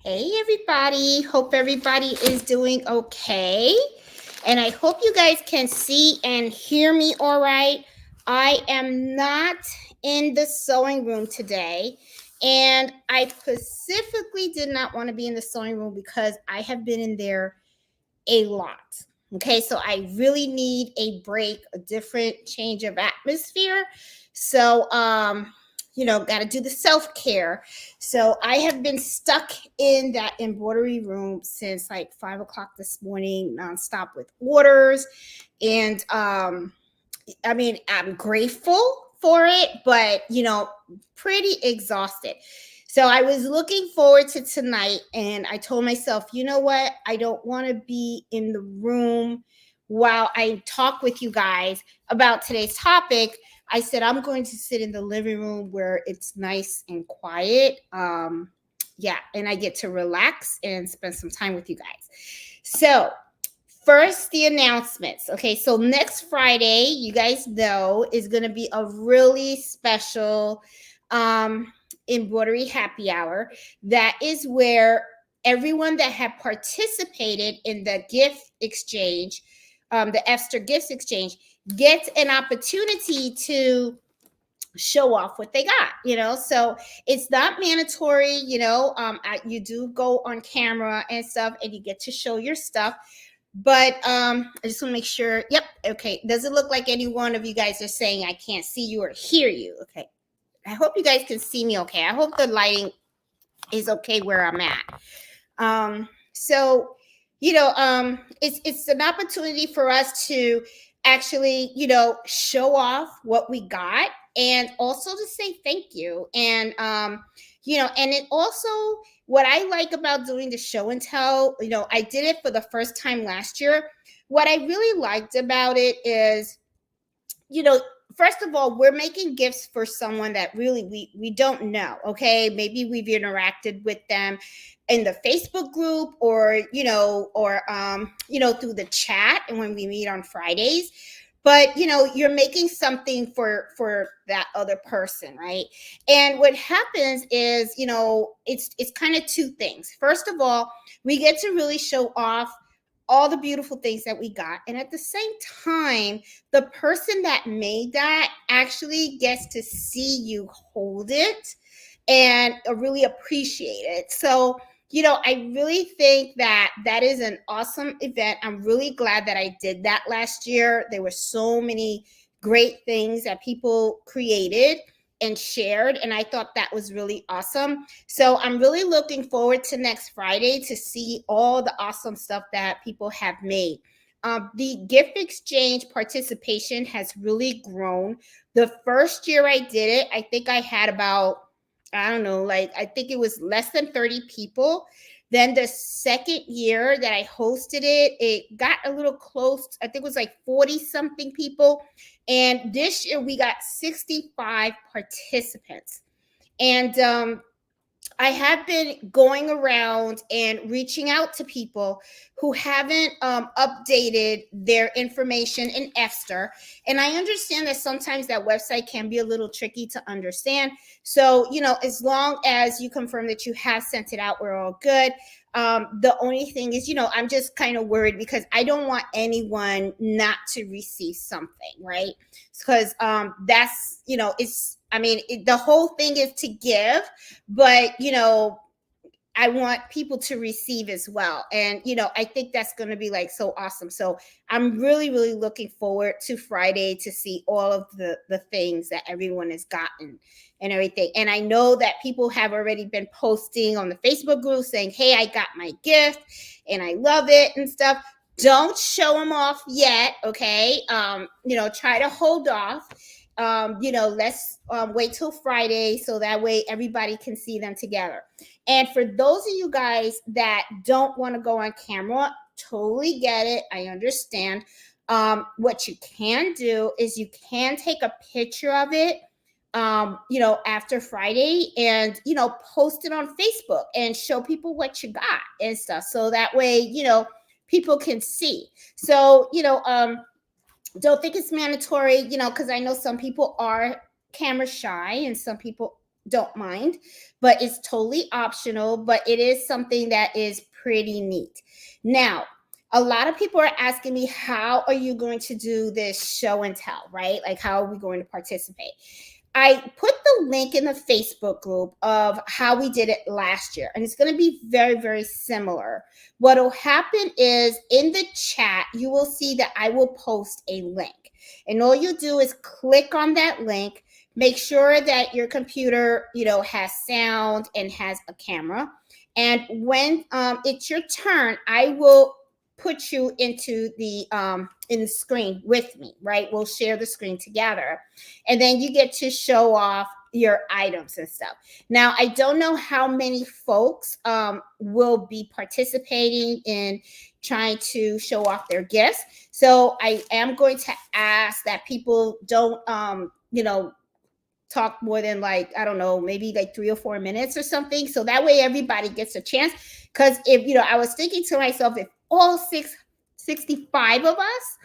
Hey, everybody. Hope everybody is doing okay. And I hope you guys can see and hear me all right. I am not in the sewing room today. And I specifically did not want to be in the sewing room because I have been in there a lot. Okay, so I really need a break, a different change of atmosphere. So, got to do the self care. So I have been stuck in that embroidery room since like 5 o'clock this morning, nonstop with orders. And I'm grateful for it, but pretty exhausted. So I was looking forward to tonight, and I told myself, you know what? I don't want to be in the room while I talk with you guys about today's topic. I said I'm going to sit in the living room where it's nice and quiet. Yeah, and I get to relax and spend some time with you guys. So first, the announcements. Okay, so next Friday, you guys know, is going to be a really special embroidery happy hour. That is where everyone that had participated in the gift exchange, the Esther Gifts Exchange, gets an opportunity to show off what they got. So it's not mandatory. You do go on camera and stuff, and you get to show your stuff, but I just want to make sure. Yep. Okay. Does it look like any one of you guys are saying I can't see you or hear you? Okay. I hope you guys can see me okay. I hope the lighting is okay where I'm at. So it's an opportunity for us to actually, show off what we got, and also to say thank you. And and it also, what I like about doing the show and tell, I did it for the first time last year. What I really liked about it is, you know, first of all, we're making gifts for someone that really we don't know. Okay, maybe we've interacted with them in the Facebook group, or through the chat, and when we meet on Fridays. But you're making something for that other person, right? And what happens is, it's kind of two things. First of all, we get to really show off all the beautiful things that we got, and at the same time, the person that made that actually gets to see you hold it and really appreciate it. So I really think that that is an awesome event. I'm really glad that I did that last year. There were so many great things that people created and shared, and I thought that was really awesome. So I'm really looking forward to next Friday to see all the awesome stuff that people have made. The gift exchange participation has really grown. The first year I did it, I think I had about, I don't know, like, I think it was less than 30 people. Then the second year that I hosted it, it got a little close. I think it was like 40 something people. And this year we got 65 participants. And I have been going around and reaching out to people who haven't updated their information in Esther. And I understand that sometimes that website can be a little tricky to understand. So, as long as you confirm that you have sent it out, we're all good. The only thing is, I'm just kind of worried because I don't want anyone not to receive something, right? Because that's, the whole thing is to give, but I want people to receive as well. And I think that's going to be like so awesome. So I'm really, really looking forward to Friday to see all of the things that everyone has gotten and everything. And I know that people have already been posting on the Facebook group saying, hey, I got my gift and I love it and stuff. Don't show them off yet. Okay. Try to hold off. Let's wait till Friday so that way everybody can see them together. And for those of you guys that don't want to go on camera, totally get it. I understand. What you can do is you can take a picture of it, after Friday, and, post it on Facebook and show people what you got and stuff. So that way, people can see. So, don't think it's mandatory, because I know some people are camera shy and some people don't mind, but it's totally optional, but it is something that is pretty neat. Now, a lot of people are asking me, how are you going to do this show and tell, right? Like, how are we going to participate? I put the link in the Facebook group of how we did it last year, and it's going to be very, very similar. What will happen is in the chat, you will see that I will post a link. And all you do is click on that link, make sure that your computer, has sound and has a camera. And when it's your turn, I will put you into the in the screen with me, right? We'll share the screen together, and then you get to show off your items and stuff. Now, I don't know how many folks will be participating in trying to show off their gifts, so I am going to ask that people don't talk more than, like, I don't know, maybe like 3 or 4 minutes or something, so that way everybody gets a chance. Because if I was thinking to myself, if all 65 of us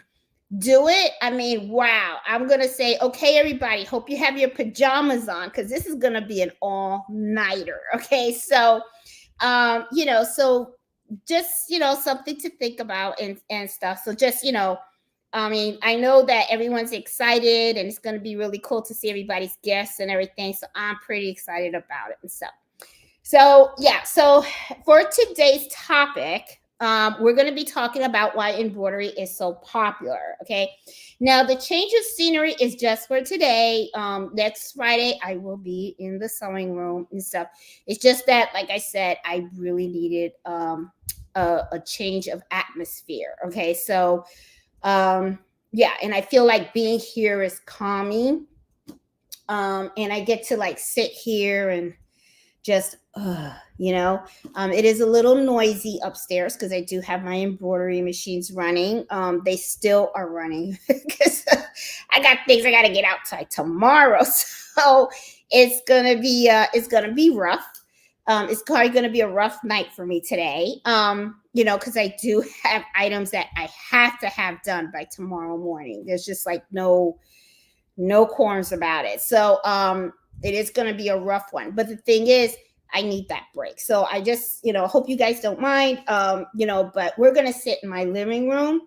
do it, I mean, wow, I'm gonna say, okay, everybody, hope you have your pajamas on, because this is gonna be an all-nighter. Okay, so so just something to think about and stuff. So just I mean, I know that everyone's excited, and it's going to be really cool to see everybody's gifts and everything. So I'm pretty excited about it and stuff. So yeah, so for today's topic, we're going to be talking about why embroidery is so popular. Okay, now the change of scenery is just for today. Next Friday, I will be in the sewing room and stuff. It's just that, like I said, I really needed a change of atmosphere. Okay, so yeah, and I feel like being here is calming, and I get to like sit here and just it is a little noisy upstairs because I do have my embroidery machines running. They still are running because I got things I got to get outside tomorrow, so it's gonna be rough. It's probably going to be a rough night for me today, because I do have items that I have to have done by tomorrow morning. There's just like no qualms about it. So it is going to be a rough one. But the thing is, I need that break. So I just, hope you guys don't mind, but we're going to sit in my living room,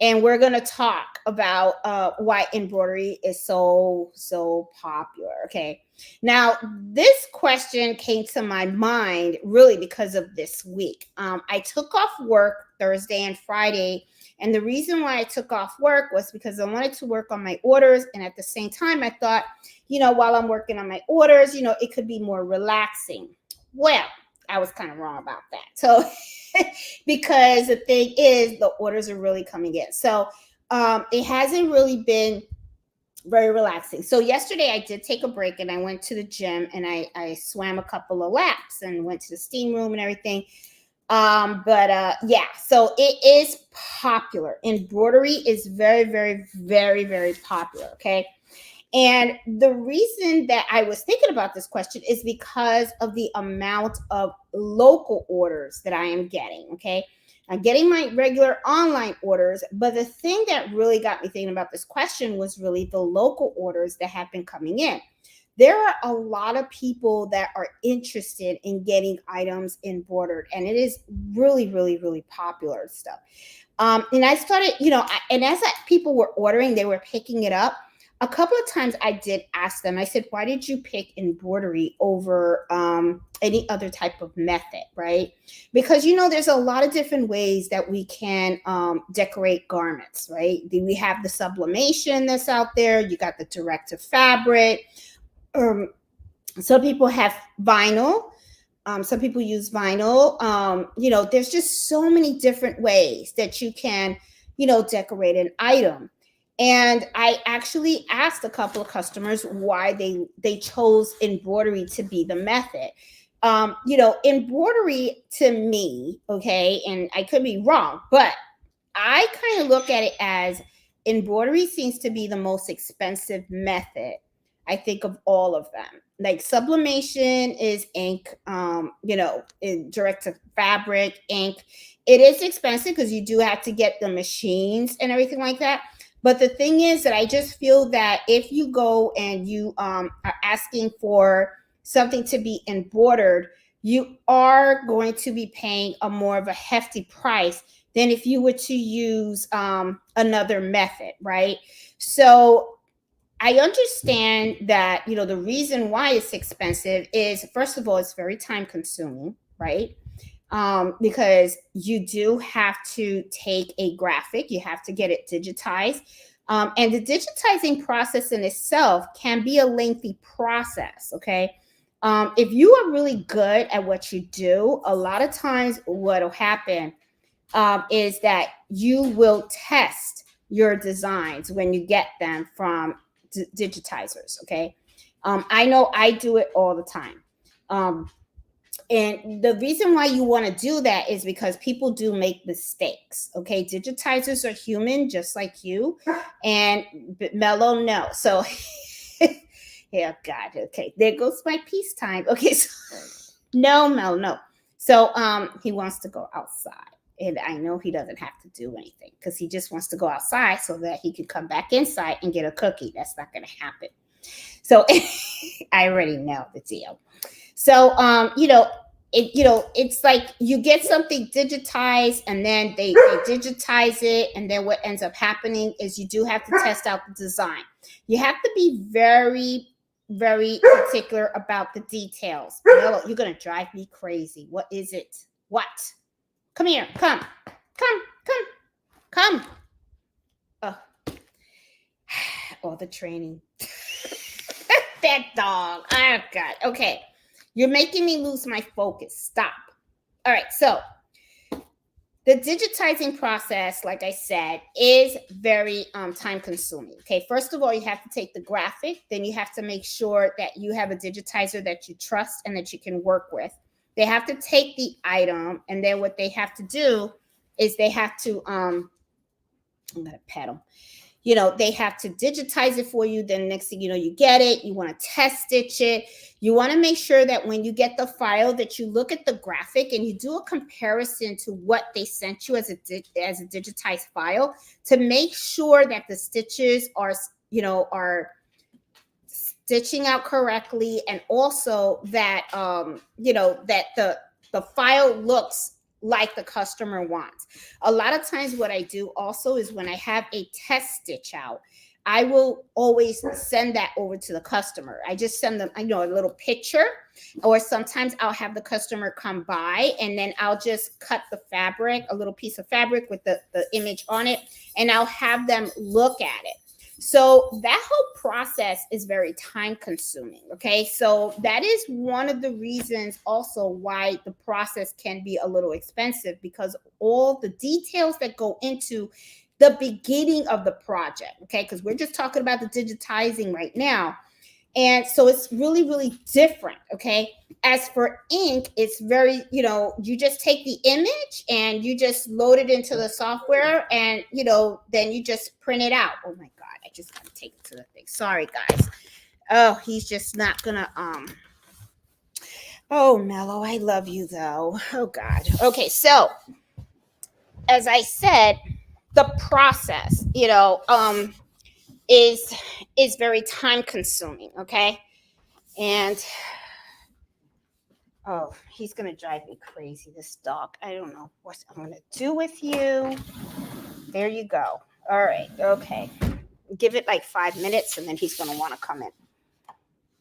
and we're going to talk about why embroidery is so popular. Okay. Now, this question came to my mind really because of this week. I took off work Thursday and Friday. And the reason why I took off work was because I wanted to work on my orders. And at the same time, I thought, while I'm working on my orders, it could be more relaxing. Well, I was kind of wrong about that. So because the thing is, the orders are really coming in. So it hasn't really been very relaxing. So yesterday I did take a break, and I went to the gym, and I swam a couple of laps and went to the steam room and everything. Yeah, so it is popular. Embroidery is very, very, very, very popular. Okay. And the reason that I was thinking about this question is because of the amount of local orders that I am getting. Okay. I'm getting my regular online orders, but the thing that really got me thinking about this question was really the local orders that have been coming in. There are a lot of people that are interested in getting items embroidered, and it is really, really, really popular stuff. And I started, and as people were ordering, they were picking it up. A couple of times I did ask them, I said, why did you pick embroidery over any other type of method, right? Because, there's a lot of different ways that we can decorate garments, right? We have the sublimation that's out there. You got the direct to fabric. Some people have vinyl. Some people use vinyl. There's just so many different ways that you can, decorate an item. And I actually asked a couple of customers why they chose embroidery to be the method. Embroidery to me, okay, and I could be wrong, but I kind of look at it as embroidery seems to be the most expensive method, I think, of all of them. Like sublimation is ink, direct to fabric ink. It is expensive because you do have to get the machines and everything like that. But the thing is that I just feel that if you go and you are asking for something to be embroidered, you are going to be paying a more of a hefty price than if you were to use another method, right? So I understand that, the reason why it's expensive is, first of all, it's very time consuming, right? Because you do have to take a graphic, you have to get it digitized. And the digitizing process in itself can be a lengthy process, okay? If you are really good at what you do, a lot of times what will happen is that you will test your designs when you get them from digitizers, okay? I know I do it all the time. And the reason why you want to do that is because people do make mistakes. Okay. Digitizers are human, just like you. And Mello, no. So, yeah, God. Okay. There goes my peacetime. Okay. So, no, Mel, no. So, he wants to go outside. And I know he doesn't have to do anything because he just wants to go outside so that he can come back inside and get a cookie. That's not going to happen. So, I already know the deal. So, it's like you get something digitized and then they digitize it. And then what ends up happening is you do have to test out the design. You have to be very, very particular about the details. No, you're going to drive me crazy. What is it? What? Come here. Come. Oh, all the training. That dog. Oh, God. Okay. You're making me lose my focus. Stop. All right. So the digitizing process, like I said, is very time consuming. Okay. First of all, you have to take the graphic. Then you have to make sure that you have a digitizer that you trust and that you can work with. They have to take the item. And then what they have to do is they have to, I'm going to pet them. They have to digitize it for you. Then next thing you know, you get it. You want to test stitch it. You want to make sure that when you get the file that you look at the graphic and you do a comparison to what they sent you as a digitized file to make sure that the stitches are stitching out correctly, and also that that the file looks like the customer wants. A lot of times what I do also is when I have a test stitch out, I will always send that over to the customer. I just send them, a little picture, or sometimes I'll have the customer come by and then I'll just cut the fabric, a little piece of fabric with the image on it, and I'll have them look at it. So that whole process is very time consuming. Okay. So that is one of the reasons also why the process can be a little expensive, because all the details that go into the beginning of the project. Okay. Because we're just talking about the digitizing right now. And so it's really, really different. Okay. As for ink, it's very, you just take the image and you just load it into the software and, then you just print it out. Oh my God. I just got to take it to the thing. Sorry, guys. Oh, he's just not going to, oh, Mello, I love you though. Oh God. Okay. So as I said, the process, is very time consuming. Okay. And oh, he's going to drive me crazy, this dog. I don't know what I'm going to do with you. There you go. All right. Okay. Give it like 5 minutes and then he's going to want to come in.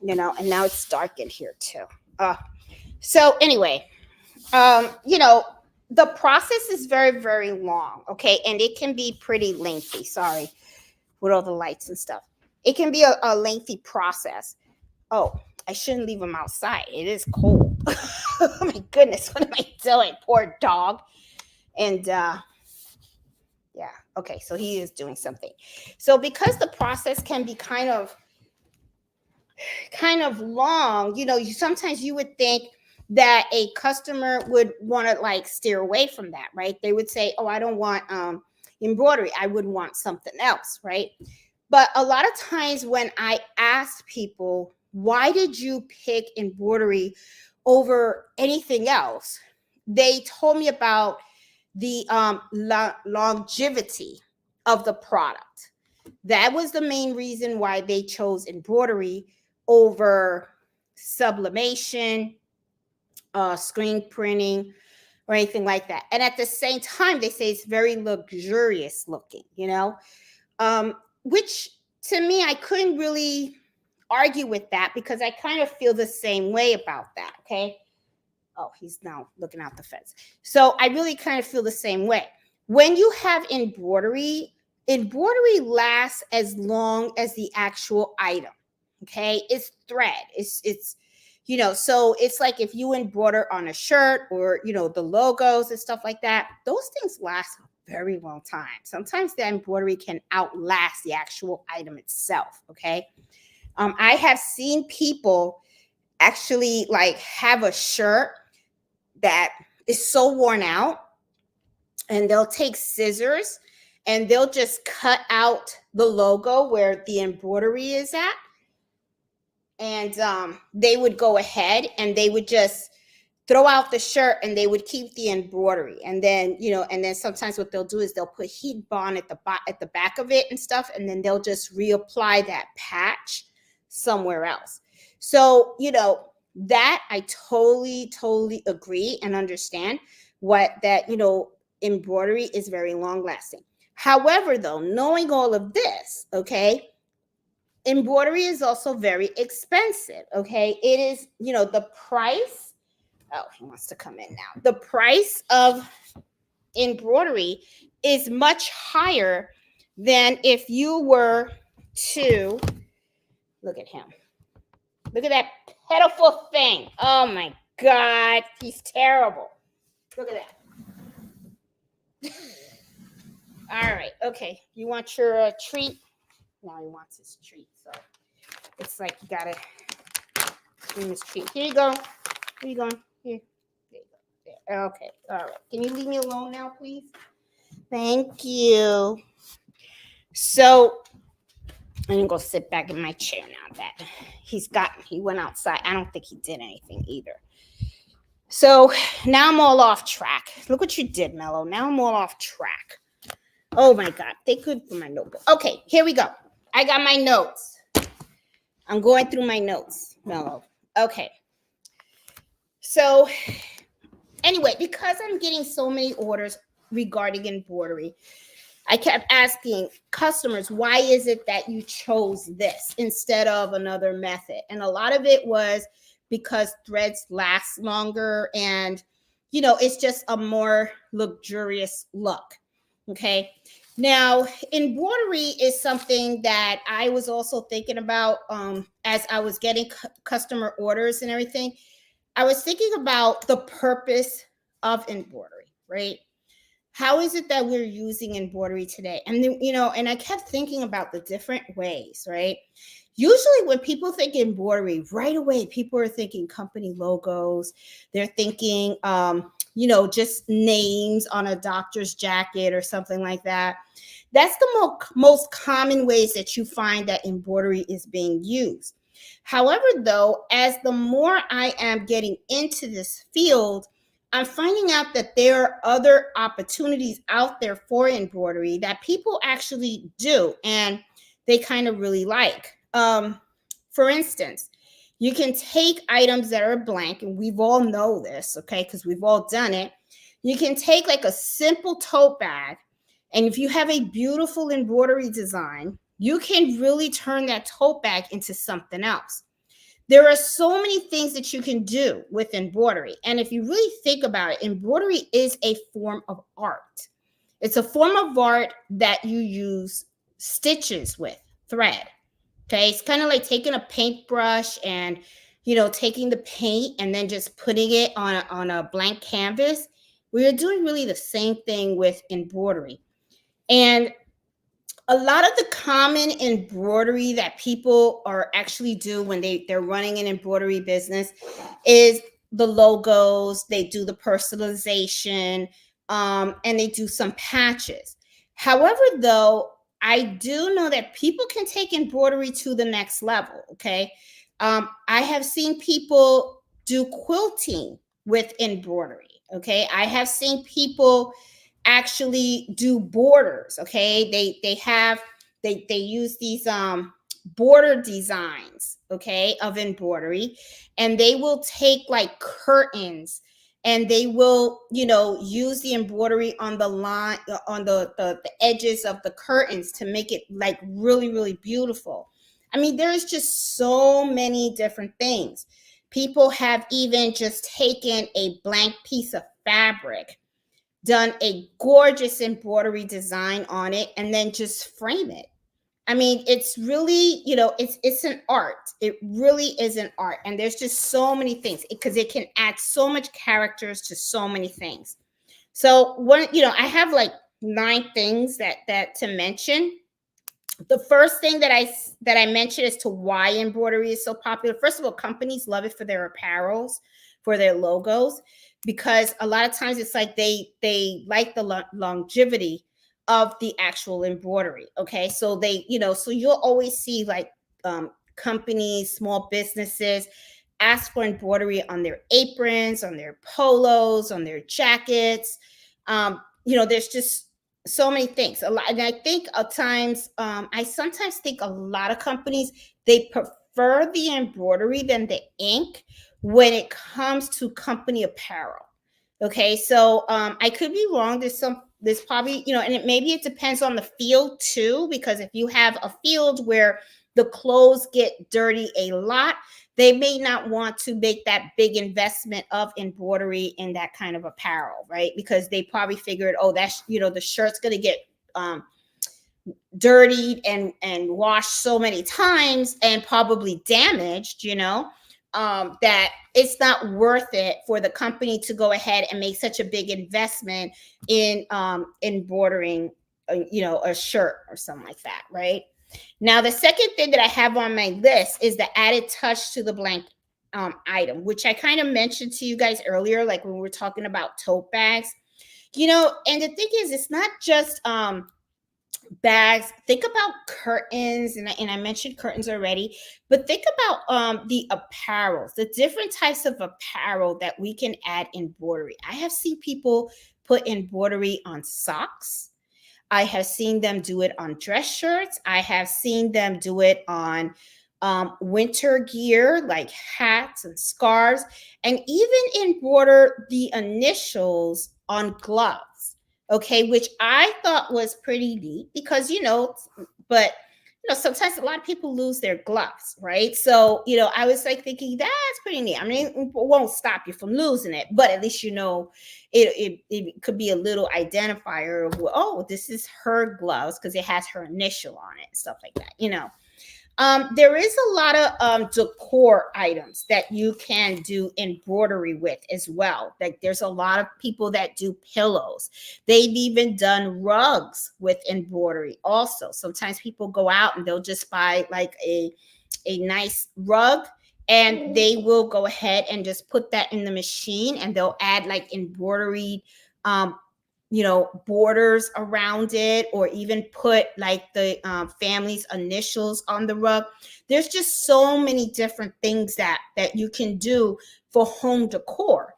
And now it's dark in here too. So anyway, the process is very, very long. Okay. And it can be pretty lengthy. Sorry, with all the lights and stuff. It can be a lengthy process. Oh, I shouldn't leave him outside. It is cold. Oh my goodness, what am I doing? Poor dog. And yeah, okay, so he is doing something. So because the process can be kind of long, sometimes you would think that a customer would want to like steer away from that, right? They would say, oh, I don't want embroidery. I would want something else, right? But a lot of times when I ask people, why did you pick embroidery over anything else? They told me about the longevity of the product. That was the main reason why they chose embroidery over sublimation, screen printing, or anything like that. And at the same time, they say it's very luxurious looking, which to me, I couldn't really argue with that because I kind of feel the same way about that. Okay. Oh, he's now looking out the fence. So I really kind of feel the same way. When you have embroidery lasts as long as the actual item. Okay. It's thread. It's so it's like if you embroider on a shirt or, the logos and stuff like that, those things last a very long time. Sometimes the embroidery can outlast the actual item itself. Okay. I have seen people actually like have a shirt that is so worn out, and they'll take scissors and they'll just cut out the logo where the embroidery is at. And they would go ahead and they would just throw out the shirt and they would keep the embroidery. And then, sometimes what they'll do is they'll put heat bond at the back of it and stuff. And then they'll just reapply that patch somewhere else. So, that I totally agree and understand embroidery is very long lasting. However, though, knowing all of this, okay, embroidery is also very expensive. Okay. It is, the price. Oh, he wants to come in now. The price of embroidery is much higher than if you were to look at him. Look at that pitiful thing. Oh my God. He's terrible. Look at that. All right. Okay. You want your treat? Now he wants his treat. So it's like you gotta give him his treat. Here you go. Where you going? Here. There you go. There. Okay. All right. Can you leave me alone now, please? Thank you. So I'm gonna go sit back in my chair now that he went outside. I don't think he did anything either. So now I'm all off track. Look what you did, Mello. Now I'm all off track. Oh my God. They could for my notebook. Okay, here we go. I got my notes. I'm going through my notes, Mello. Okay. So anyway, because I'm getting so many orders regarding embroidery, I kept asking customers, why is it that you chose this instead of another method? And a lot of it was because threads last longer and, it's just a more luxurious look. Okay. Now, embroidery is something that I was also thinking about as I was getting customer orders and everything. I was thinking about the purpose of embroidery, right? How is it that we're using embroidery today? And then, and I kept thinking about the different ways, right? Usually when people think embroidery, right away, people are thinking company logos. They're thinking, just names on a doctor's jacket or something like that. That's the most common ways that you find that embroidery is being used. However, though, as the more I am getting into this field, I'm finding out that there are other opportunities out there for embroidery that people actually do and they kind of really like. For instance, you can take items that are blank, and we've all know this, okay, because we've all done it. You can take like a simple tote bag, and if you have a beautiful embroidery design, you can really turn that tote bag into something else. There are so many things that you can do with embroidery. And if you really think about it, embroidery is a form of art. It's a form of art that you use stitches with thread. Okay, it's kind of like taking a paintbrush and, taking the paint and then just putting it on a blank canvas. We're doing really the same thing with embroidery. And a lot of the common embroidery that people are actually do when they're running an embroidery business is the logos, they do the personalization, and they do some patches. However, though, I do know that people can take embroidery to the next level, okay? I have seen people do quilting with embroidery, okay? I have seen people actually do borders, okay? They use these border designs, okay, of embroidery, and they will take like curtains, and they will, use the embroidery on the line, on the edges of the curtains to make it like really, really beautiful. I mean, there's just so many different things. People have even just taken a blank piece of fabric, done a gorgeous embroidery design on it, and then just frame it. I mean, it's really, it's an art. It really is an art. And there's just so many things because it can add so much characters to so many things. So I have like 9 things that to mention. The first thing that I mentioned as to why embroidery is so popular. First of all, companies love it for their apparels, for their logos, because a lot of times it's like they like the longevity of the actual embroidery. Okay, so so you'll always see like companies, small businesses ask for embroidery on their aprons, on their polos, on their jackets. There's just so many things. A lot, and I think at times, I sometimes think a lot of companies, they prefer the embroidery than the ink when it comes to company apparel. Okay, so I could be wrong. There's probably, and maybe it depends on the field too, because if you have a field where the clothes get dirty a lot, they may not want to make that big investment of embroidery in that kind of apparel, right? Because they probably figured, oh, that's, the shirt's going to get dirtied and washed so many times and probably damaged, that it's not worth it for the company to go ahead and make such a big investment in embroidering, a shirt or something like that, right? Now, the second thing that I have on my list is the added touch to the blank item, which I kind of mentioned to you guys earlier, like when we were talking about tote bags. And the thing is, it's not just bags. Think about curtains, and I mentioned curtains already, but think about the apparel, the different types of apparel that we can add embroidery. I have seen people put embroidery on socks. I have seen them do it on dress shirts. I have seen them do it on winter gear like hats and scarves, and even embroider the initials on gloves. Okay, which I thought was pretty neat because, but sometimes a lot of people lose their gloves, right? So, I was like thinking that's pretty neat. I mean, it won't stop you from losing it, but at least it could be a little identifier of, oh, this is her gloves because it has her initial on it, stuff like that. There is a lot of decor items that you can do embroidery with as well. Like there's a lot of people that do pillows. They've even done rugs with embroidery also. Sometimes people go out and they'll just buy like a nice rug, and they will go ahead and just put that in the machine, and they'll add like embroidery borders around it, or even put like the family's initials on the rug. There's just so many different things that you can do for home decor.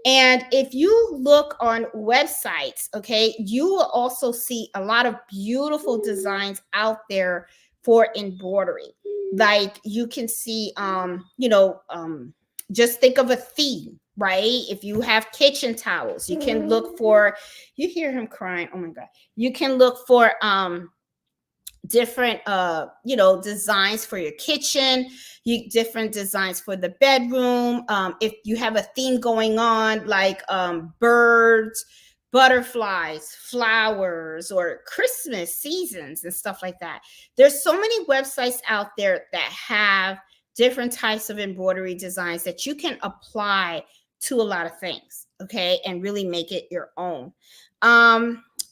And if you look on websites, okay, you will also see a lot of beautiful designs out there for embroidery. Like you can see, just think of a theme, right? If you have kitchen towels, you can look for, you hear him crying, oh my God. You can look for different designs for your kitchen, different designs for the bedroom. If you have a theme going on, like birds, butterflies, flowers, or Christmas seasons and stuff like that. There's so many websites out there that have different types of embroidery designs that you can apply to a lot of things, okay, and really make it your own.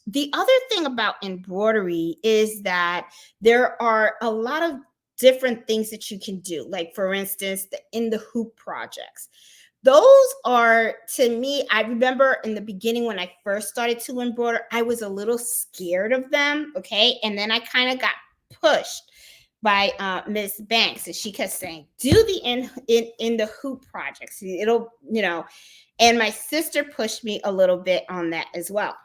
The other thing about embroidery is that there are a lot of different things that you can do. Like, for instance, in the hoop projects. Those are, to me, I remember in the beginning when I first started to embroider, I was a little scared of them, okay? And then I kind of got pushed by Miss Banks, and she kept saying, do the in the hoop projects. It'll, and my sister pushed me a little bit on that as well.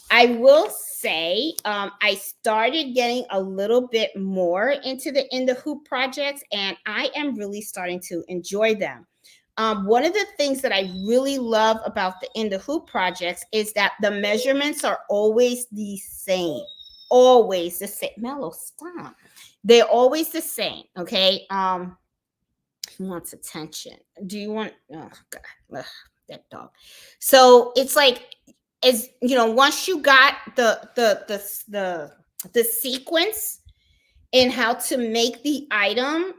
I will say I started getting a little bit more into the in the hoop projects, and I am really starting to enjoy them. One of the things that I really love about the in the hoop projects is that the measurements are always the same. Always the same. Mellow, stop. They're always the same. Okay. He wants attention. Do you want? Oh God, ugh, that dog. So it's like, as you know, once you got the sequence in how to make the item,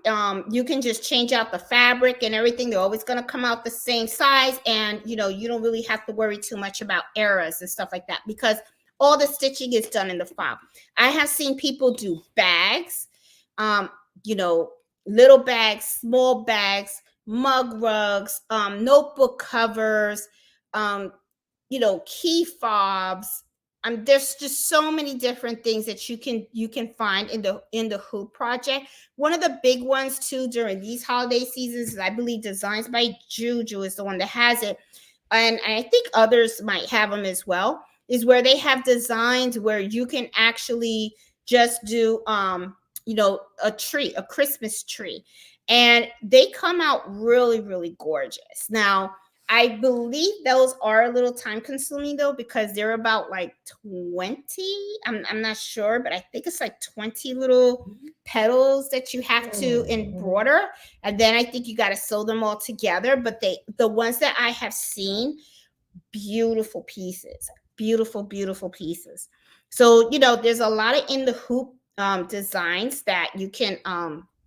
you can just change out the fabric and everything. They're always going to come out the same size, and you don't really have to worry too much about errors and stuff like that, because all the stitching is done in the file. I have seen people do bags, um, you know, little bags, small bags, mug rugs, notebook covers, um, key fobs. There's just so many different things that you can find in the hoop project. One of the big ones too during these holiday seasons is, I believe, Designs by Juju is the one that has it, and I think others might have them as well. Is where they have designs where you can actually just do a Christmas tree, and they come out really, really gorgeous. Now, I believe those are a little time consuming though, because they're about like 20. I'm not sure, but I think it's like 20 little petals that you have to embroider. And then I think you got to sew them all together. But the ones that I have seen, beautiful pieces, beautiful, beautiful pieces. So, there's a lot of in the hoop designs that you can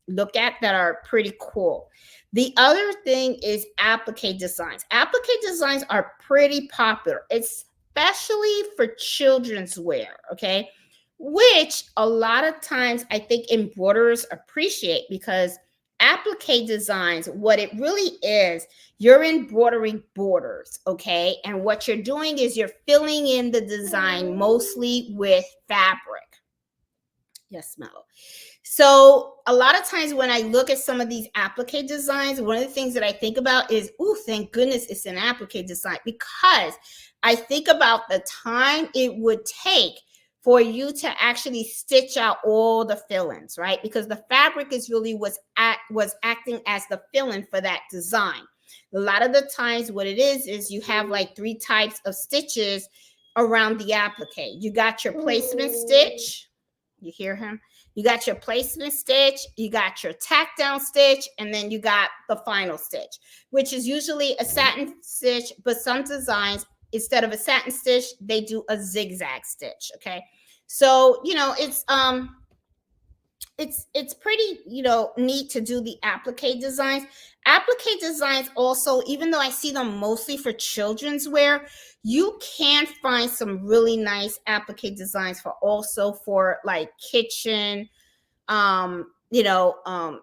look at that are pretty cool. The other thing is applique designs. Applique designs are pretty popular, especially for children's wear, okay? Which a lot of times I think embroiderers appreciate, because applique designs, what it really is, you're embroidering borders, okay? And what you're doing is you're filling in the design mostly with fabric. Yes, Mel. So a lot of times when I look at some of these applique designs, one of the things that I think about is, oh, thank goodness it's an applique design, because I think about the time it would take for you to actually stitch out all the fill-ins, right? Because the fabric is really was acting as the fill-in for that design. A lot of the times what it is you have like 3 types of stitches around the applique. You got your placement stitch. You hear him? You got your placement stitch, you got your tack down stitch, and then you got the final stitch, which is usually a satin stitch, but some designs, instead of a satin stitch, they do a zigzag stitch, okay? So, it's pretty, neat to do the applique designs. Applique designs also, even though I see them mostly for children's wear, you can find some really nice applique designs for like kitchen, um, you know, um,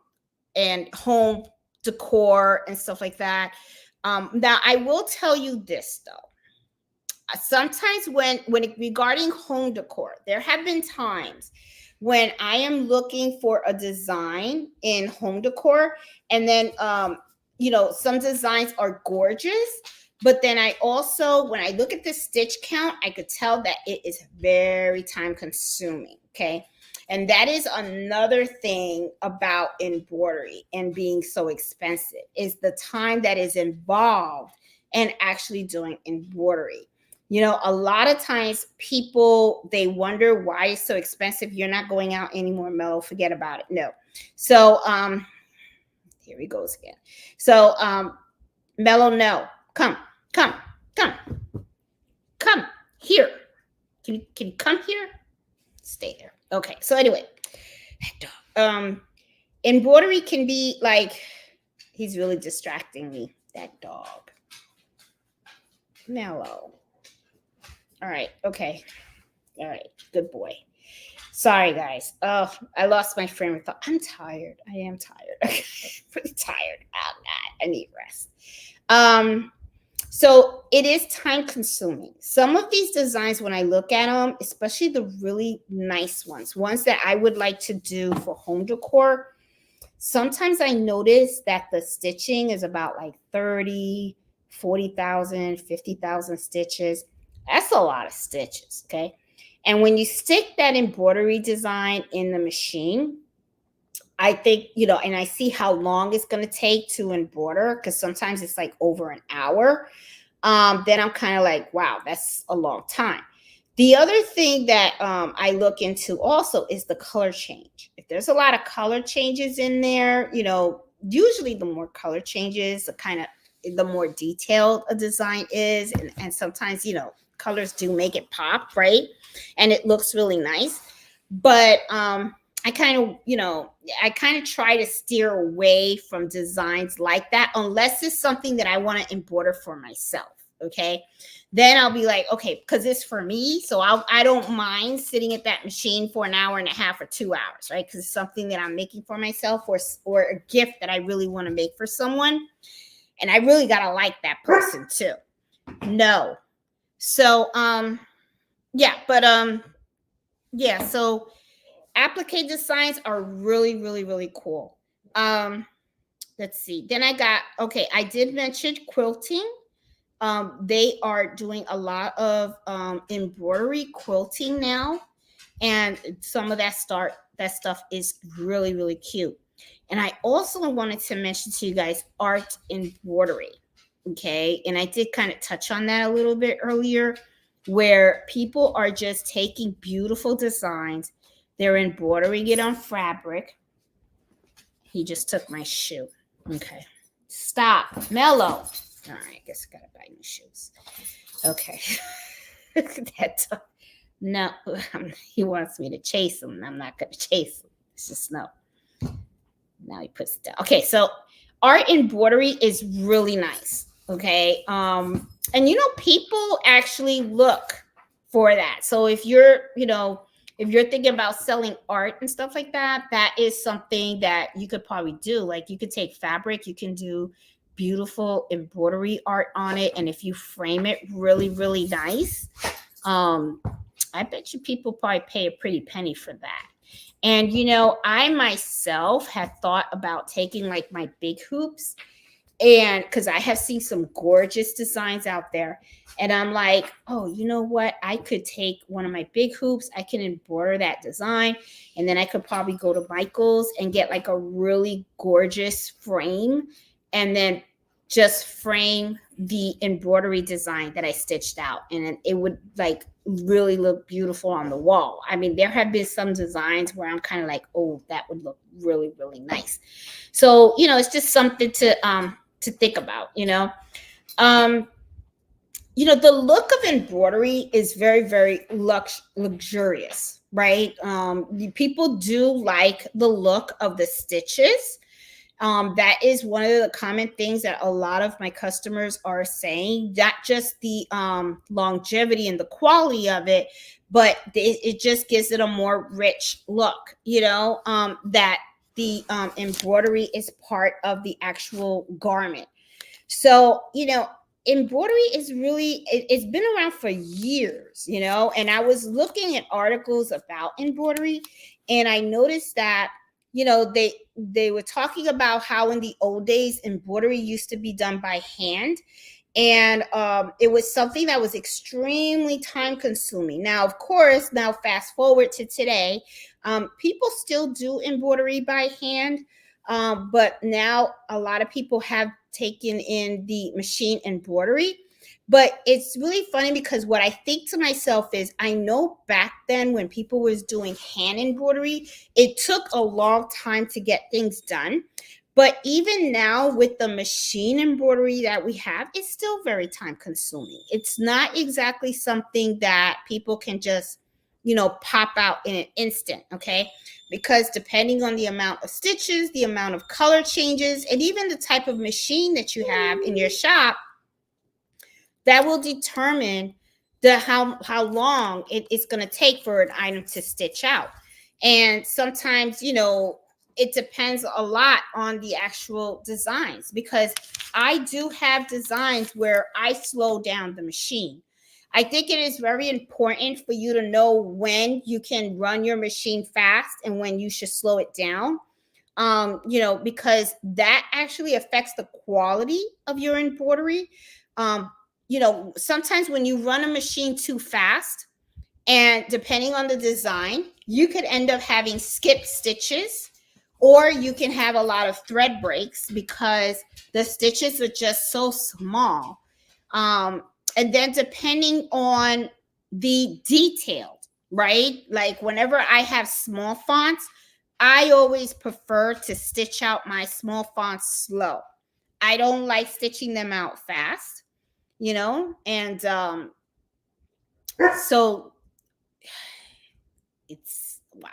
and home decor and stuff like that. Now I will tell you this though. Sometimes when regarding home decor, there have been times when I am looking for a design in home decor, and then some designs are gorgeous, but then I also, when I look at the stitch count, I could tell that it is very time consuming. Okay. And that is another thing about embroidery and being so expensive, is the time that is involved in actually doing embroidery. A lot of times people, they wonder why it's so expensive. You're not going out anymore, Mello. Forget about it. No. So here he goes again. So Mello, no. Come here. Can you come here? Stay there. Okay. So anyway, embroidery can be like, he's really distracting me. That dog. Mello. All right. Okay. All right. Good boy. Sorry, guys. Oh, I lost my frame of thought. I'm tired. I am tired. Pretty tired. Oh, God. I need rest. So it is time consuming. Some of these designs, when I look at them, especially the really nice ones that I would like to do for home decor, sometimes I notice that the stitching is about like 30, 40,000, 50,000 stitches. That's a lot of stitches, okay? And when you stick that embroidery design in the machine, I think, and I see how long it's going to take to embroider, because sometimes it's like over an hour. Then I'm kind of like, wow, that's a long time. The other thing that I look into also is the color change. If there's a lot of color changes in there, usually the more color changes, the more detailed a design is. And sometimes, colors do make it pop, right? And it looks really nice. But I kind of, try to steer away from designs like that, unless it's something that I want to embroider for myself. Okay. Then I'll be like, okay, because it's for me. So I don't mind sitting at that machine for an hour and a half or 2 hours, right? Because it's something that I'm making for myself, or a gift that I really want to make for someone. And I really got to like that person too. No. So, so applique designs are really, really, really cool. Let's see. Then I did mention quilting. They are doing a lot of embroidery quilting now, and some of that stuff is really, really cute. And I also wanted to mention to you guys art embroidery. Okay, and I did kind of touch on that a little bit earlier, where people are just taking beautiful designs, they're embroidering it on fabric. He just took my shoe. Okay, stop, Mellow. All right, I guess I gotta buy new shoes. Okay. No, he wants me to chase him, and I'm not gonna chase him. It's just no. Now he puts it down. Okay, so art embroidery is really nice. Okay. And people actually look for that. So if you're thinking about selling art and stuff like that, that is something that you could probably do. Like, you could take fabric, you can do beautiful embroidery art on it, and if you frame it really, really nice, I bet you people probably pay a pretty penny for that. And I myself had thought about taking like my big hoops, and because I have seen some gorgeous designs out there, and I'm like, oh, you know what? I could take one of my big hoops, I can embroider that design, and then I could probably go to Michael's and get like a really gorgeous frame, and then just frame the embroidery design that I stitched out, and it would like really look beautiful on the wall. I mean, there have been some designs where I'm kind of like, oh, that would look really, really nice. So, it's just something to think about. The look of embroidery is very, very luxurious, right? People do like the look of the stitches. That is one of the common things that a lot of my customers are saying, not just the longevity and the quality of it, but it just gives it a more rich look, that the embroidery is part of the actual garment. So, embroidery is really, it's been around for years, and I was looking at articles about embroidery, and I noticed that they were talking about how in the old days embroidery used to be done by hand, and it was something that was extremely time consuming. Now, of course, now fast forward to today, people still do embroidery by hand, but now a lot of people have taken in the machine embroidery. But it's really funny, because what I think to myself is, I know back then when people was doing hand embroidery, it took a long time to get things done. But even now with the machine embroidery that we have, it's still very time consuming. It's not exactly something that people can just, pop out in an instant. Okay. Because depending on the amount of stitches, the amount of color changes, and even the type of machine that you have in your shop, that will determine how long it's going to take for an item to stitch out. And sometimes, it depends a lot on the actual designs, because I do have designs where I slow down the machine. I think it is very important for you to know when you can run your machine fast and when you should slow it down. Because that actually affects the quality of your embroidery. sometimes when you run a machine too fast, and depending on the design, you could end up having skip stitches, or you can have a lot of thread breaks because the stitches are just so small. And then depending on the detail, right? Like whenever I have small fonts, I always prefer to stitch out my small fonts slow. I don't like stitching them out fast, and so it's wow.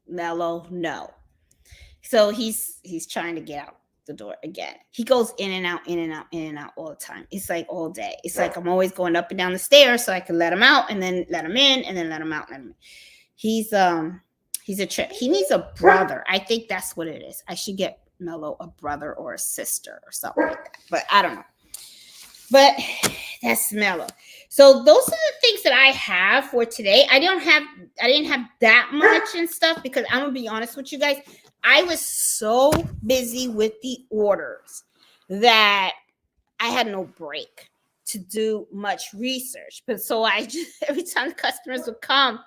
Mellow, no. So he's trying to get out the door again. He goes in and out, in and out, in and out all the time. It's like all day. It's like I'm always going up and down the stairs so I can let him out and then let him in and then let him out. Let him in. He's a trip. He needs a brother. I think that's what it is. I should get Mellow a brother or a sister or something like that. But I don't know. But that's Mellow. So those are the things that I have for today. I didn't have that much and stuff because I'm gonna be honest with you guys. I was so busy with the orders that I had no break to do much research. But so I just, every time the customers would come,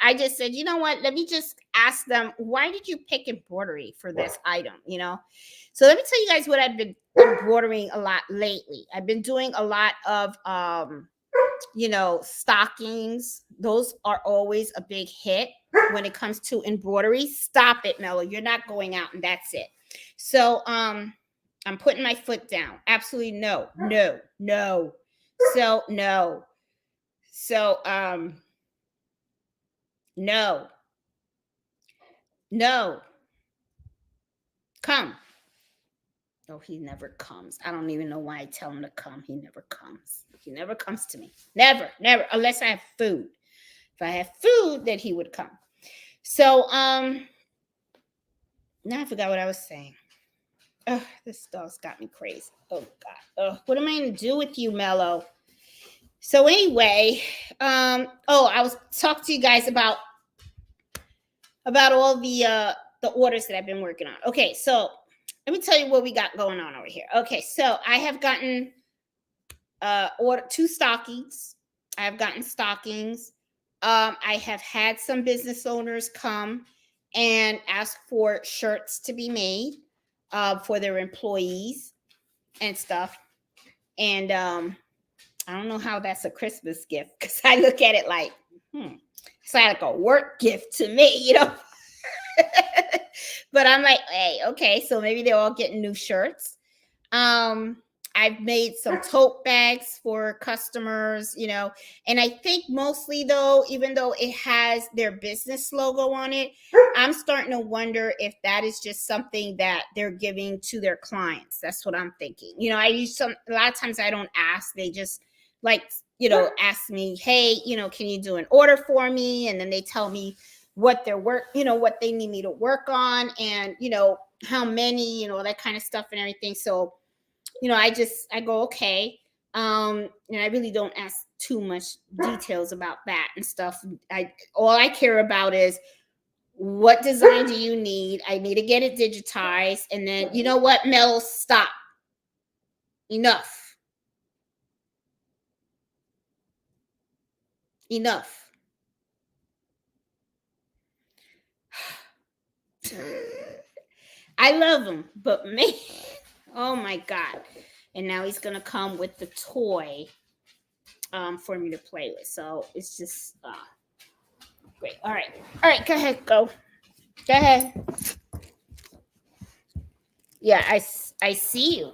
I just said, you know what? Let me just ask them, why did you pick embroidery for this item? So let me tell you guys what I've been embroidering a lot lately. I've been doing a lot of stockings. Those are always a big hit when it comes to embroidery. Stop it, Mellow. You're not going out, and that's it. So I'm putting my foot down. Absolutely no. So no. So no. Come. No, he never comes. I don't even know why I tell him to come. He never comes. He never comes to me. Never, unless I have food. If I have food, then he would come. So, now I forgot what I was saying. Oh, this dog's got me crazy. Oh, God. What am I going to do with you, Mellow? So, anyway, I was talking to you guys about all the orders that I've been working on. Okay, so let me tell you what we got going on over here. Okay, so I have gotten two stockings. I have gotten stockings. I have had some business owners come and ask for shirts to be made for their employees and stuff. And I don't know how that's a Christmas gift because I look at it like, it's like a work gift to me, But I'm like, hey, okay, so maybe they're all getting new shirts. I've made some tote bags for customers, and I think mostly though, even though it has their business logo on it, I'm starting to wonder if that is just something that they're giving to their clients. That's what I'm thinking. A lot of times I don't ask, they just ask me, hey, can you do an order for me? And then they tell me what their work, what they need me to work on and, how many, that kind of stuff and everything. So, I go, okay. And I really don't ask too much details about that and stuff. All I care about is what design do you need? I need to get it digitized. And then, you know what, Mel, stop. Enough. I love him, but man, oh my God. And now he's going to come with the toy for me to play with. So it's just great. All right, go ahead. Go ahead. Yeah, I see you.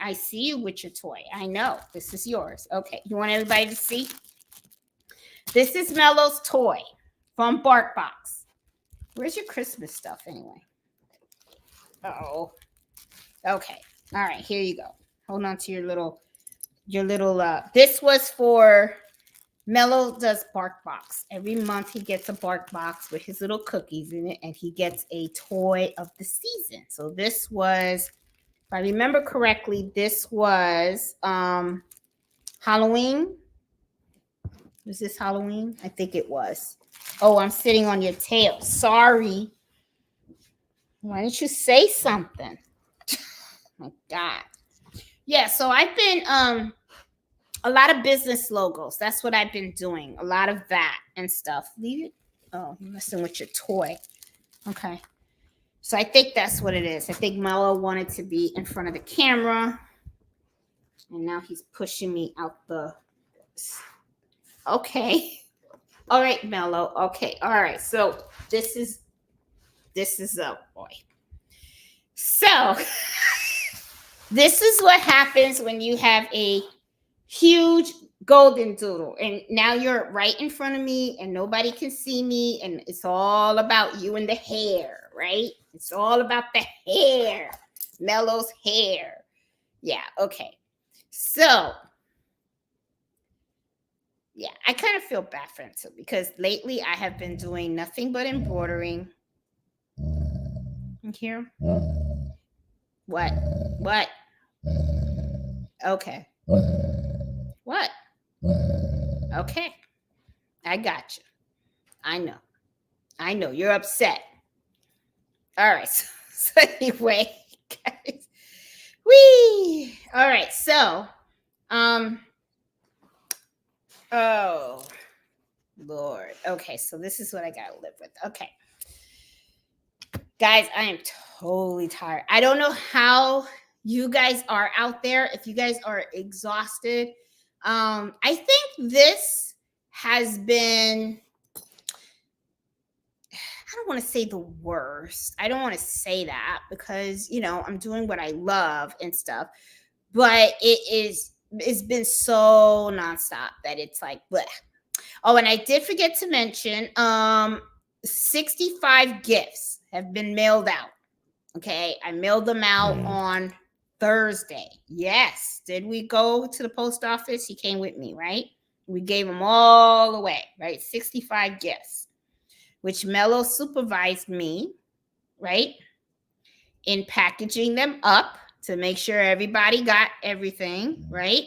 I see you with your toy. I know. This is yours. Okay. You want everybody to see? This is Mellow's toy from BarkBox. Where's your Christmas stuff anyway? Oh. Okay. All right. Here you go. Hold on to your little. This was for Mellow does BarkBox. Every month he gets a BarkBox with his little cookies in it, and he gets a toy of the season. So this was, if I remember correctly, this was Halloween. Was this Halloween? I think it was. Oh, I'm sitting on your tail. Sorry. Why didn't you say something? Oh my God. Yeah, so I've been a lot of business logos. That's what I've been doing. A lot of that and stuff. Leave it. Oh, you're messing with your toy. Okay. So I think that's what it is. I think Mello wanted to be in front of the camera. And now he's pushing me out the. Okay. All right, Mello. Okay. All right. So this is a boy. So this is what happens when you have a huge golden doodle, and now you're right in front of me and nobody can see me, and it's all about you and the hair, right? It's all about the hair, Mello's hair. Yeah, okay. So yeah, I kind of feel bad for him too, because lately I have been doing nothing but embroidering. Here. What? Okay. What? Okay. I got you. I know. You're upset. All right. So anyway, guys. Whee! All right. So, oh, Lord. Okay. So this is what I got to live with. Okay. Guys, I am totally tired. I don't know how you guys are out there, if you guys are exhausted. I think this has been, I don't want to say the worst. I don't want to say that because, I'm doing what I love and stuff, but it's been so nonstop that it's like, bleh. Oh, and I did forget to mention, 65 gifts have been mailed out. Okay. I mailed them out on Thursday. Yes. Did we go to the post office? He came with me, right? We gave them all away, right? 65 gifts, which Mello supervised me, right? In packaging them up to make sure everybody got everything, right?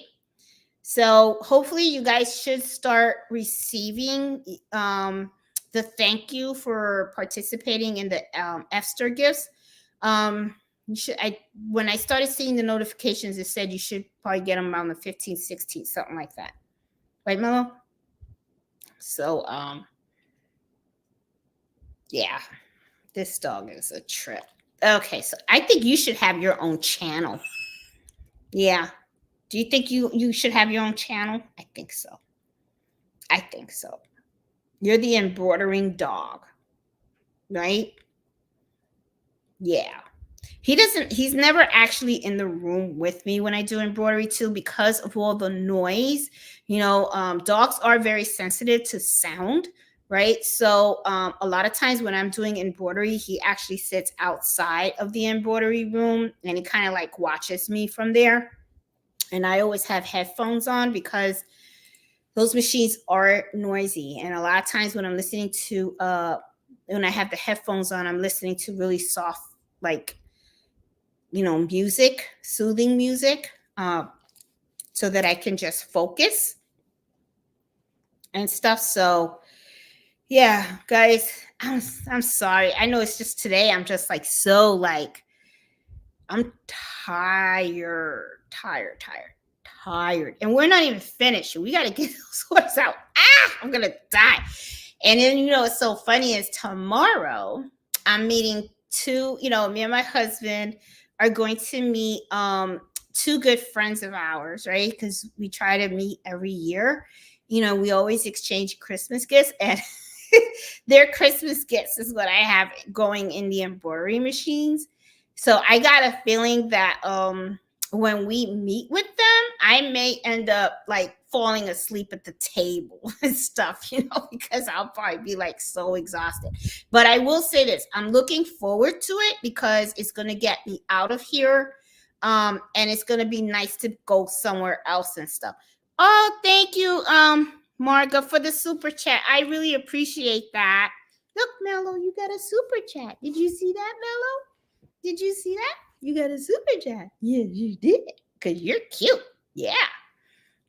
So hopefully you guys should start receiving the thank you for participating in the Esther gifts. When I started seeing the notifications, it said you should probably get them around the 15th, 16th, something like that. Right, Mello? So, yeah, this dog is a trip. Okay, so I think you should have your own channel. Yeah. Do you think you should have your own channel? I think so. You're the embroidering dog, right? Yeah. He's never actually in the room with me when I do embroidery too, because of all the noise. Dogs are very sensitive to sound, right? So a lot of times when I'm doing embroidery, he actually sits outside of the embroidery room and he kind of like watches me from there. And I always have headphones on because those machines are noisy. And a lot of times when I'm listening to, when I have the headphones on, I'm listening to really soft, like, music, soothing music, so that I can just focus and stuff. So yeah, guys, I'm sorry. I know it's just today. I'm just like, so like, I'm tired. And we're not even finished. We got to get those words out. I'm going to die. And then, it's so funny is tomorrow I'm meeting me and my husband are going to meet two good friends of ours, right? Because we try to meet every year. We always exchange Christmas gifts, and their Christmas gifts is what I have going in the embroidery machines. So I got a feeling that when we meet with them, I may end up like falling asleep at the table and stuff, because I'll probably be like so exhausted. But I will say this, I'm looking forward to it because it's going to get me out of here. And it's going to be nice to go somewhere else and stuff. Oh, thank you, Marga, for the super chat. I really appreciate that. Look, Mello, you got a super chat. Did you see that, Mello? Did you see that? You got a super chat. Yes, you did. Because you're cute. Yeah.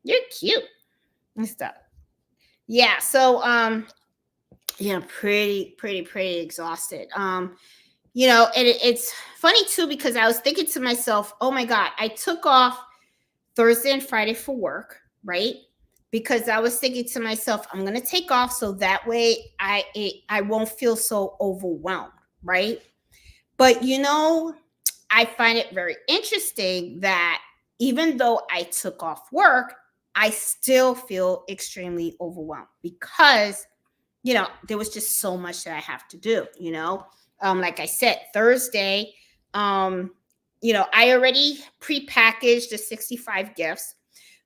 You're cute. And stuff. Yeah. So, pretty exhausted. It's funny too, because I was thinking to myself, oh my God, I took off Thursday and Friday for work, right? Because I was thinking to myself, I'm going to take off so that way I won't feel so overwhelmed, right? But I find it very interesting that even though I took off work, I still feel extremely overwhelmed because there was just so much that I have to do, like I said, Thursday, I already prepackaged the 65 gifts,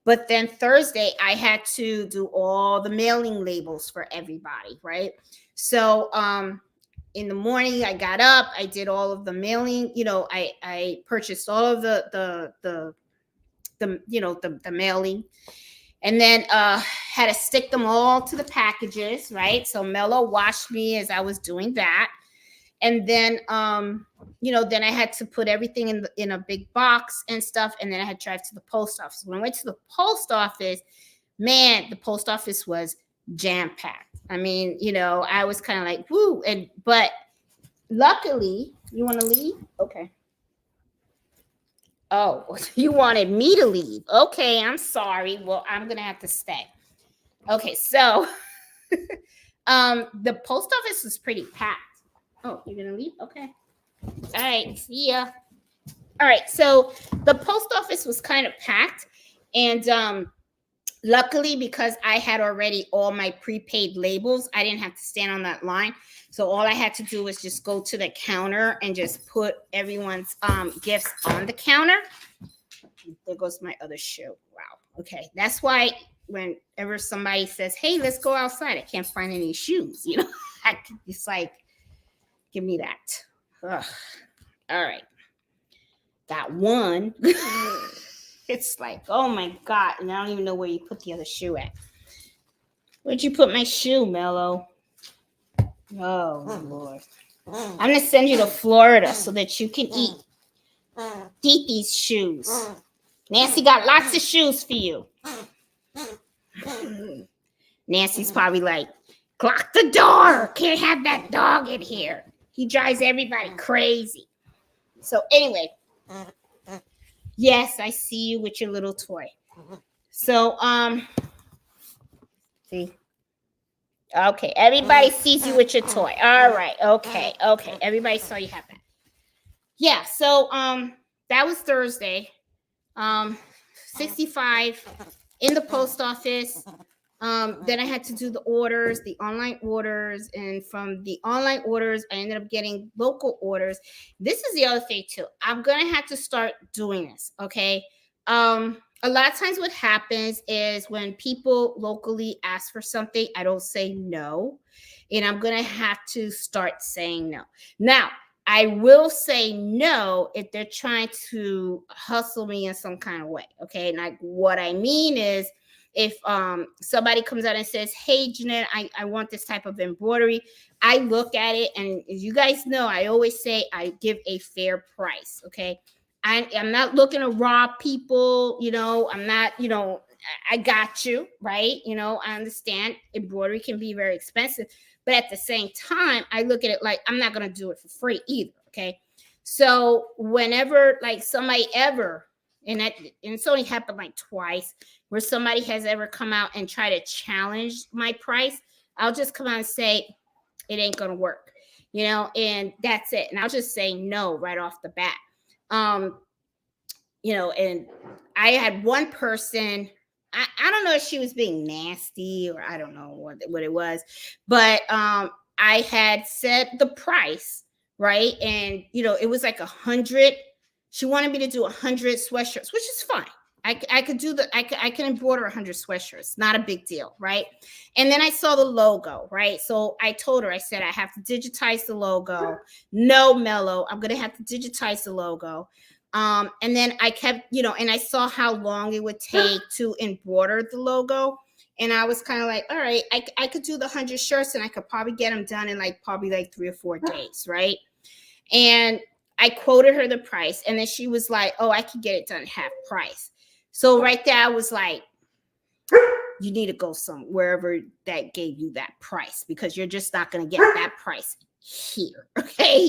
but then Thursday I had to do all the mailing labels for everybody, right? So, in the morning I got up, I did all of the mailing, I purchased all of the mailing, and then had to stick them all to the packages, right? So Mello watched me as I was doing that. And then then I had to put everything in a big box and stuff, and then I had to drive to the post office. When I went to the post office, man, the post office was jam-packed. I mean, I was kind of like, woo. But luckily, you want to leave? Okay. Oh, you wanted me to leave. Okay, I'm sorry. Well, I'm going to have to stay. Okay, so the post office was pretty packed. Oh, you're going to leave? Okay. All right, see ya. All right, so the post office was kind of packed, and luckily, because I had already all my prepaid labels, I didn't have to stand on that line. So all I had to do was just go to the counter and just put everyone's gifts on the counter. There goes my other shoe. Wow. Okay. That's why whenever somebody says, hey, let's go outside, I can't find any shoes. It's like, give me that. Ugh. All right. Got one. It's like, oh my God. And I don't even know where you put the other shoe at. Where'd you put my shoe, Mello? Oh, Lord. I'm going to send you to Florida so that you can eat these shoes. Nancy got lots of shoes for you. Nancy's probably like, lock the door. Can't have that dog in here. He drives everybody crazy. So anyway, yes, I see you with your little toy. So, see. Okay, everybody sees you with your toy. All right, okay. Everybody saw you have that. Yeah, so that was Thursday. 65 in the post office. Then I had to do the orders, the online orders, and from the online orders, I ended up getting local orders. This is the other thing too. I'm gonna have to start doing this, okay? A lot of times what happens is when people locally ask for something, I don't say no, and I'm gonna have to start saying no. Now, I will say no if they're trying to hustle me in some kind of way, okay? Like what I mean is, if somebody comes out and says, hey, Jeanette, I want this type of embroidery, I look at it, and as you guys know, I always say I give a fair price, okay? I'm not looking to rob people, I'm not, I got you, right? I understand embroidery can be very expensive, but at the same time, I look at it like I'm not going to do it for free either, okay? So whenever like somebody ever, and it's only happened like twice, where somebody has ever come out and try to challenge my price, I'll just come out and say, it ain't going to work, and that's it. And I'll just say no right off the bat. And I had one person, I don't know if she was being nasty or I don't know what it was, but I had said the price, right? And, it was like 100. She wanted me to do 100 sweatshirts, which is fine. I could do I can embroider 100 sweatshirts, not a big deal, right? And then I saw the logo, right? So I told her, I said, I have to digitize the logo. No, Mello, I'm going to have to digitize the logo. And then I kept, and I saw how long it would take to embroider the logo. And I was kind of like, all right, I could do the 100 shirts and I could probably get them done in probably 3 or 4 days, right? And I quoted her the price, and then she was like, oh, I could get it done half price. So right there, I was like, you need to go wherever that gave you that price, because you're just not going to get that price here. Okay.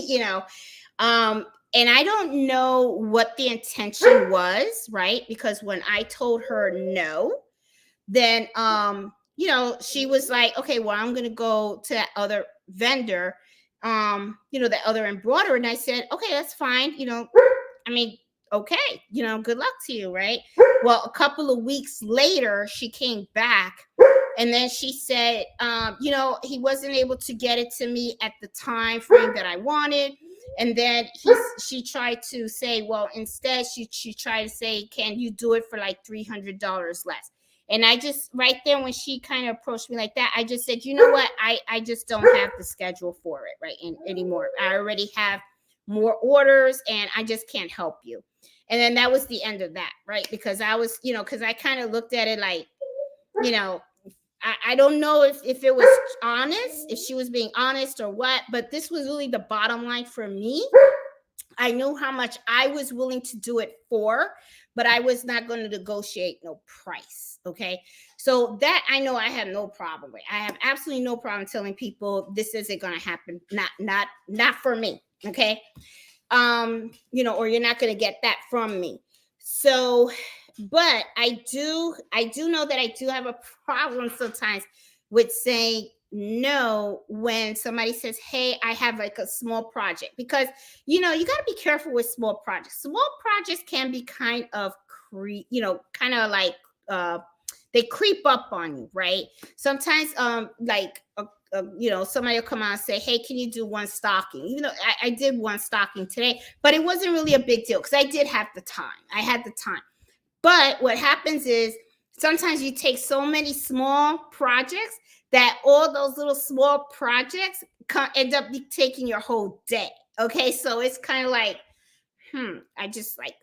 And I don't know what the intention was, right? Because when I told her no, then she was like, okay, well, I'm gonna go to that other vendor, that other embroiderer. And I said, okay, that's fine. I mean, okay, good luck to you, right? Well, a couple of weeks later, she came back, and then she said, he wasn't able to get it to me at the time frame that I wanted. And then she tried to say, well, instead she tried to say, can you do it for like $300 less? And I just, right there, when she kind of approached me like that, I just said, you know what? I just don't have the schedule for it anymore. I already have more orders, and I just can't help you. And then that was the end of that, right? Because I was, because I kind of looked at it like, I don't know if it was honest, if she was being honest or what, but this was really the bottom line for me. I knew how much I was willing to do it for, but I was not going to negotiate no price. Okay. So that I know I have no problem with. I have absolutely no problem telling people this isn't going to happen. Not for me. Okay. Or you're not going to get that from me. So, but I do know that I do have a problem sometimes with saying no when somebody says, hey, I have like a small project, because you got to be careful with small projects. Small projects can be kind of like they creep up on you, right? Sometimes somebody will come out and say, hey, can you do one stocking? Even though I did one stocking today, but it wasn't really a big deal because I did have the time. I had the time. But what happens is sometimes you take so many small projects that all those little small projects end up taking your whole day. Okay, so it's kind of like, I just like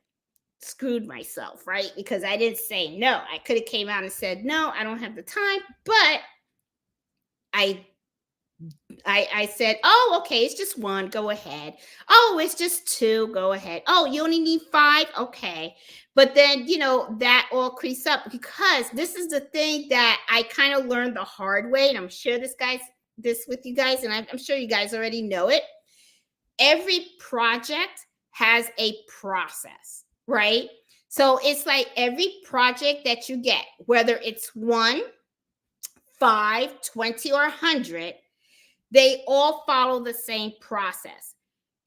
screwed myself, right? Because I didn't say no. I could have came out and said, no, I don't have the time. But I said, oh, okay, it's just one, go ahead. Oh, it's just two, go ahead. Oh, you only need 5, okay. But then, that all creeps up, because this is the thing that I kind of learned the hard way. And I'm sure this with you guys, and I'm sure you guys already know it. Every project has a process, right? So it's like every project that you get, whether it's 1, 5, 20, or 100, they all follow the same process.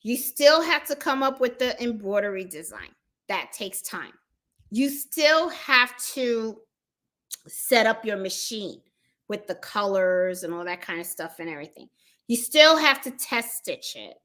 You still have to come up with the embroidery design. That takes time. You still have to set up your machine with the colors and all that kind of stuff and everything. You still have to test stitch it,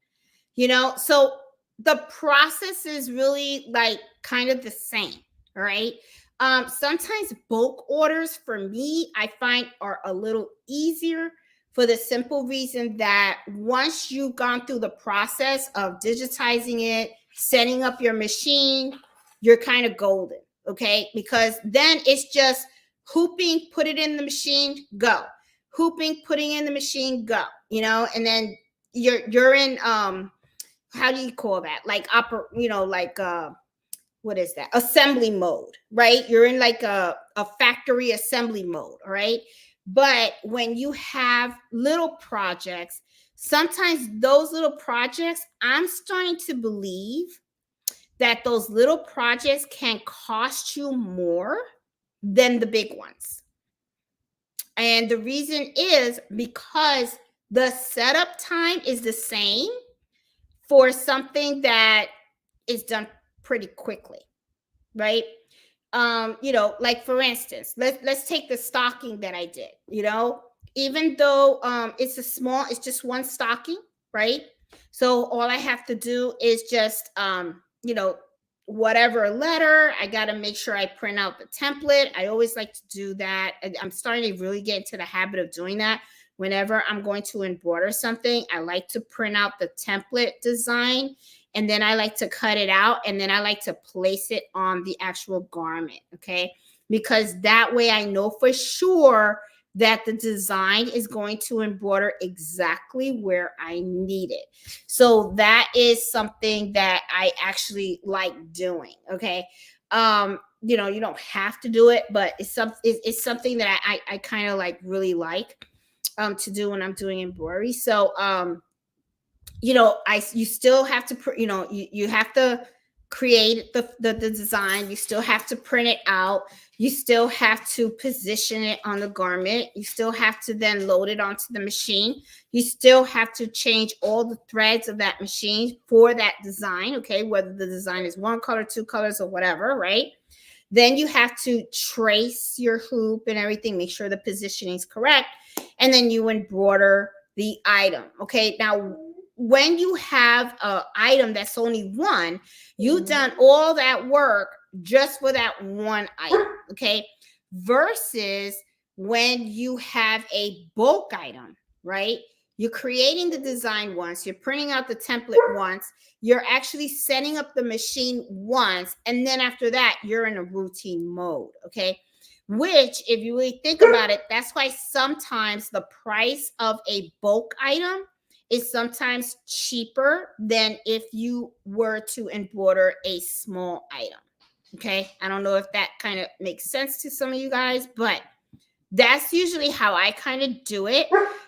so the process is really like kind of the same, right? Sometimes bulk orders for me, I find, are a little easier, for the simple reason that once you've gone through the process of digitizing it, setting up your machine, you're kind of golden, okay? Because then it's just hooping, put it in the machine, go. Hooping, putting in the machine, go, and then you're in, how do you call that? Like what is that? Assembly mode, right? You're in like a factory assembly mode, all right? But when you have little projects, sometimes those little projects, I'm starting to believe that those little projects can cost you more than the big ones. And the reason is because the setup time is the same for something that is done pretty quickly, right? Like for instance, let's take the stocking that I did, even though it's just one stocking, right? So all I have to do is just whatever letter, I got to make sure I print out the template. I always like to do that. I'm starting to really get into the habit of doing that. Whenever I'm going to embroider something, I like to print out the template design, and then I like to cut it out, and then I like to place it on the actual garment, okay? Because that way I know for sure that the design is going to embroider exactly where I need it. So that is something that I actually like doing, okay? You don't have to do it, but it's something that I kind of like really like to do when I'm doing embroidery. So you still have to, you have to create the design. You still have to print it out. You still have to position it on the garment. You still have to then load it onto the machine. You still have to change all the threads of that machine for that design, okay, whether the design is one color, two colors, or whatever, right? Then you have to trace your hoop and everything, make sure the positioning is correct, and then you embroider the item, okay? Now, when you have an item that's only one, you've done all that work just for that one item, okay? Versus when you have a bulk item, right? You're creating the design once, you're printing out the template once, you're actually setting up the machine once, and then after that, you're in a routine mode, okay? Which, if you really think about it, that's why sometimes the price of a bulk item is sometimes cheaper than if you were to embroider a small item. Okay, I don't know if that kind of makes sense to some of you guys, but that's usually how I kind of do it.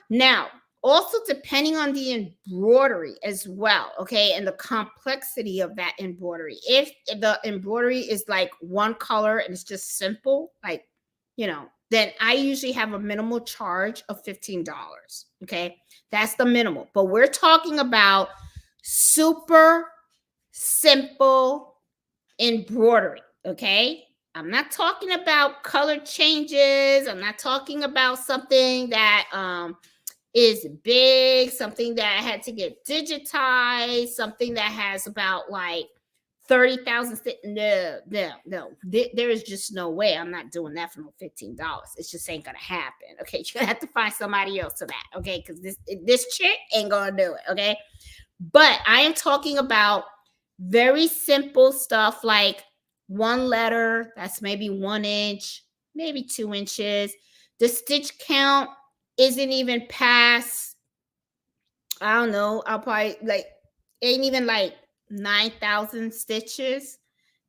Now, also depending on the embroidery as well, okay, and the complexity of that embroidery. If the embroidery is like one color and it's just simple, like, you know, then I usually have a minimal charge of $15. Okay, that's the minimal. But we're talking about super simple embroidery. Okay, I'm not talking about color changes. I'm not talking about something that is big, something that had to get digitized, something that has about like 30,000. No. There is just no way. I'm not doing that for no $15. It just ain't gonna happen. Okay, you're gonna have to find somebody else for that. Okay, because this chick ain't gonna do it. Okay, but I am talking about very simple stuff like one letter. That's maybe 1 inch, maybe 2 inches. The stitch count isn't even past, I don't know, I'll probably like, ain't even like 9,000 stitches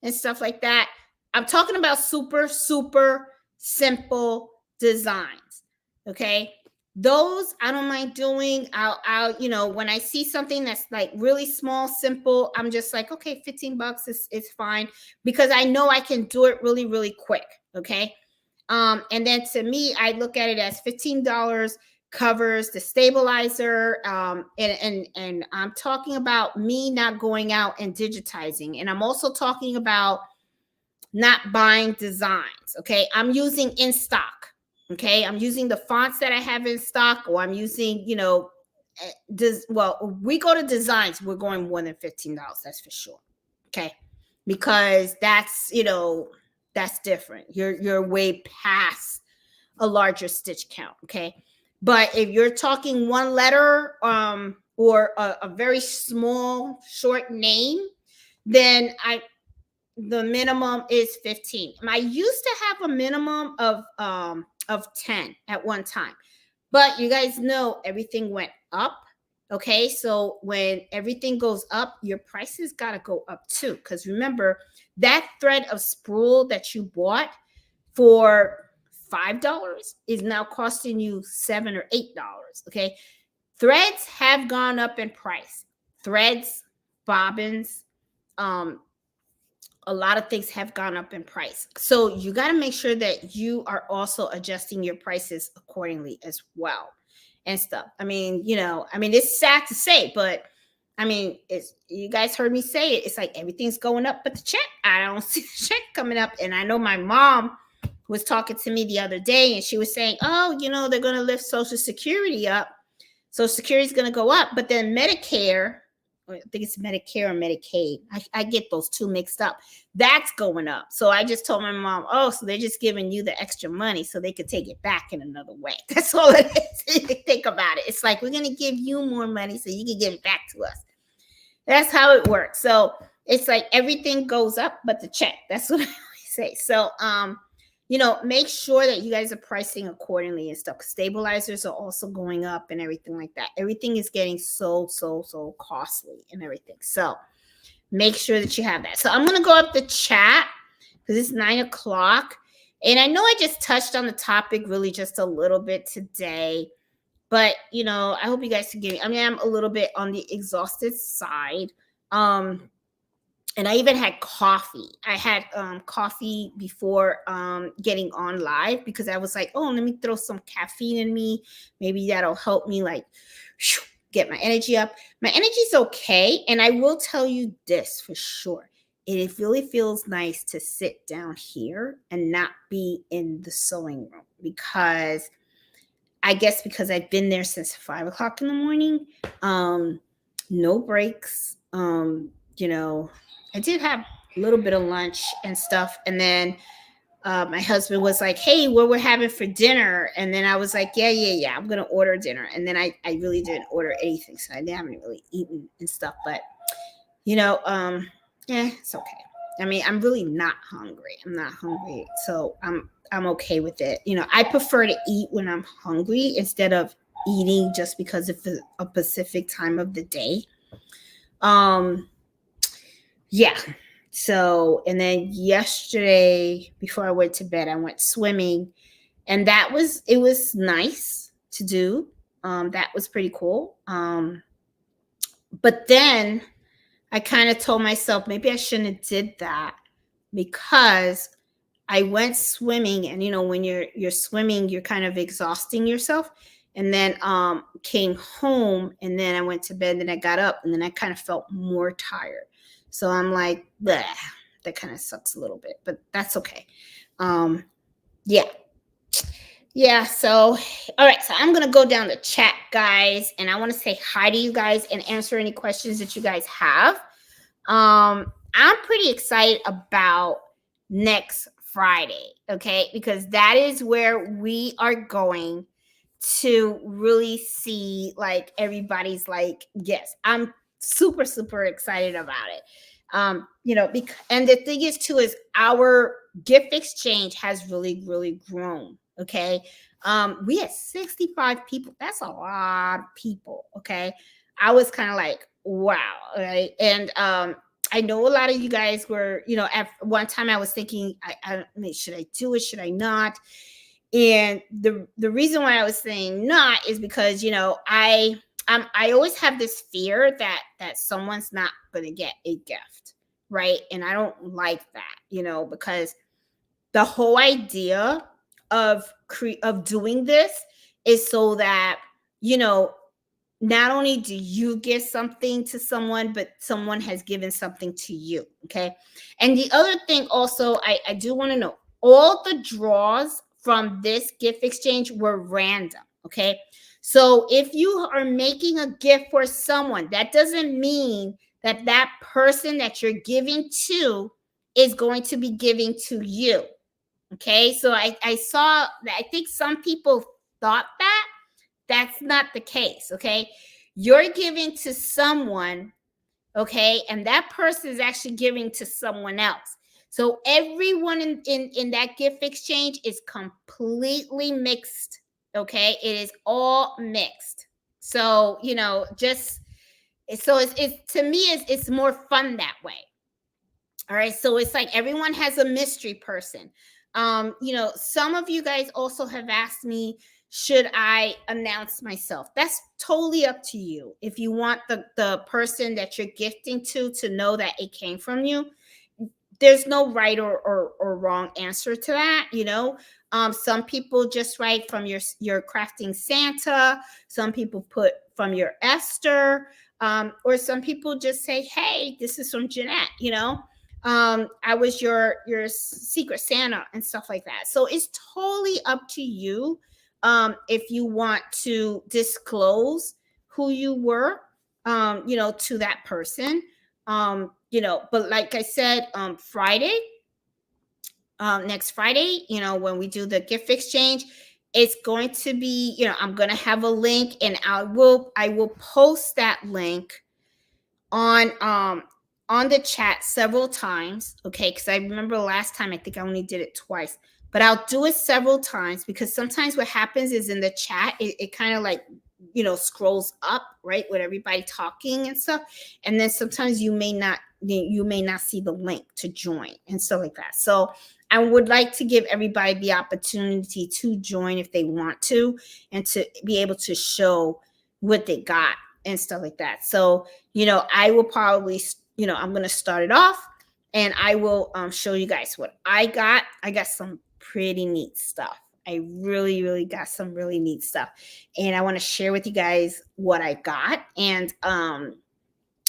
and stuff like that. I'm talking about super, super simple designs. Okay. Those I don't mind doing. I'll, you know, when I see something that's like really small, simple, I'm just like, okay, $15 is fine, because I know I can do it really, really quick. Okay. And then to me, I look at it as $15 covers the stabilizer. And I'm talking about me not going out and digitizing. And I'm also talking about not buying designs. Okay. I'm using in stock. Okay. I'm using the fonts that I have in stock, or I'm using, you know, well, we go to designs, we're going more than $15. That's for sure. Okay. Because that's, you know, that's different. You're way past a larger stitch count. Okay. But if you're talking one letter, or a very small short name, then the minimum is 15. I used to have a minimum of 10 at one time, but you guys know everything went up. Okay, so when everything goes up, your prices got to go up too, because remember, that thread of spool that you bought for $5 is now costing you $7 or $8. Okay, threads have gone up in price. Threads, bobbins, a lot of things have gone up in price. So you got to make sure that you are also adjusting your prices accordingly as well and stuff. I mean, you know, I mean, it's sad to say, but I mean, it's, you guys heard me say it. It's like everything's going up, but the check, I don't see the check coming up. And I know my mom was talking to me the other day, and she was saying, oh, you know, they're going to lift Social Security up. Social Security is going to go up, but then Medicare, I think it's Medicare or Medicaid, I get those two mixed up, that's going up. So I just told my mom, oh, so they're just giving you the extra money so they could take it back in another way. That's all it is. Think about it. It's like, we're going to give you more money so you can give it back to us. That's how it works. So it's like everything goes up but the check. That's what I always say. So you know, make sure that you guys are pricing accordingly and stuff. Stabilizers are also going up and everything like that. Everything is getting so costly and everything. So make sure that you have that. So I'm going to go up the chat because it's 9 o'clock. And I know I just touched on the topic really just a little bit today. But, you know, I hope you guys can give me, I mean, I'm a little bit on the exhausted side. And I even had coffee. I had coffee before getting on live, because I was like, oh, let me throw some caffeine in me. Maybe that'll help me like get my energy up. My energy's okay. And I will tell you this for sure. It really feels nice to sit down here and not be in the sewing room, because I guess because I've been there since 5 o'clock in the morning. No breaks. I did have a little bit of lunch and stuff. And then my husband was like, hey, what we're having for dinner? And then I was like, yeah, I'm going to order dinner. And then I really didn't order anything. So I haven't really eaten and stuff. But, it's okay. I mean, I'm really not hungry. I'm not hungry. So I'm okay with it. I prefer to eat when I'm hungry instead of eating just because of a specific time of the day. Yeah. So, and then yesterday before I went to bed, I went swimming, and it was nice to do. That was pretty cool. But then I kind of told myself maybe I shouldn't have did that, because I went swimming, and when you're swimming, you're kind of exhausting yourself. And then came home, and then I went to bed, and then I got up, and then I kind of felt more tired. So I'm like, bleh, that kind of sucks a little bit, but that's okay. Yeah. Yeah. So, all right. So I'm going to go down the chat, guys, and I want to say hi to you guys and answer any questions that you guys have. I'm pretty excited about next Friday. Okay. Because that is where we are going to really see like everybody's like, yes, I'm super, super excited about it. And the thing is too, is our gift exchange has really, really grown. Okay. We had 65 people. That's a lot of people. Okay. I was kind of like, wow. Right. And, I know a lot of you guys were, at one time I was thinking, I mean, should I do it? Should I not? And the reason why I was saying not is because, I always have this fear that someone's not going to get a gift, right? And I don't like that, because the whole idea of doing this is so that, not only do you give something to someone, but someone has given something to you. Okay. And the other thing also, I do want to know, all the draws from this gift exchange were random. Okay. So if you are making a gift for someone, that doesn't mean that person that you're giving to is going to be giving to you. Okay. So I saw that. I think some people thought that. That's not the case. Okay. You're giving to someone. Okay. And that person is actually giving to someone else. So everyone in that gift exchange is completely mixed. Okay. It is all mixed. So, just so it's to me, it's more fun that way. All right. So it's like everyone has a mystery person. Some of you guys also have asked me, should I announce myself? That's totally up to you. If you want the person that you're gifting to know that it came from you, there's no right or wrong answer to that. Some people just write from your crafting Santa. Some people put from your Esther, or some people just say, hey, this is from Jeanette. I was your secret Santa and stuff like that. So it's totally up to you. If you want to disclose who you were, to that person, but like I said, Friday, next Friday, when we do the gift exchange, it's going to be, I'm going to have a link, and I will post that link on the chat several times. Okay. Cause I remember last time, I think I only did it twice, but I'll do it several times, because sometimes what happens is in the chat, it kind of like, scrolls up, right, with everybody talking and stuff. And then sometimes you may not see the link to join and stuff like that. So I would like to give everybody the opportunity to join if they want to, and to be able to show what they got and stuff like that. So, I will probably I'm going to start it off, and I will show you guys what I got. I got some pretty neat stuff. I really, really got some really neat stuff. And I want to share with you guys what I got. And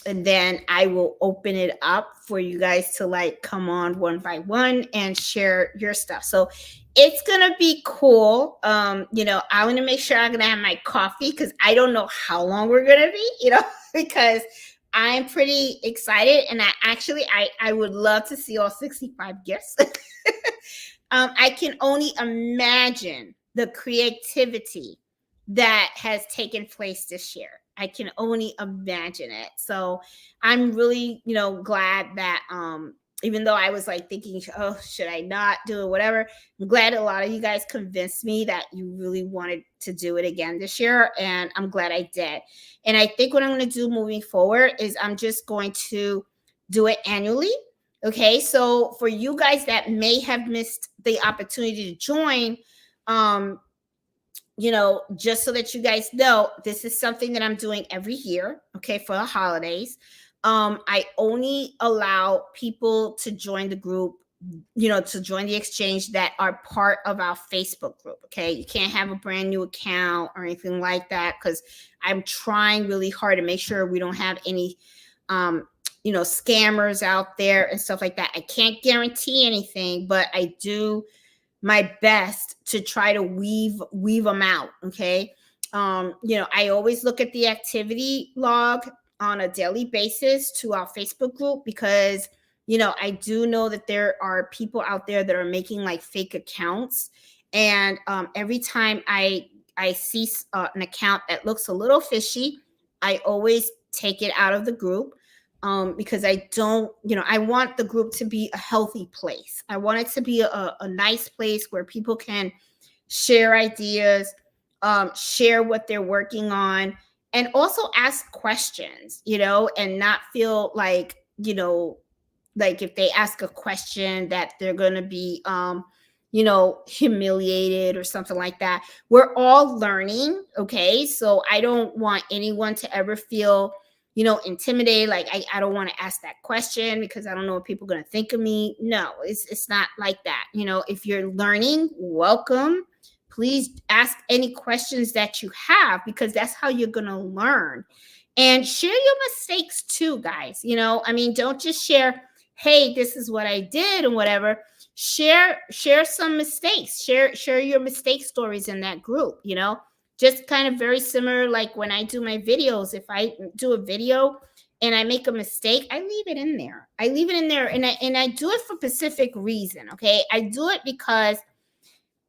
then I will open it up for you guys to like come on one by one and share your stuff. So it's gonna be cool. I want to make sure I'm gonna have my coffee because I don't know how long we're gonna be, because I'm pretty excited, and I would love to see all 65 gifts. I can only imagine the creativity that has taken place this year. I can only imagine it. So I'm really, glad that even though I was like thinking, oh, should I not do it, whatever, I'm glad a lot of you guys convinced me that you really wanted to do it again this year, and I'm glad I did. And I think what I'm going to do moving forward is I'm just going to do it annually. Okay, so for you guys that may have missed the opportunity to join, just so that you guys know, this is something that I'm doing every year, okay, for the holidays. I only allow people to join the group, to join the exchange that are part of our Facebook group, okay? You can't have a brand new account or anything like that, because I'm trying really hard to make sure we don't have any scammers out there and stuff like that. I can't guarantee anything, but I do my best to try to weave them out. Okay. I always look at the activity log on a daily basis to our Facebook group, because I do know that there are people out there that are making like fake accounts, and every time I see an account that looks a little fishy, I always take it out of the group, because I don't, I want the group to be a healthy place. I want it to be a nice place where people can share ideas, share what they're working on, and also ask questions, and not feel like, like if they ask a question that they're going to be, humiliated or something like that. We're all learning. Okay. So I don't want anyone to ever feel, intimidated. Like, I don't want to ask that question because I don't know what people are going to think of me. No, it's not like that. If you're learning, welcome. Please ask any questions that you have, because that's how you're going to learn. And share your mistakes too, guys. Don't just share, hey, this is what I did and whatever. Share some mistakes. Share your mistake stories in that group, just kind of very similar, like when I do my videos. If I do a video and I make a mistake, I leave it in there. And I do it for a specific reason. Okay. I do it because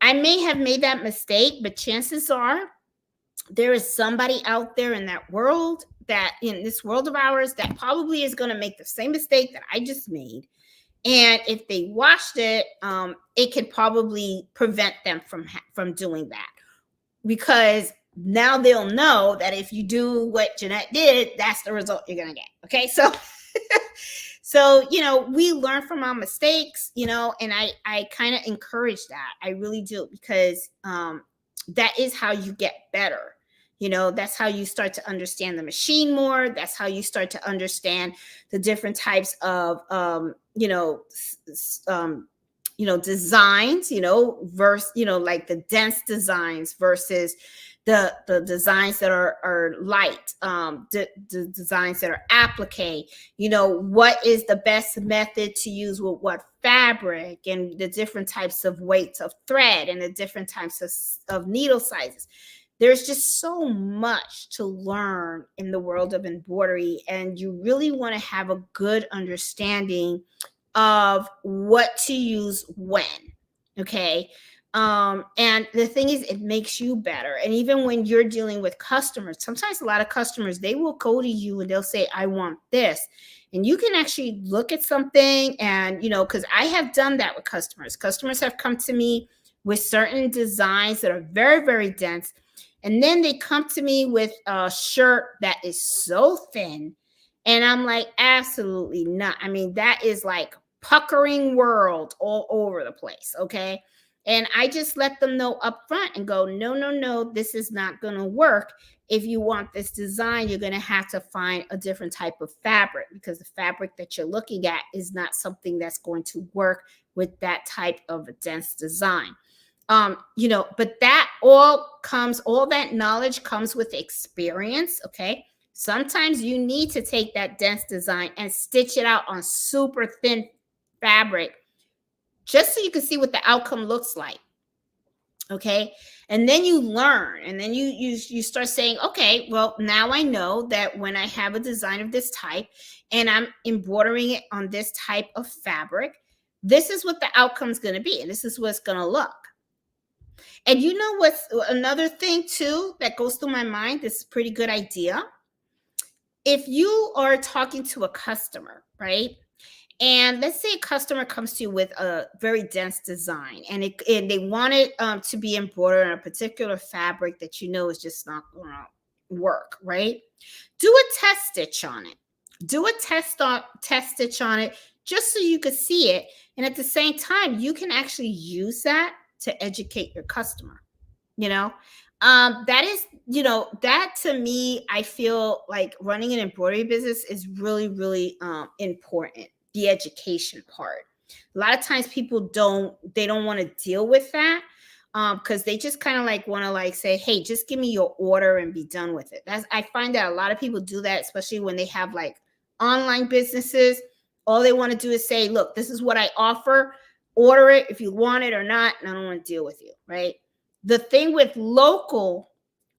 I may have made that mistake, but chances are there is somebody out there in that world, that in this world of ours, that probably is going to make the same mistake that I just made. And if they watched it, it could probably prevent them from doing that, because now they'll know that if you do what Jeanette did, that's the result you're going to get. Okay. So, we learn from our mistakes, and I kind of encourage that. I really do, because that is how you get better. That's how you start to understand the machine more. That's how you start to understand the different types of, designs, versus, like the dense designs versus the designs that are light, the designs that are applique, what is the best method to use with what fabric, and the different types of weights of thread, and the different types of needle sizes. There's just so much to learn in the world of embroidery, and you really want to have a good understanding of what to use when. Okay. And the thing is, it makes you better. And even when you're dealing with customers, sometimes a lot of customers, they will go to you and they'll say, I want this. And you can actually look at something and, because I have done that with customers. Customers have come to me with certain designs that are very, very dense. And then they come to me with a shirt that is so thin. And I'm like, absolutely not. I mean, that is like puckering world all over the place. Okay. And I just let them know up front and go, no, no, no, this is not going to work. If you want this design, you're going to have to find a different type of fabric, because the fabric that you're looking at is not something that's going to work with that type of a dense design. But all that knowledge comes with experience. Okay. Sometimes you need to take that dense design and stitch it out on super thin fabric just so you can see what the outcome looks like. Okay. And then you learn, and then you start saying, okay, well, now I know that when I have a design of this type and I'm embroidering it on this type of fabric, this is what the outcome is going to be, and this is what's going to look. And you know what's another thing too that goes through my mind? This is a pretty good idea. If you are talking to a customer, right? And let's say a customer comes to you with a very dense design, and they want it to be embroidered on a particular fabric that you know is just not going to work, right? Do a test stitch on it. Do a test stitch on it just so you could see it. And at the same time, you can actually use that to educate your customer. That is, that to me, I feel like running an embroidery business is really, really important. The education part. A lot of times people don't want to deal with that because they just kind of like want to like say, hey, just give me your order and be done with it. I find that a lot of people do that, especially when they have like online businesses. All they want to do is say, look, this is what I offer. Order it if you want it or not, and I don't want to deal with you, right? The thing with local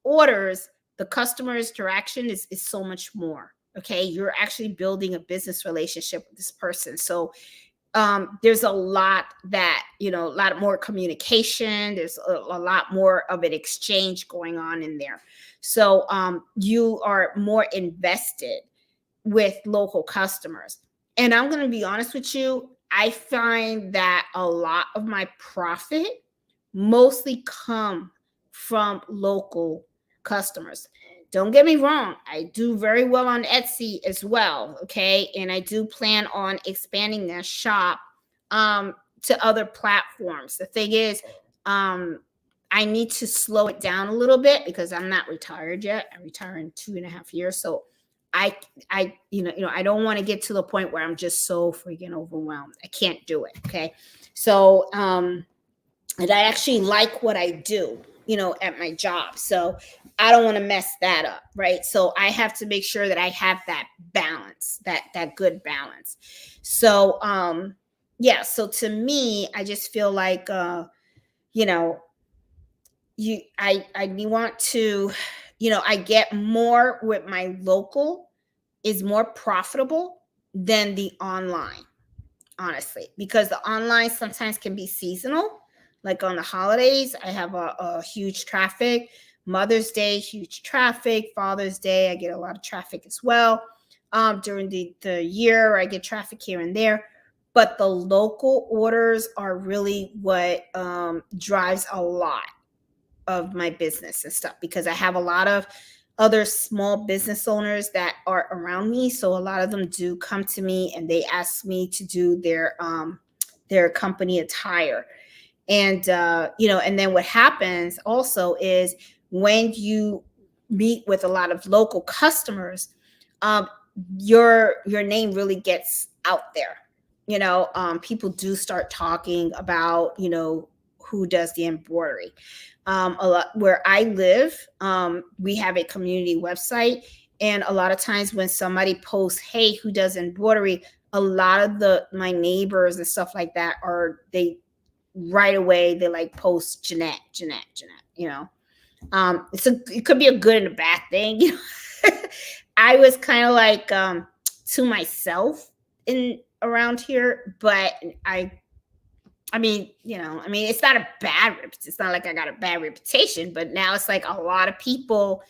orders, the customer interaction is so much more. Okay, you're actually building a business relationship with this person. So there's a lot more communication. There's a lot more of an exchange going on in there. So you are more invested with local customers. And I'm going to be honest with you, I find that a lot of my profit mostly come from local customers. Don't get me wrong, I do very well on Etsy as well, okay? And I do plan on expanding that shop to other platforms. The thing is, I need to slow it down a little bit because I'm not retired yet. I retire in 2.5 years. So I don't want to get to the point where I'm just so freaking overwhelmed. I can't do it, okay? So, and I actually like what I do, at my job. So I don't want to mess that up, right? So I have to make sure that I have that balance, that good balance. So so to me, I just feel like I want to, I get more with my local is more profitable than the online, honestly, because the online sometimes can be seasonal. Like on the holidays, I have a huge traffic. Mother's Day, huge traffic. Father's Day, I get a lot of traffic as well. During the year, I get traffic here and there. But the local orders are really what drives a lot of my business and stuff, because I have a lot of other small business owners that are around me. So a lot of them do come to me and they ask me to do their company attire. And, and then what happens also is when you meet with a lot of local customers, your name really gets out there. People do start talking about, who does the embroidery. A lot where I live, we have a community website. And a lot of times when somebody posts, hey, who does embroidery, a lot of my neighbors and stuff like that right away they like post Jeanette. It could be a good and a bad thing. I was kind of like to myself in around here, but I mean, it's not it's not like I got a bad reputation, but now it's like a lot of people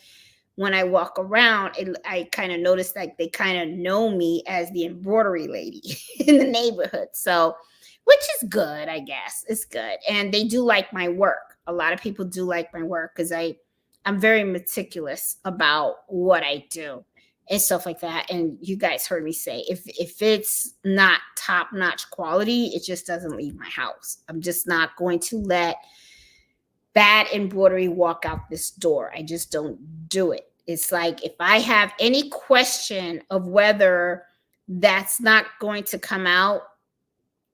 when I walk around, I kind of notice like they kind of know me as the embroidery lady in the neighborhood. So which is good, I guess. It's good. And they do like my work. A lot of people do like my work because I'm very meticulous about what I do. and stuff like that. And you guys heard me say, if it's not top-notch quality, it just doesn't leave my house. I'm just not going to let bad embroidery walk out this door. I just don't do it. It's like, if I have any question of whether that's not going to come out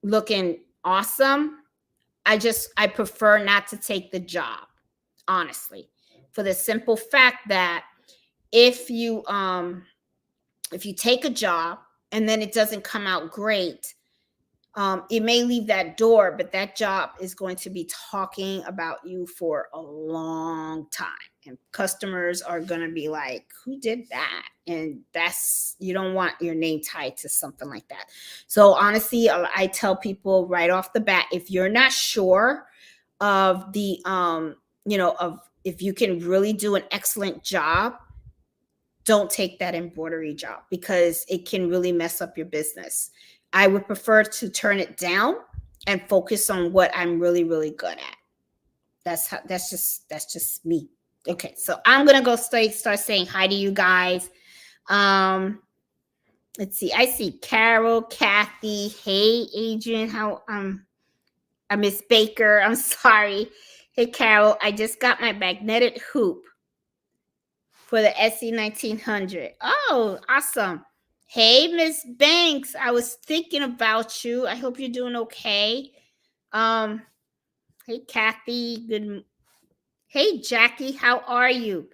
looking awesome, I prefer not to take the job, honestly, for the simple fact that if you take a job and then it doesn't come out great, it may leave that door, but that job is going to be talking about you for a long time. And customers are going to be like, who did that? And you don't want your name tied to something like that. So honestly, I tell people right off the bat, if you're not sure of the, of if you can really do an excellent job, don't take that embroidery job, because it can really mess up your business. I would prefer to turn it down and focus on what I'm really, really good at. That's just me. Okay, so I'm gonna go start saying hi to you guys. Let's see. I see Carol, Kathy. Hey, Adrian. I Miss Baker. I'm sorry. Hey, Carol. I just got my magnetic hoop for the SE 1900. Oh, awesome. Hey, Miss Banks. I was thinking about you. I hope you're doing okay. Hey, Kathy. Good. Hey, Jackie. How are you?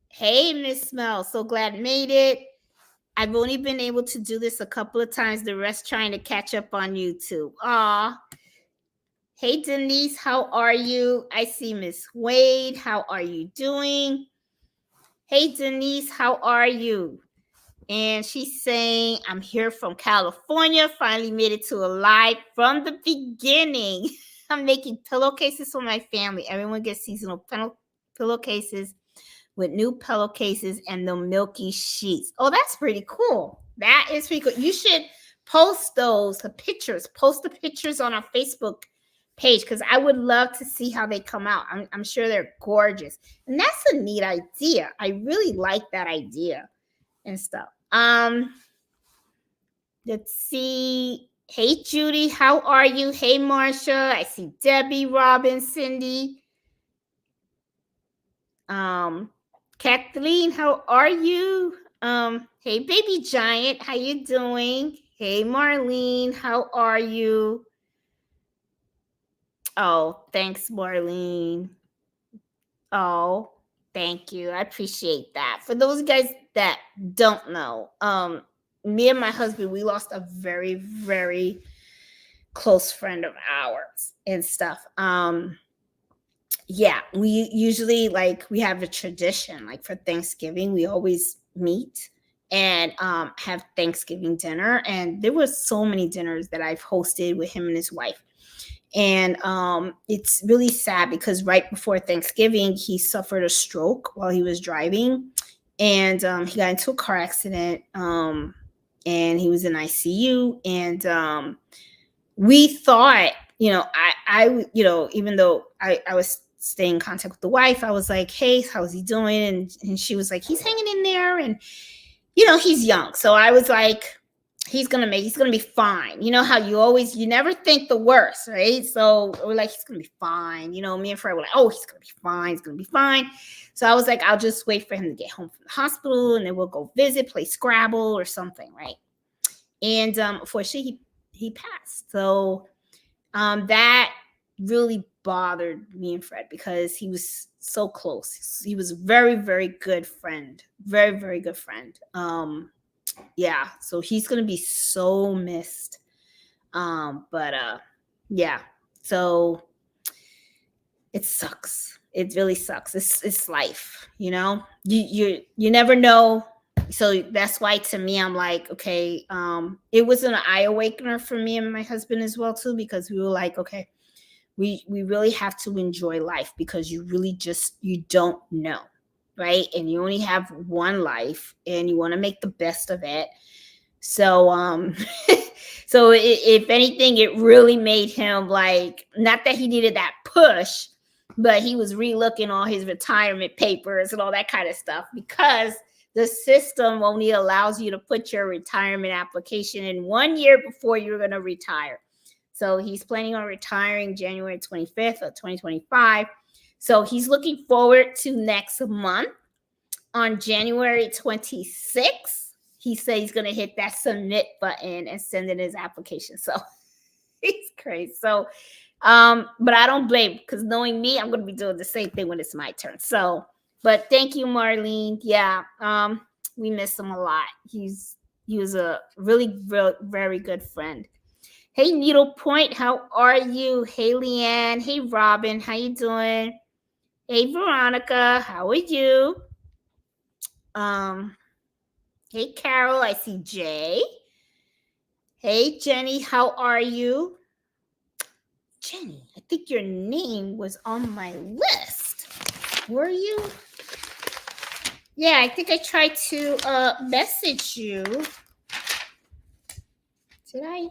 Hey, Miss Mel. So glad I made it. I've only been able to do this a couple of times. The rest trying to catch up on YouTube. Aw. Hey, Denise. How are you? I see Miss Wade. How are you doing? Hey, Denise. How are you? And she's saying, I'm here from California. Finally made it to a live from the beginning. I'm making pillowcases for my family. Everyone gets seasonal pillowcases with new pillowcases and the milky sheets. Oh, that's pretty cool. That is pretty cool. You should post the pictures on our Facebook page, because I would love to see how they come out. I'm sure they're gorgeous. And that's a neat idea. I really like that idea and stuff. Let's see. Hey, Judy, how are you? Hey, Marsha. I see Debbie, Robin, Cindy. Kathleen, how are you? Hey, Baby Giant, how you doing? Hey, Marlene, how are you? Oh, thanks, Marlene. Oh, thank you. I appreciate that. For those guys that don't know, me and my husband, we lost a very, very close friend of ours and stuff. Yeah, we usually, we have a tradition, for Thanksgiving, we always meet and have Thanksgiving dinner. And there were so many dinners that I've hosted with him and his wife. And it's really sad, because right before Thanksgiving, he suffered a stroke while he was driving, and he got into a car accident, and he was in ICU. And we thought, I even though I was staying in contact with the wife, I was like, hey, how's he doing? And she was like, he's hanging in there, and he's young. So I was like, he's gonna be fine. You know how you never think the worst, right? So we're like, he's gonna be fine. Me and Fred were like, oh, he's gonna be fine. So I was like, I'll just wait for him to get home from the hospital, and then we'll go visit, play Scrabble or something, right? And unfortunately, he passed. So that really bothered me and Fred, because he was so close. He was a very, very good friend. Very, very good friend. Yeah, so he's gonna be so missed. Yeah, so it sucks. It really sucks. It's life, you never know. So that's why, to me, I'm like, okay, it was an eye awakener for me and my husband as well too, because we were like, okay, we really have to enjoy life, because you don't know, right? And you only have one life, and you want to make the best of it. So so if anything, it really made him, not that he needed that push, but he was relooking all his retirement papers and all that kind of stuff because the system only allows you to put your retirement application in 1 year before you're going to retire. So he's planning on retiring January 25th of 2025. So he's looking forward to next month on January 26th. He said he's going to hit that submit button and send in his application. So he's crazy. So, but I don't blame, because knowing me, I'm going to be doing the same thing when it's my turn. So, but thank you, Marlene. Yeah, we miss him a lot. He was a really very good friend. Hey, Needlepoint, how are you? Hey, Leanne. Hey, Robin, how you doing? Hey, Veronica, how are you? Hey, Carol, I see Jay. Hey, Jenny, how are you? Jenny, I think your name was on my list. Were you? Yeah, I think I tried to message you. Did I?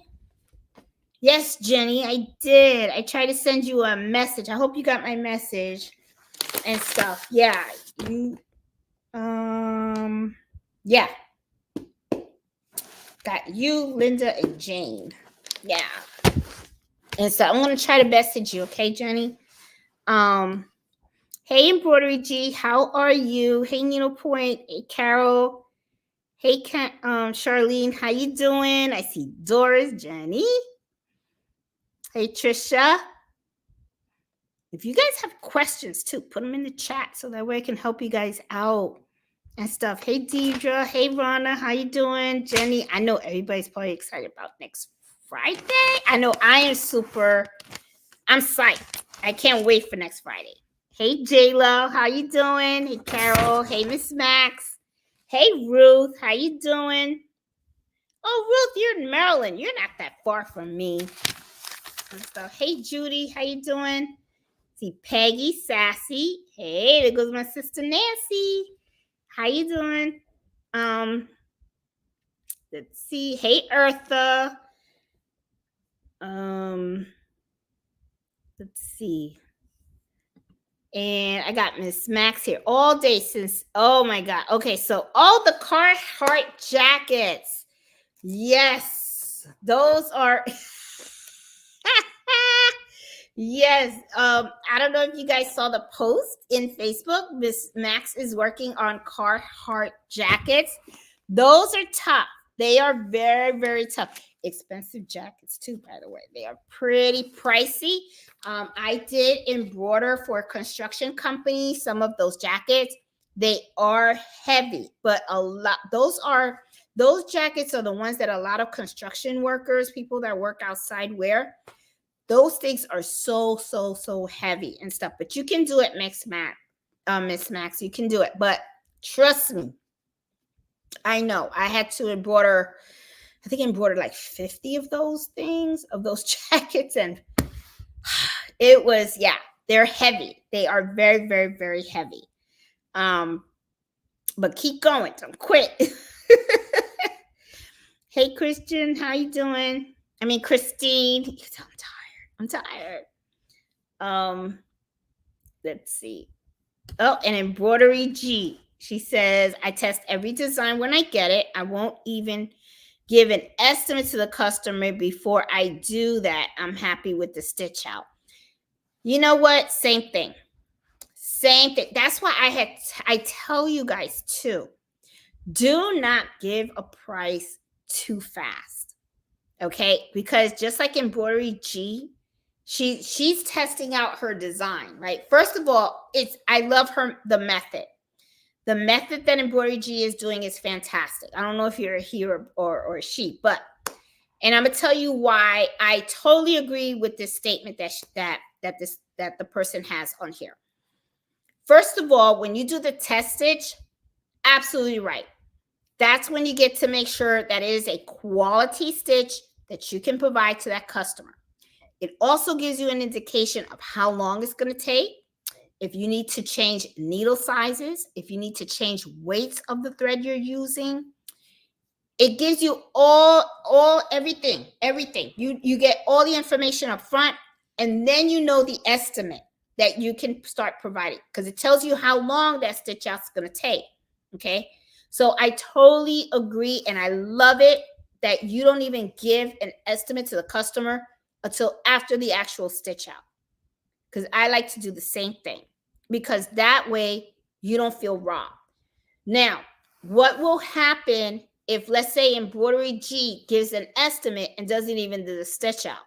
Yes, Jenny, I did. I tried to send you a message. I hope you got my message and stuff. Yeah. Yeah. Got you, Linda, and Jane. Yeah. And so I'm going to try to message you, okay, Jenny? Hey, Embroidery G, how are you? Hey, Needlepoint. Hey, Carol. Hey, Charlene, how you doing? I see Doris, Jenny. Hey, Trisha. If you guys have questions too, put them in the chat so that way I can help you guys out and stuff. Hey, Deidre. Hey, Rana, how you doing? Jenny, I know everybody's probably excited about next Friday. I know I am I'm psyched. I can't wait for next Friday. Hey, J-Lo, how you doing? Hey, Carol. Hey, Miss Max. Hey, Ruth, how you doing? Oh, Ruth, you're in Maryland. You're not that far from me. And stuff. Hey, Judy, how you doing? See Peggy, Sassy. Hey, there goes my sister Nancy. How you doing? Let's see. Hey, Eartha. Let's see. And I got Miss Max here all day since, oh my God. Okay, so all the Carhartt jackets. Yes, those are, yes. I don't know if you guys saw the post in Facebook. Miss Max is working on Carhartt jackets. Those are tough. They are very, very tough. Expensive jackets too, by the way. They are pretty pricey. I did embroider for a construction company some of those jackets. They are heavy, but a lot. Those jackets are the ones that a lot of construction workers, people that work outside, wear. Those things are so heavy and stuff. But you can do it, Miss Max. You can do it. But trust me, I know I had to embroider. I think I embroidered like 50 of those things, of those jackets, and it was, yeah, they're heavy. They are very, very, very heavy. But keep going. Don't quit. Hey, Christian, how you doing? I mean, Christine. I'm tired. Let's see. Oh, an Embroidery G. She says, I test every design when I get it. I won't even give an estimate to the customer before I do that. I'm happy with the stitch out. You know what? Same thing. That's why I tell you guys too, do not give a price too fast. Okay? Because just like Embroidery G, she's testing out her design, right? First of all, I love the method. The method that Embroidery G is doing is fantastic. I don't know if you're a he or a she, and I'm gonna tell you why I totally agree with this statement that the person has on here. First of all, when you do the test stitch, absolutely right. That's when you get to make sure that it is a quality stitch that you can provide to that customer. It also gives you an indication of how long it's going to take. If you need to change needle sizes, if you need to change weights of the thread you're using, it gives you everything. You get all the information up front, and then you know the estimate. that you can start providing, because it tells you how long that stitch out's going to take. Okay. So I totally agree. And I love it that you don't even give an estimate to the customer until after the actual stitch out. Because I like to do the same thing, because that way you don't feel wrong. Now, what will happen if, let's say, Embroidery G gives an estimate and doesn't even do the stitch out?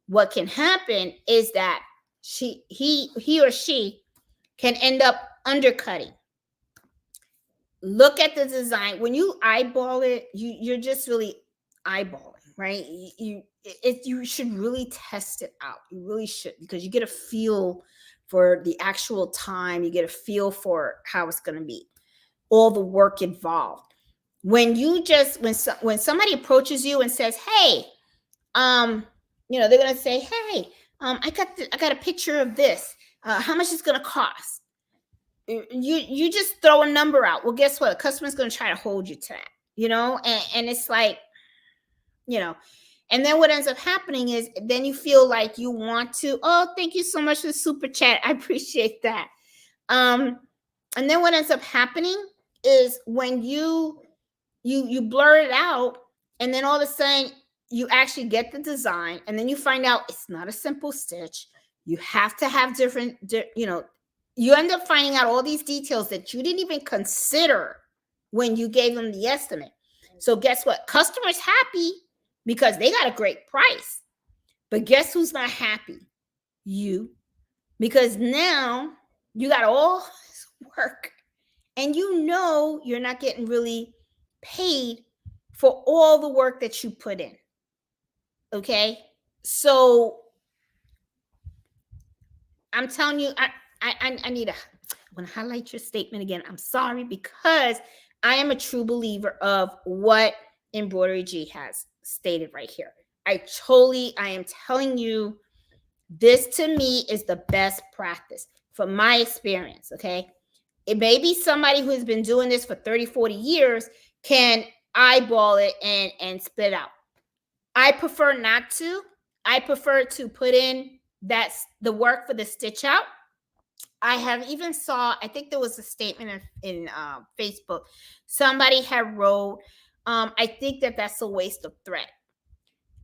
What can happen is that he or she can end up undercutting. Look at the design. When you eyeball it, you're just really eyeballing, right? You should really test it out. You really should, because you get a feel for the actual time. You get a feel for how it's going to be, all the work involved. When you just when somebody approaches you and says, "Hey," they're going to say, "Hey, I got a picture of this. How much it's going to cost?" You just throw a number out. Well, guess what? The customer's going to try to hold you to that, and it's like, and then what ends up happening is then you feel like you want to, oh, thank you so much for the super chat. I appreciate that. And then what ends up happening is when you blur it out, and then all of a sudden you actually get the design, and then you find out it's not a simple stitch. You have to have different, you end up finding out all these details that you didn't even consider when you gave them the estimate. So guess what? Customers happy because they got a great price. But guess who's not happy? You. Because now you got all this work, and you're not getting really paid for all the work that you put in. Okay? So I'm telling you, I need I want to highlight your statement again. I'm sorry, because I am a true believer of what Embroidery G has stated right here. I am telling you, this to me is the best practice from my experience. Okay. It may be somebody who has been doing this for 30, 40 years can eyeball it and spit out. I prefer not to. I prefer to put in the work for the stitch out. I have even I think there was a statement in Facebook. Somebody had wrote, I think that's a waste of thread.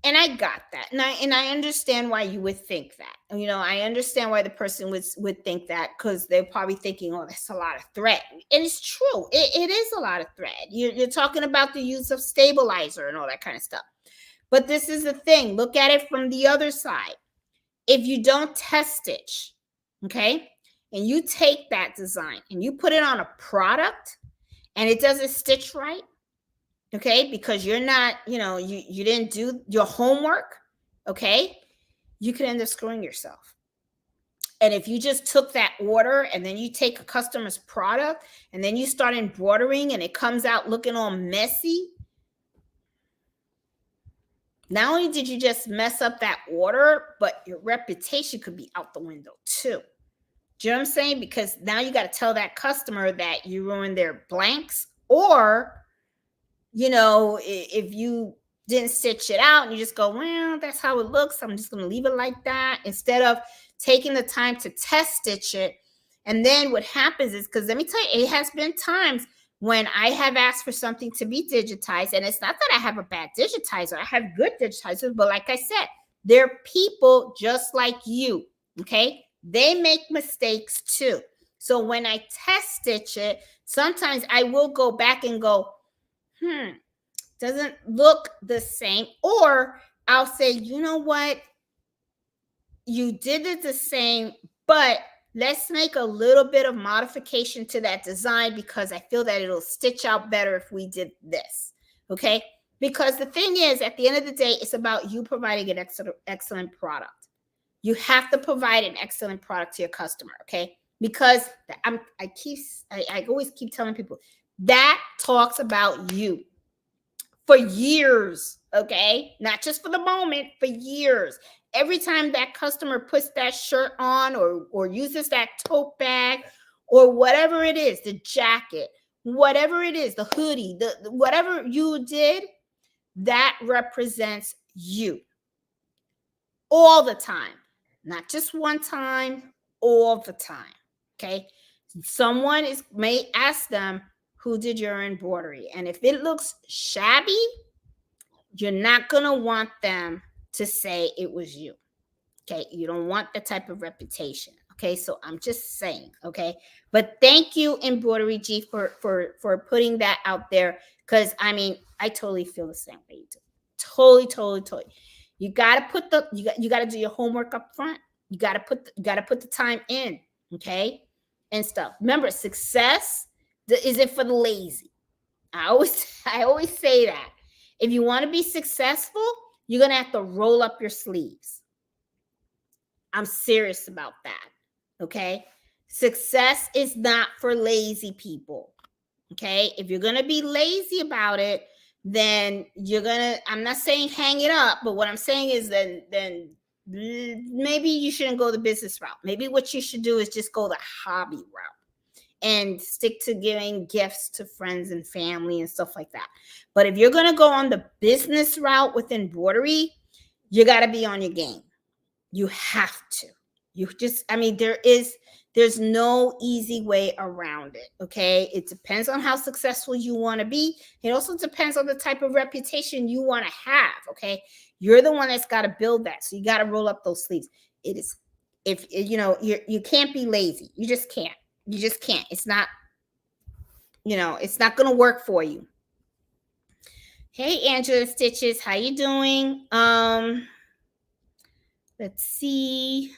And I got that. And I understand why you would think that. I understand why the person would think that, because they're probably thinking, oh, that's a lot of thread. And it's true. It is a lot of thread. You're talking about the use of stabilizer and all that kind of stuff. But this is the thing. Look at it from the other side. If you don't test stitch, okay, and you take that design and you put it on a product and it doesn't stitch right, okay, because you're not, you didn't do your homework, okay, you could end up screwing yourself. And if you just took that order and then you take a customer's product and then you start embroidering and it comes out looking all messy, not only did you just mess up that order, but your reputation could be out the window too. Do you know what I'm saying? Because now you got to tell that customer that you ruined their blanks, or, if you didn't stitch it out and you just go, well, that's how it looks, I'm just going to leave it like that, instead of taking the time to test stitch it. And then what happens is, because let me tell you, it has been times when I have asked for something to be digitized, and it's not that I have a bad digitizer, I have good digitizers, but like I said, they're people just like you, okay? They make mistakes too. So when I test stitch it, sometimes I will go back and go, doesn't look the same. Or I'll say, you know what? You did it the same, but let's make a little bit of modification to that design, because I feel that it'll stitch out better if we did this. Okay? Because the thing is, at the end of the day, it's about you providing an excellent product. You have to provide an excellent product to your customer, okay? Because I always keep telling people that talks about you for years, okay? Not just for the moment, for years. Every time that customer puts that shirt on or uses that tote bag or whatever it is, the jacket, whatever it is, the hoodie, the whatever you did, that represents you all the time. Not just one time, all the time. Okay. Someone may ask them, who did your embroidery? And if it looks shabby, you're not going to want them to say it was you. Okay. You don't want that type of reputation. Okay. So I'm just saying. Okay. But thank you, Embroidery G, for putting that out there. Cause I mean, I totally feel the same way you do. Totally. You gotta put you gotta do your homework up front. You gotta put the time in, okay, and stuff. Remember, success isn't for the lazy. I always say that. If you want to be successful, you're gonna have to roll up your sleeves. I'm serious about that. Okay, success is not for lazy people. Okay, if you're gonna be lazy about it, then I'm not saying hang it up, but what I'm saying is then maybe you shouldn't go the business route. Maybe what you should do is just go the hobby route and stick to giving gifts to friends and family and stuff like that. But if you're gonna go on the business route with embroidery, you got to be on your game. You have to. I mean, there's no easy way around it. Okay. It depends on how successful you want to be. It also depends on the type of reputation you want to have. Okay. You're the one that's got to build that. So you got to roll up those sleeves. It is, if you can't be lazy. You just can't. It's not, it's not going to work for you. Hey, Angela Stitches, how you doing? Let's see.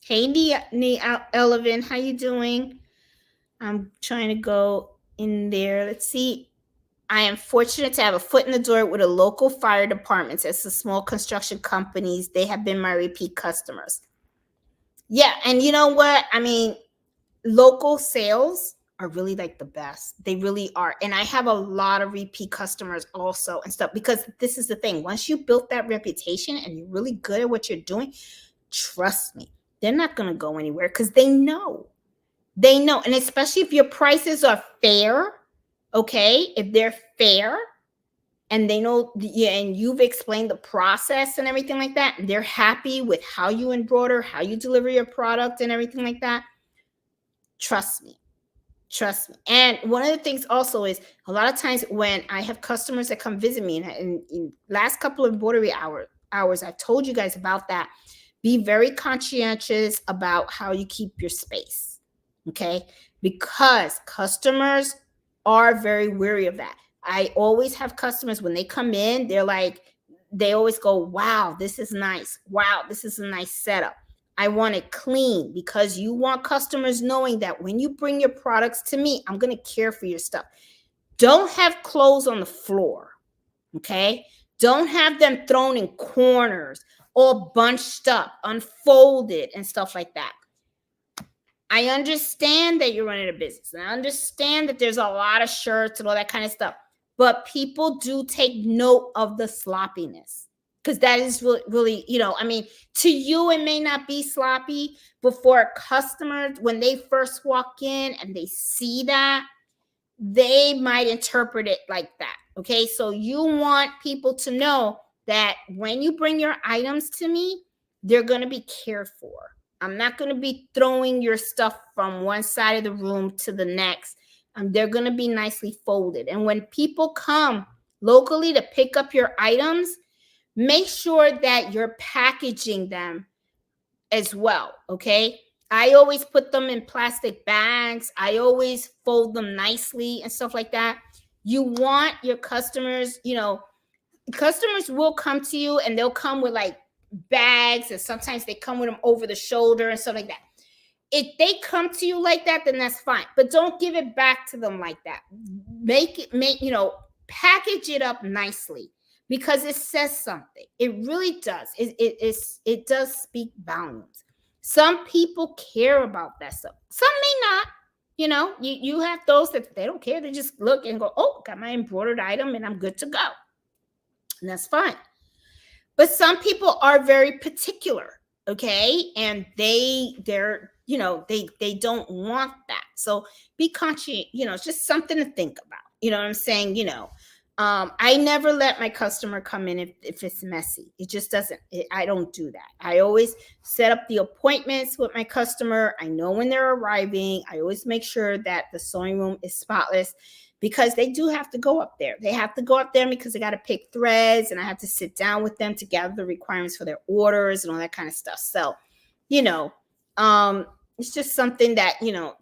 Hey, Elevin, how you doing? I'm trying to go in there. Let's see. I am fortunate to have a foot in the door with a local fire departments as the small construction companies. They have been my repeat customers. Yeah, and you know what? I mean, local sales are really like the best. They really are. And I have a lot of repeat customers also and stuff, because this is the thing. Once you built that reputation and you're really good at what you're doing, trust me, they're not going to go anywhere because they know. And especially if your prices are fair, okay, if they're fair and they know, and you've explained the process and everything like that, and they're happy with how you embroider, how you deliver your product and everything like that, trust me. And one of the things also is, a lot of times when I have customers that come visit me, and in last couple of embroidery hours, I've told you guys about that. Be very conscientious about how you keep your space, okay? Because customers are very weary of that. I always have customers, when they come in, they always go, wow, this is nice. Wow, this is a nice setup. I want it clean, because you want customers knowing that when you bring your products to me, I'm going to care for your stuff. Don't have clothes on the floor, okay? Don't have them thrown in corners, all bunched up, unfolded, and stuff like that. I understand that you're running a business, and I understand that there's a lot of shirts and all that kind of stuff, but people do take note of the sloppiness. Because that is really, I mean, to you, it may not be sloppy, but for a customer, when they first walk in and they see that, they might interpret it like that. Okay. So you want people to know that when you bring your items to me, they're going to be cared for. I'm not going to be throwing your stuff from one side of the room to the next. They're going to be nicely folded. And when people come locally to pick up your items, make sure that you're packaging them as well, okay? I always put them in plastic bags. I always fold them nicely and stuff like that. You want your customers, customers will come to you and they'll come with like bags, and sometimes they come with them over the shoulder and stuff like that. If they come to you like that, then that's fine. But don't give it back to them like that. Package it up nicely, because it says something. It really does. It does speak volumes. Some people care about that stuff. Some may not. You have those that they don't care. They just look and go, oh, got my embroidered item and I'm good to go. And that's fine. But some people are very particular, okay? And they don't want that. So be conscious, it's just something to think about. You know what I'm saying? I never let my customer come in if it's messy. It just doesn't. I don't do that. I always set up the appointments with my customer. I know when they're arriving. I always make sure that the sewing room is spotless because they do have to go up there. They have to go up there because they got to pick threads, and I have to sit down with them to gather the requirements for their orders and all that kind of stuff. So, you know, it's just something that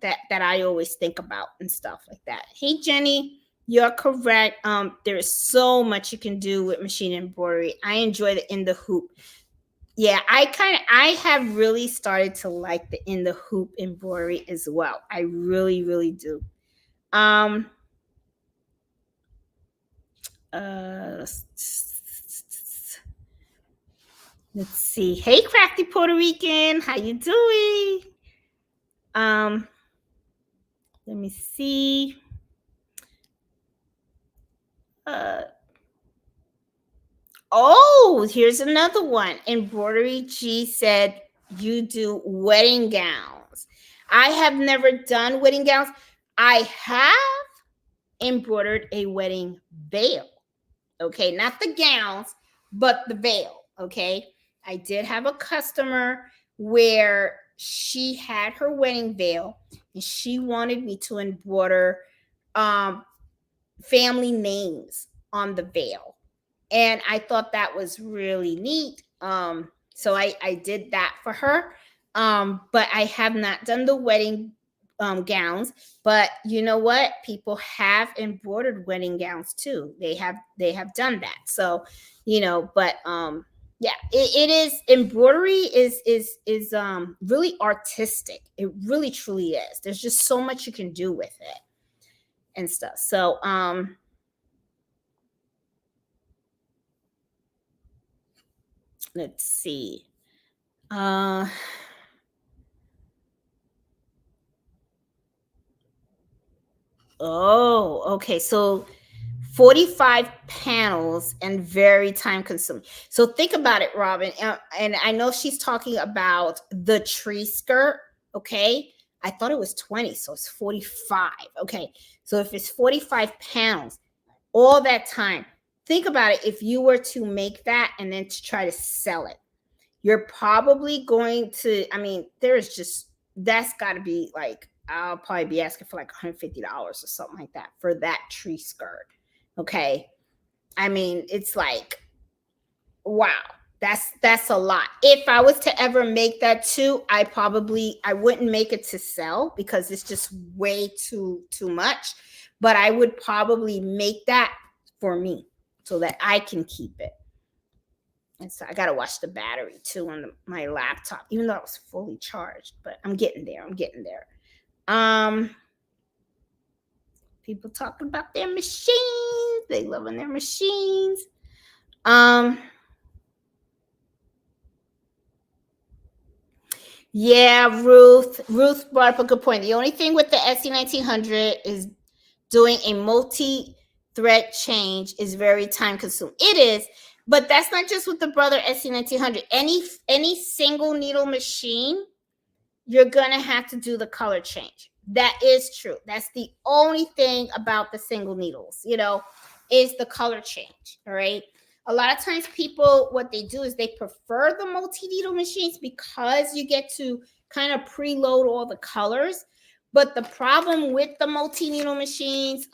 that I always think about and stuff like that. Hey, Jenny. You're correct. There is so much you can do with machine embroidery. I enjoy the in the hoop. Yeah, I have really started to like the in the hoop embroidery as well. I really, really do. Um, let's see. Hey, crafty Puerto Rican, how you doing? Let me see. Oh, here's another one. Embroidery G said you do wedding gowns. I have never done wedding gowns. I have embroidered a wedding veil. Okay, not the gowns, but the veil. Okay, I did have a customer where she had her wedding veil and she wanted me to embroider family names on the veil, and I thought that was really neat. So I did that for her. But I have not done the wedding gowns. But you know what? People have embroidered wedding gowns too. They have done that. So, but yeah, it is embroidery is really artistic. It really truly is. There's just so much you can do with it and stuff. So let's see. Oh, okay. So 45 panels and very time consuming. So think about it, Robin. And I know she's talking about the tree skirt. Okay. I thought it was 20. So it's 45. Okay. So if it's 45 panels, all that time, think about it. If you were to make that and then to try to sell it, you're probably going to, I mean, that's got to be like, I'll probably be asking for like $150 or something like that for that tree skirt. Okay. I mean, it's like, wow, that's a lot. If I was to ever make that too, I wouldn't make it to sell because it's just way too much. But I would probably make that for me so that I can keep it. And so I got to watch the battery too on my laptop, even though I was fully charged, but I'm getting there. People talking about their machines. They loving their machines. Yeah, Ruth brought up a good point. The only thing with the SC1900 is doing a multi-thread change is very time consuming. It is, but that's not just with the Brother SC1900. Any single needle machine, you're gonna have to do the color change. That is true. That's the only thing about the single needles, is the color change. All right. A lot of times people, what they do is they prefer the multi-needle machines because you get to kind of preload all the colors. But the problem with the multi-needle machines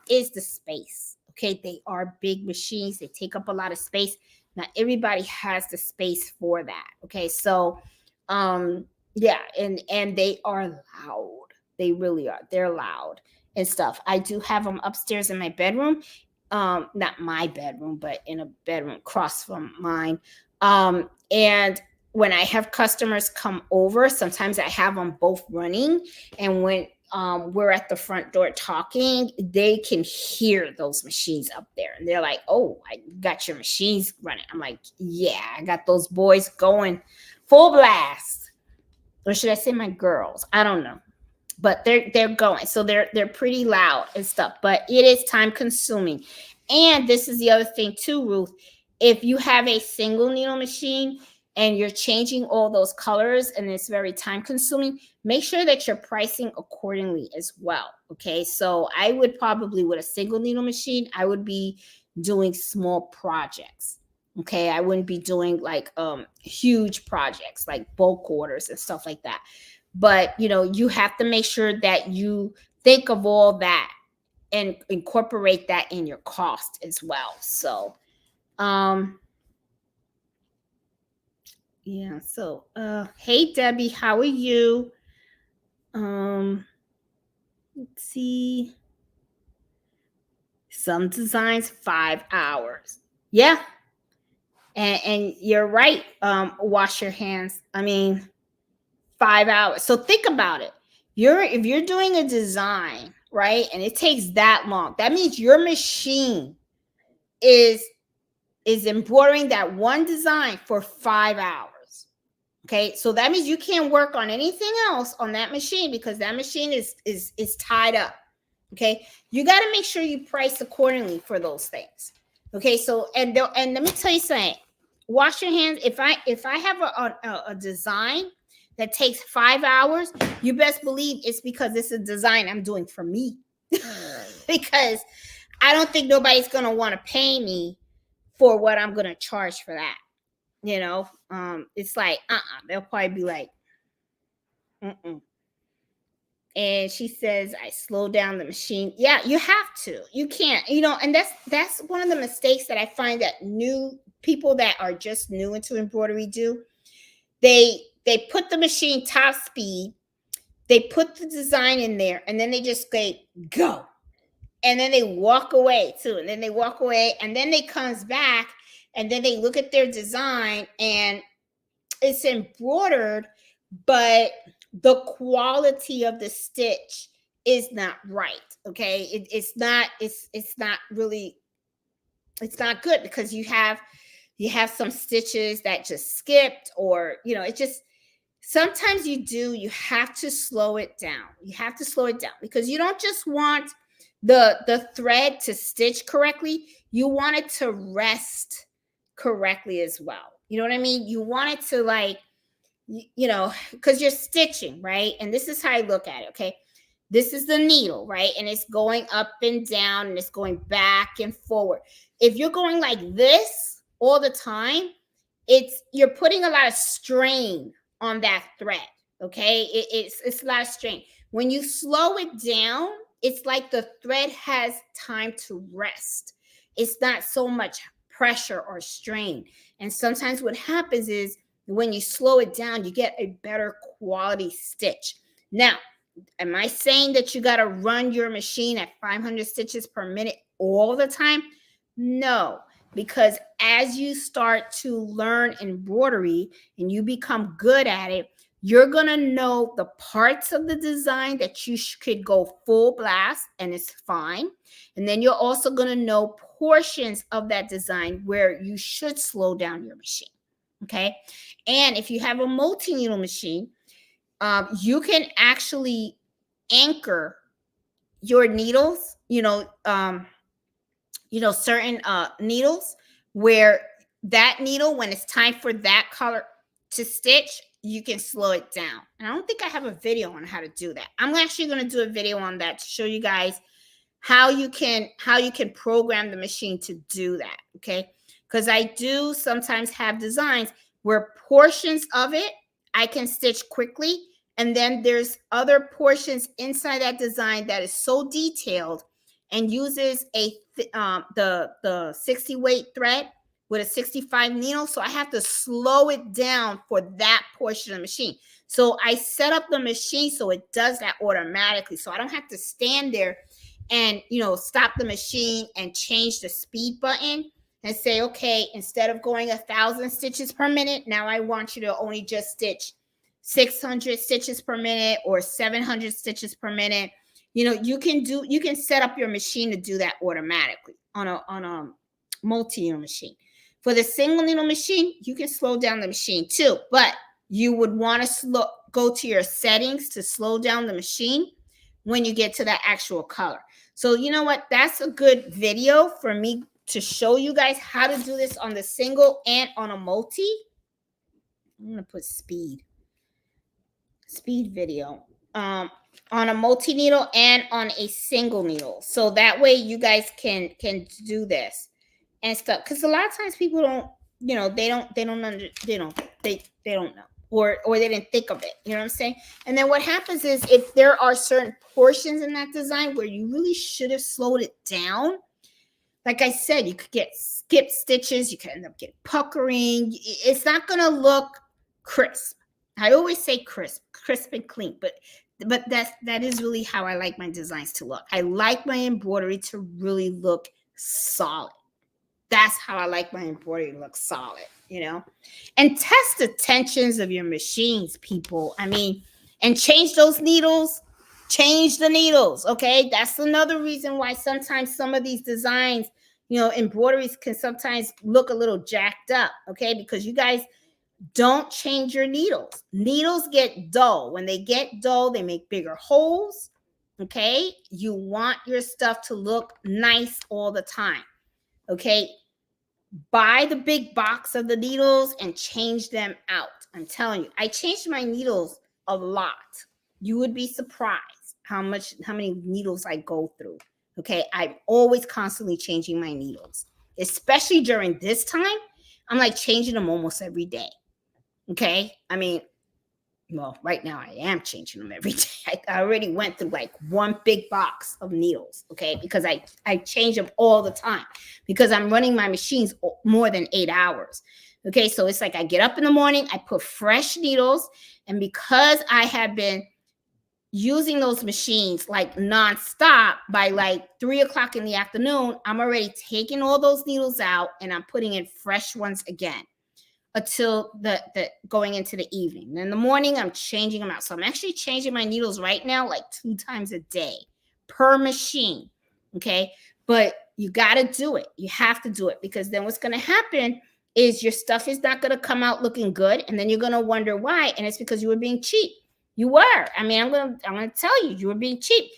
is the space. Okay. They are big machines. They take up a lot of space. Not everybody has the space for that. Okay. So, yeah. And they are loud. They really are. They're loud and stuff. I do have them upstairs in my bedroom. Not my bedroom, but in a bedroom across from mine. And when I have customers come over, sometimes I have them both running. And when we're at the front door talking, they can hear those machines up there. And they're like, oh, I got your machines running. I'm like, yeah, I got those boys going full blast. Or should I say my girls? I don't know. But they're going. So they're pretty loud and stuff. But it is time consuming. And this is the other thing too, Ruth. If you have a single needle machine, and you're changing all those colors and it's very time consuming, make sure that you're pricing accordingly as well. Okay. So I would probably, with a single needle machine, I would be doing small projects. Okay. I wouldn't be doing like huge projects like bulk orders and stuff like that. But you have to make sure that you think of all that and incorporate that in your cost as well. So yeah, so hey Debbie, how are you? Let's see. Some designs 5 hours. Yeah. And you're right. Wash your hands. I mean, 5 hours. So think about it. If you're doing a design, right, and it takes that long, that means your machine is embroidering that one design for 5 hours. Okay, so that means you can't work on anything else on that machine because that machine is tied up. Okay, you got to make sure you price accordingly for those things. Okay, so and let me tell you something. Wash your hands. If I have a design that takes 5 hours, you best believe it's because it's a design I'm doing for me. Because I don't think nobody's gonna want to pay me for what I'm gonna charge for that. It's like they'll probably be like, and she says, I slow down the machine. Yeah, you have to. You can't, and that's one of the mistakes that I find that new people that are just new into embroidery do. They put the machine top speed, they put the design in there, and then they just go. And then they walk away too. And then they walk away, and then they comes back, and then they look at their design and it's embroidered, but the quality of the stitch is not right. Okay. It's not really, it's not good because you have some stitches that just skipped, or, it just, sometimes you have to slow it down. You have to slow it down because you don't just want the thread to stitch correctly. You want it to rest correctly as well. You know what I mean? You want it to, like, because you're stitching, right? And this is how I look at it. Okay. This is the needle, right? And it's going up and down and it's going back and forward. If you're going like this all the time, you're putting a lot of strain on that thread. Okay. It's a lot of strain. When you slow it down, it's like the thread has time to rest. It's not so much pressure or strain. And sometimes what happens is when you slow it down, you get a better quality stitch. Now, am I saying that you got to run your machine at 500 stitches per minute all the time? No, because as you start to learn embroidery and you become good at it, you're going to know the parts of the design that you could go full blast and it's fine. And then you're also going to know portions of that design where you should slow down your machine. Okay. And if you have a multi-needle machine, you can actually anchor your needles, certain needles where that needle, when it's time for that color to stitch, you can slow it down. And I don't think I have a video on how to do that. I'm actually going to do a video on that to show you guys how you can program the machine to do that. Okay. Because I do sometimes have designs where portions of it I can stitch quickly. And then there's other portions inside that design that is so detailed and uses the 60 weight thread with a 65 needle. So I have to slow it down for that portion of the machine. So I set up the machine so it does that automatically. So I don't have to stand there and, stop the machine and change the speed button and say, okay, instead of going 1,000 stitches per minute, now I want you to only just stitch 600 stitches per minute or 700 stitches per minute. You can set up your machine to do that automatically on a multi-needle machine. For the single needle machine, you can slow down the machine too, but you would want to go to your settings to slow down the machine when you get to that actual color. So you know what? That's a good video for me to show you guys how to do this on the single and on a multi. I'm going to put speed video on a multi needle and on a single needle, so that way you guys can do this and stuff, because a lot of times people don't, they don't know, or they didn't think of it, you know what I'm saying. And then what happens is, if there are certain portions in that design where you really should have slowed it down, like I said, you could get skip stitches, you could end up getting puckering. It's not going to look crisp. I always say crisp and clean, but that is really how I like my designs to look. I like my embroidery to really look solid. That's how I like my embroidery to look solid, And test the tensions of your machines, people. I mean, and change those needles. Change the needles, okay? That's another reason why sometimes some of these designs, embroideries can sometimes look a little jacked up, okay? Because you guys don't change your needles. Needles get dull. When they get dull, they make bigger holes, okay? You want your stuff to look nice all the time, okay? Buy the big box of the needles and change them out. I'm telling you, I changed my needles a lot. You would be surprised how many needles I go through. Okay, I'm always constantly changing my needles, especially during this time. I'm like changing them almost every day. Okay, I mean, well, right now I am changing them every day. I already went through like one big box of needles, okay, because I change them all the time, because I'm running my machines more than 8 hours. Okay, so it's like I get up in the morning, I put fresh needles, and because I have been using those machines like nonstop, by like 3 o'clock in the afternoon, I'm already taking all those needles out and I'm putting in fresh ones again until the going into the evening. And in the morning, I'm changing them out. So I'm actually changing my needles right now like 2 times a day per machine. Okay, but you got to do it. You have to do it, because then what's going to happen is your stuff is not going to come out looking good, and then you're going to wonder why. And it's because you were being cheap. You were. I mean, I'm gonna tell you were being cheap.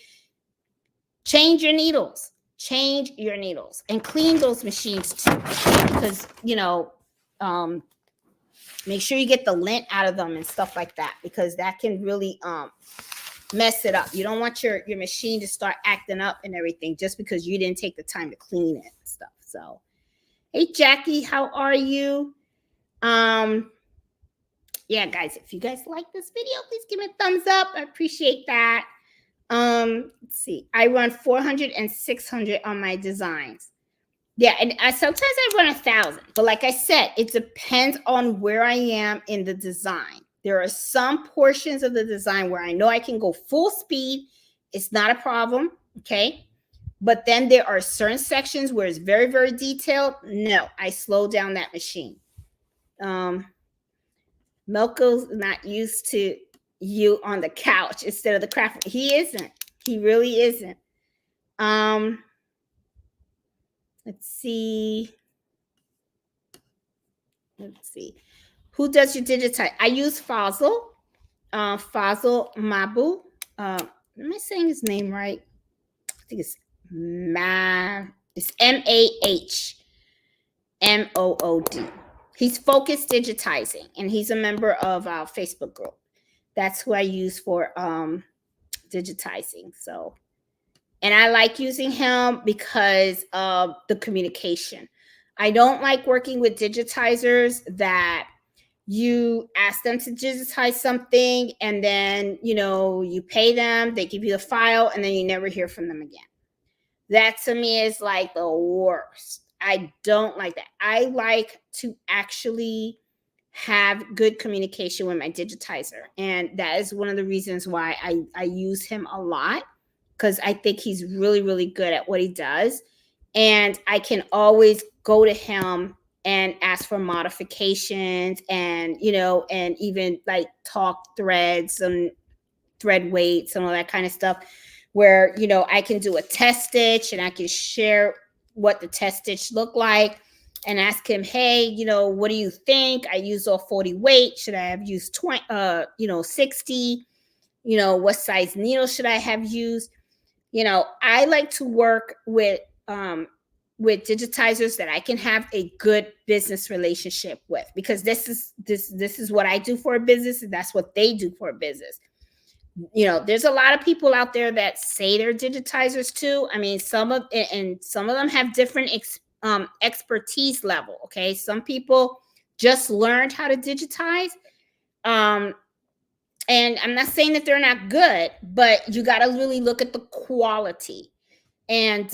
Change your needles. Change your needles and clean those machines too, because make sure you get the lint out of them and stuff like that, because that can really mess it up. You don't want your machine to start acting up and everything just because you didn't take the time to clean it and stuff. So, hey Jackie, how are you? Yeah, guys, if you guys like this video, please give me a thumbs up. I appreciate that. Let's see. I run 400 and 600 on my designs. Yeah, and sometimes I run 1,000. But like I said, it depends on where I am in the design. There are some portions of the design where I know I can go full speed. It's not a problem, okay? But then there are certain sections where it's very, very detailed. No, I slow down that machine. Melko's not used to you on the couch instead of the craft. He isn't. He really isn't. Let's see. Who does your digitize? I use Fazil. Fazil Mabu. Am I saying his name right? I think it's It's MAHMOOD. He's Focused Digitizing, and he's a member of our Facebook group. That's who I use for digitizing. So, and I like using him because of the communication. I don't like working with digitizers that you ask them to digitize something and then, you pay them, they give you the file, and then you never hear from them again. That to me is like the worst. I don't like that. I like to actually have good communication with my digitizer. And that is one of the reasons why I use him a lot, because I think he's really, really good at what he does. And I can always go to him and ask for modifications and, and even like talk threads and thread weights and all that kind of stuff, where, I can do a test stitch and I can share what the test stitch looked like and ask him, hey, what do you think? I used all 40 weight. Should I have used 20, 60? What size needle should I have used? I like to work with with digitizers that I can have a good business relationship with, because this is what I do for a business, and that's what they do for a business. There's a lot of people out there that say they're digitizers too. I mean, some of them have different expertise level. Okay, some people just learned how to digitize, um, and I'm not saying that they're not good, but you got to really look at the quality. And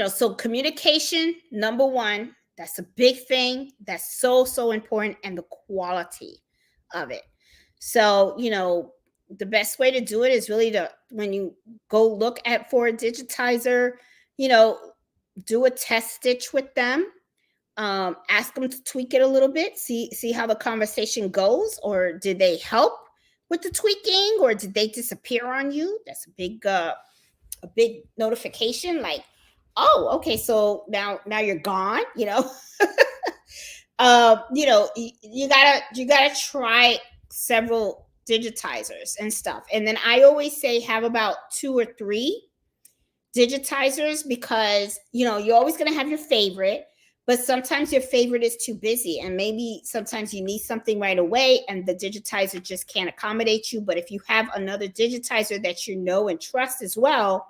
so communication, number one, that's a big thing. That's so important, and the quality of it. So, the best way to do it is really to, when you go look at for a digitizer, you know, do a test stitch with them. Ask them to tweak it a little bit, see how the conversation goes, or did they help with the tweaking, or did they disappear on you? That's a big notification, like, oh, okay, so now you're gone. You gotta try several digitizers and stuff, and then I always say have about 2 or 3 digitizers, because you're always going to have your favorite, but sometimes your favorite is too busy, and maybe sometimes you need something right away and the digitizer just can't accommodate you. But if you have another digitizer that you know and trust as well,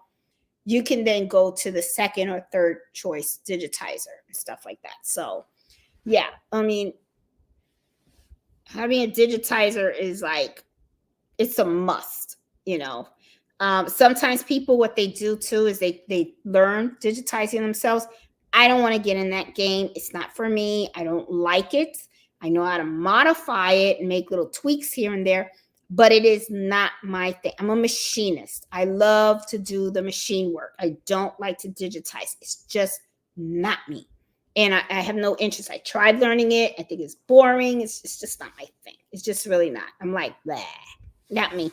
you can then go to the second or third choice digitizer and stuff like that. So yeah, I mean, having a digitizer is like, it's a must. Sometimes people, what they do too is they learn digitizing themselves. I don't want to get in that game. It's not for me. I don't like it. I know how to modify it and make little tweaks here and there, but it is not my thing. I'm a machinist. I love to do the machine work. I don't like to digitize. It's just not me. And I have no interest. I tried learning it. I think it's boring. It's just not my thing. It's just really not. I'm like, blah, not me.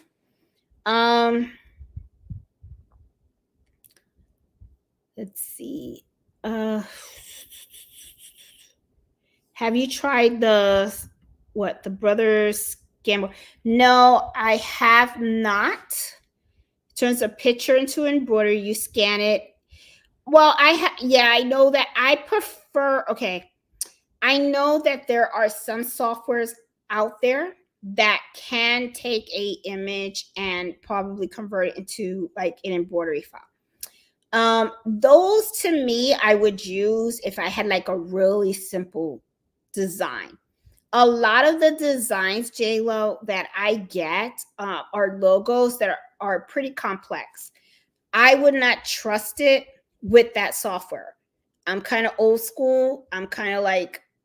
Let's see. Have you tried the brothers gamble? No, I have not. Turns a picture into embroidery. You scan it. Well, I know that I prefer. Okay, I know that there are some softwares out there that can take a image and probably convert it into like an embroidery file. Those to me, I would use if I had like a really simple design. A lot of the designs, J-Lo, that I get are logos that are pretty complex. I would not trust it with that software. I'm kind of old school. I'm kind of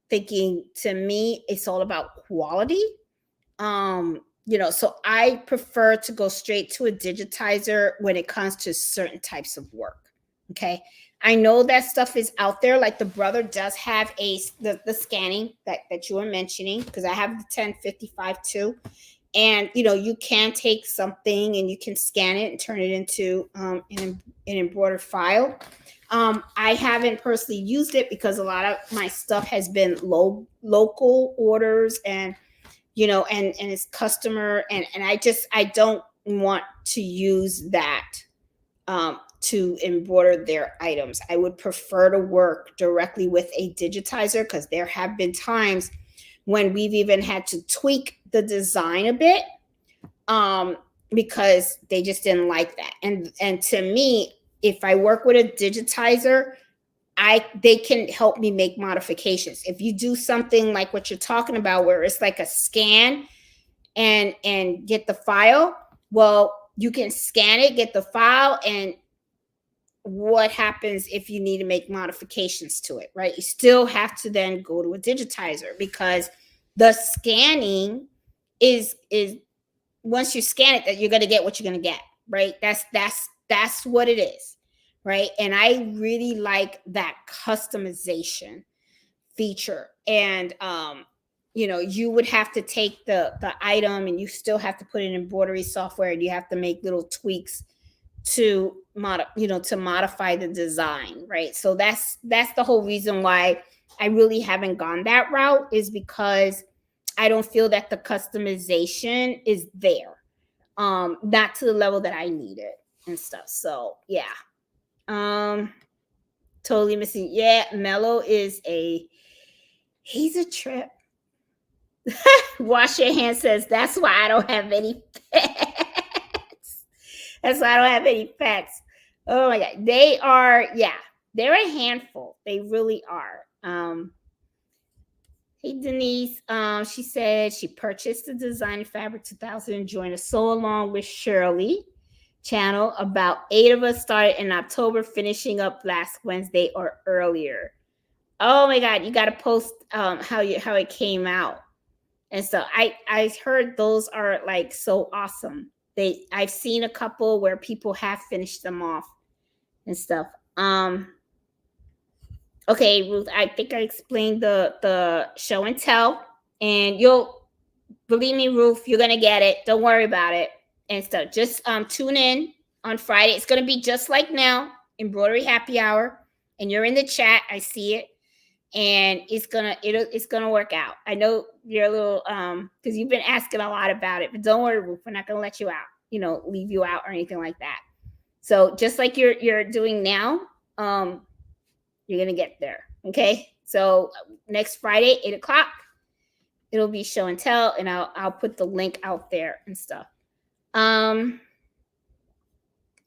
thinking, to me, it's all about quality. So I prefer to go straight to a digitizer when it comes to certain types of work. Okay. I know that stuff is out there. Like the brother does have the scanning that you were mentioning, because I have the 1055 too. And you can take something and you can scan it and turn it into an embroidered file. I haven't personally used it because a lot of my stuff has been local orders, and and it's customer, and I don't want to use that to embroider their items. I would prefer to work directly with a digitizer, because there have been times when we've even had to tweak the design a bit because they just didn't like that. And to me, if I work with a digitizer, they can help me make modifications. If you do something like what you're talking about, where it's like a scan and get the file, well, you can scan it, get the file, and what happens if you need to make modifications to it, right? You still have to then go to a digitizer, because the scanning is once you scan it, that you're going to get what you're going to get, right? That's what it is, right? And I really like that customization feature. And you would have to take the item, and you still have to put in embroidery software, and you have to make little tweaks to modify the design, right? So that's the whole reason why I really haven't gone that route, is because I don't feel that the customization is there, not to the level that I need it and stuff. So yeah. Totally missing. Yeah, Mello he's a trip. Wash your hands says, that's why I don't have any pets. That's why I don't have any pets. Oh my God. They are, yeah, they're a handful. They really are. Hey Denise, she said she purchased the Design Fabric 2000 and joined a Sew Along with Shirley channel. About 8 of us started in October, finishing up last Wednesday or earlier. Oh my God, you got to post how it came out. And so I heard those are like so awesome. I've seen a couple where people have finished them off and stuff. Okay, Ruth, I think I explained the show and tell, and you'll believe me, Ruth, you're gonna get it. Don't worry about it and stuff. Just tune in on Friday. It's gonna be just like now, Embroidery Happy Hour, and you're in the chat. I see it, and it's gonna work out. I know you're a little because you've been asking a lot about it, but don't worry, Ruth. We're not gonna let you out. Leave you out or anything like that. So just like you're doing now, you're gonna get there. Okay. So next Friday, 8:00, it'll be show and tell, and I'll put the link out there and stuff.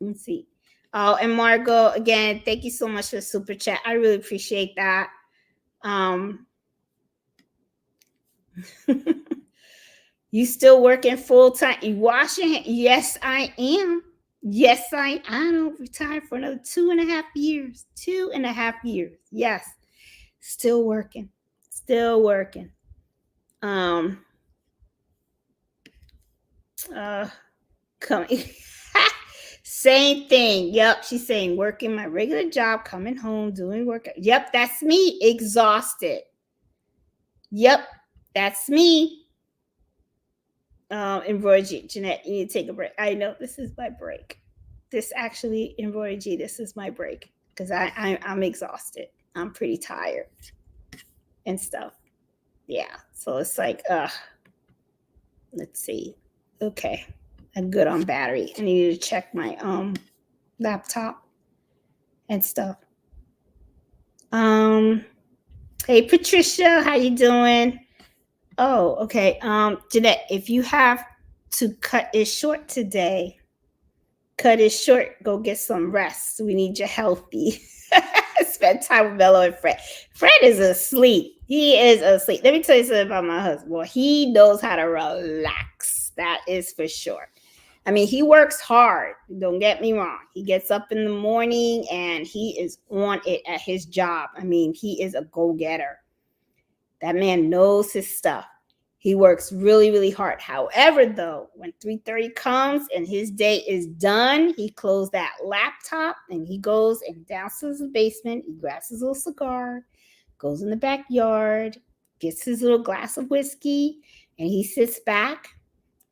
Let's see. Oh, and Margot, again, thank you so much for the super chat. I really appreciate that. You still working full time? You washing? Yes, I am. Yes, I don't retire for another 2.5 years. 2.5 years. Yes. Still working. Coming. Same thing. Yep. She's saying working my regular job, coming home, doing work. Yep, that's me. Exhausted. Yep, that's me. Embroidery, Jeanette, you need to take a break. I know this is my break. This actually, Embroidery, this is my break because I'm exhausted. I'm pretty tired and stuff. Yeah, so it's like, let's see. Okay, I'm good on battery. I need to check my laptop and stuff. Hey Patricia, how you doing? Oh, okay. Jeanette, if you have to cut it short today, cut it short. Go get some rest. We need you healthy. Spend time with Mello and Fred. Fred is asleep. He is asleep. Let me tell you something about my husband. Well, he knows how to relax. That is for sure. I mean, he works hard. Don't get me wrong. He gets up in the morning and he is on it at his job. I mean, he is a go-getter. That man knows his stuff. He works really, really hard. However, though, when 3:30 comes and his day is done, he closes that laptop and he goes and downstairs in the basement. He grabs his little cigar, goes in the backyard, gets his little glass of whiskey, and he sits back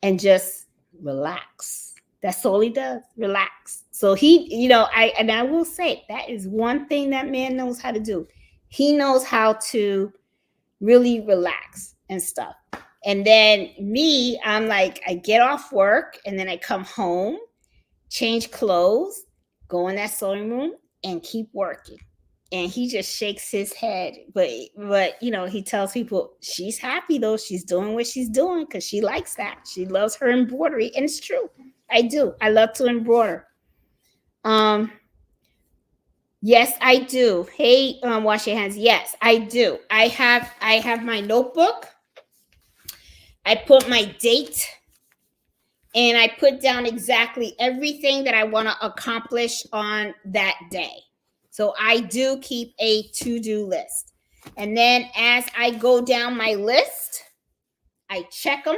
and just relax. That's all he does, relax. So he, I will say that is one thing that man knows how to do. He knows how to really relax and stuff. And then me, I'm like, I get off work and then I come home, change clothes, go in that sewing room and keep working. And he just shakes his head. But he tells people she's happy though. She's doing what she's doing because she likes that. She loves her embroidery. And it's true. I do. I love to embroider. Yes, I do. Hey, wash your hands. Yes, I do. I have my notebook. I put my date and I put down exactly everything that I want to accomplish on that day. So I do keep a to-do list. And then as I go down my list, I check them.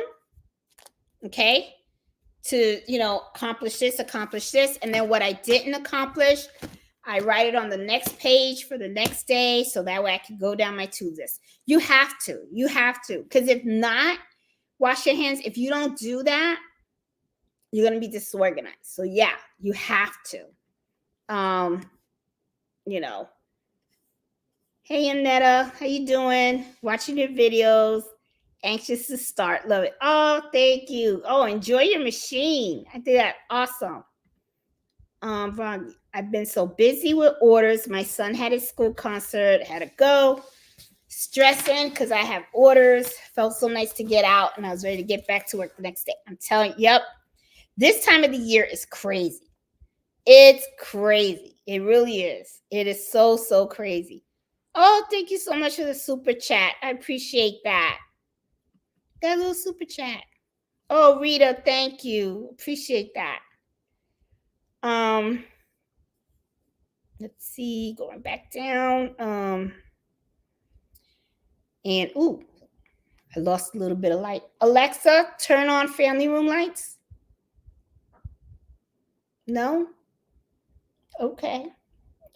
Okay. To, accomplish this. And then what I didn't accomplish, I write it on the next page for the next day. So that way I can go down my to-do list. You have to. Because if not, wash your hands. If you don't do that, you're going to be disorganized. So yeah, you have to. Hey, Annetta, how you doing? Watching your videos. Anxious to start. Love it. Oh, thank you. Oh, enjoy your machine. I think that's awesome. I've been so busy with orders. My son had his school concert, had to go. Stressing because I have orders. Felt so nice to get out, and I was ready to get back to work the next day. I'm telling you, yep. This time of the year is crazy. It's crazy. It really is. It is so, so crazy. Oh, thank you so much for the super chat. I appreciate that. Got a little super chat. Oh, Rita, thank you. Appreciate that. Let's see, going back down. And ooh, I lost a little bit of light. Alexa, turn on family room lights. No? Okay.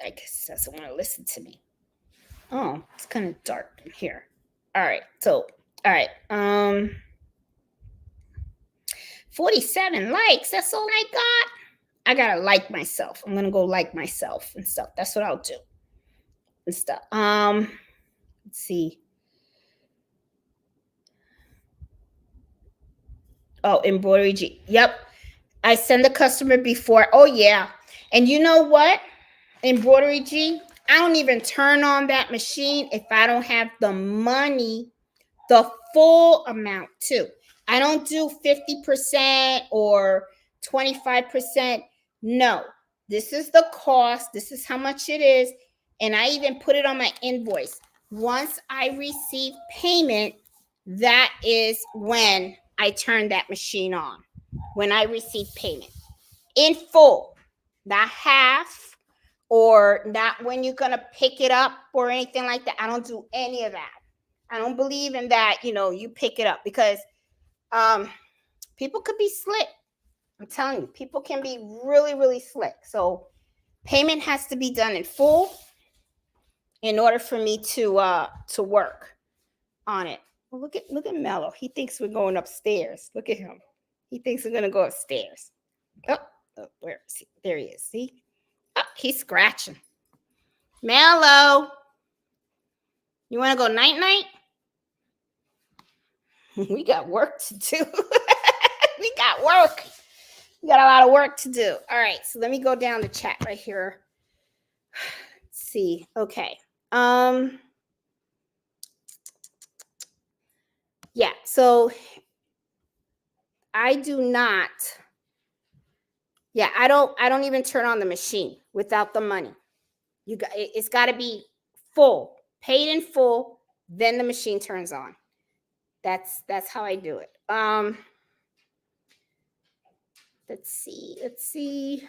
I guess it doesn't want to listen to me. Oh, it's kind of dark in here. All right. So, all right. 47 likes. That's all I got. I gotta like myself. I'm gonna go like myself and stuff. That's what I'll do. And stuff. Let's see. Oh, embroidery G. Yep. I send the customer before. Oh, yeah. And you know what? Embroidery G, I don't even turn on that machine if I don't have the money, the full amount too. I don't do 50% or 25%. No, this is the cost. This is how much it is. And I even put it on my invoice. Once I receive payment, that is when I turn that machine on. When I receive payment in full, not half or not when you're going to pick it up or anything like that. I don't do any of that. I don't believe in that, you pick it up because people could be slick. I'm telling you, people can be really, really slick. So payment has to be done in full in order for me to work on it. Well, look at Mello. He thinks we're going upstairs. Look at him. He thinks we're going to go upstairs. Oh, where is he? There he is. See? Oh, he's scratching. Mello, you want to go night-night? We got work to do. We got work. We got a lot of work to do. All right, so let me go down the chat right here. Let's see. Okay. Yeah, so I do not. Yeah, I don't even turn on the machine without the money. It's got to be full, paid in full, then the machine turns on. That's how I do it. Let's see.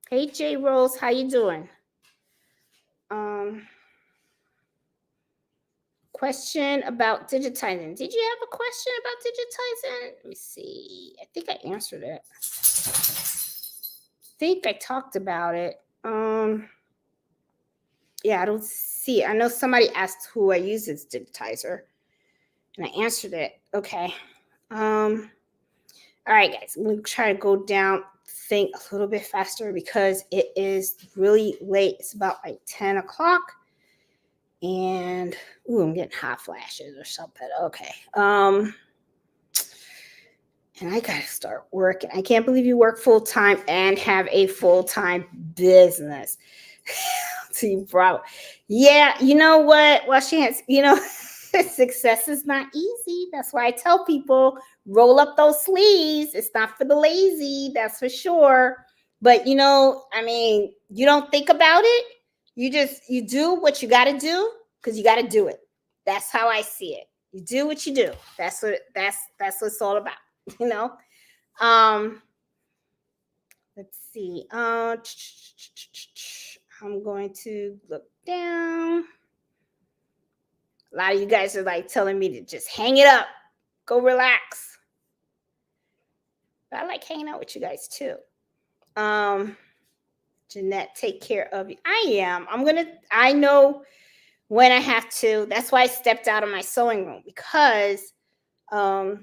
Hey J Rose, how you doing? Question about digitizing. Did you have a question about digitizing? Let me see. I think I answered it. I think I talked about it. Yeah, I don't see it. I know somebody asked who I use as digitizer, and I answered it. Okay. All right, guys. I'm gonna try to go down, think a little bit faster because it is really late. It's about like 10 o'clock. And I'm getting hot flashes or something. Okay. And I gotta start working. I can't believe you work full time and have a full-time business. Team Bravo. Yeah, you know what? Well, she has, success is not easy. That's why I tell people roll up those sleeves. It's not for the lazy, that's for sure. But you don't think about it. You do what you got to do because you got to do it. That's how I see it. You do what you do. That's what it's all about. Let's see. I'm going to look down. A lot of you guys are like telling me to just hang it up, go relax. But I like hanging out with you guys too. Jeanette, take care of you. I am. I know when I have to. That's why I stepped out of my sewing room because, I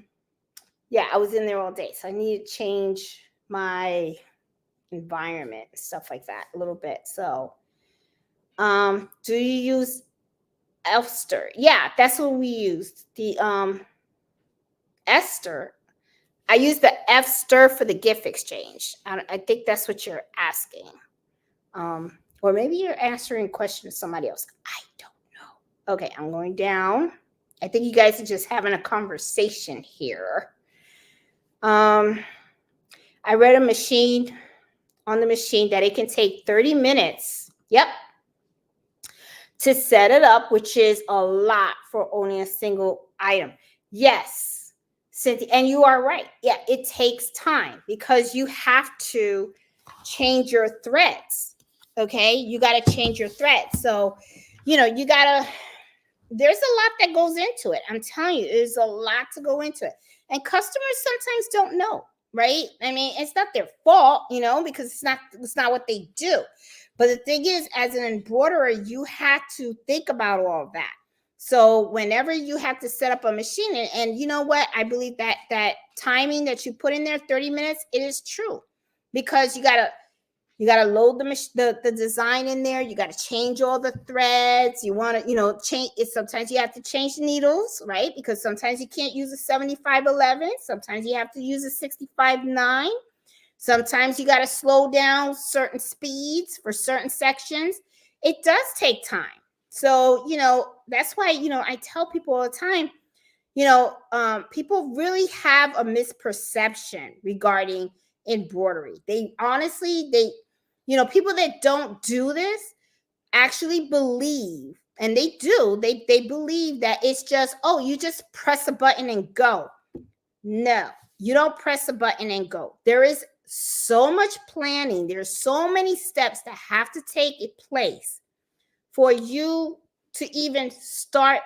was in there all day. So I need to change my environment and stuff like that a little bit. So, do you use Elster? Yeah, that's what we used. The Esther. I use the F stir for the gift exchange. I think that's what you're asking. Or maybe you're answering a question to somebody else. I don't know. Okay, I'm going down. I think you guys are just having a conversation here. I read on the machine that it can take 30 minutes. Yep. To set it up, which is a lot for only a single item. Yes, Cynthia, and you are right. Yeah, it takes time because you have to change your threads. Okay, you got to change your threads. So, there's a lot that goes into it. I'm telling you, there's a lot to go into it. And customers sometimes don't know, right? I mean, it's not their fault, because it's not what they do. But the thing is, as an embroiderer, you have to think about all of that. So whenever you have to set up a machine, and you know what, I believe that timing that you put in there, 30 minutes, it is true, because you gotta load the design in there. You got to change all the threads. You want to, change it. Sometimes you have to change the needles, right? Because sometimes you can't use a 7511. Sometimes you have to use a 65-9. Sometimes you got to slow down certain speeds for certain sections. It does take time. So, that's why, I tell people all the time, people really have a misperception regarding embroidery. They honestly, people that don't do this actually believe, and they do, they believe that it's just, oh, you just press a button and go. No, you don't press a button and go. There is so much planning. There's so many steps that have to take place for you to even start,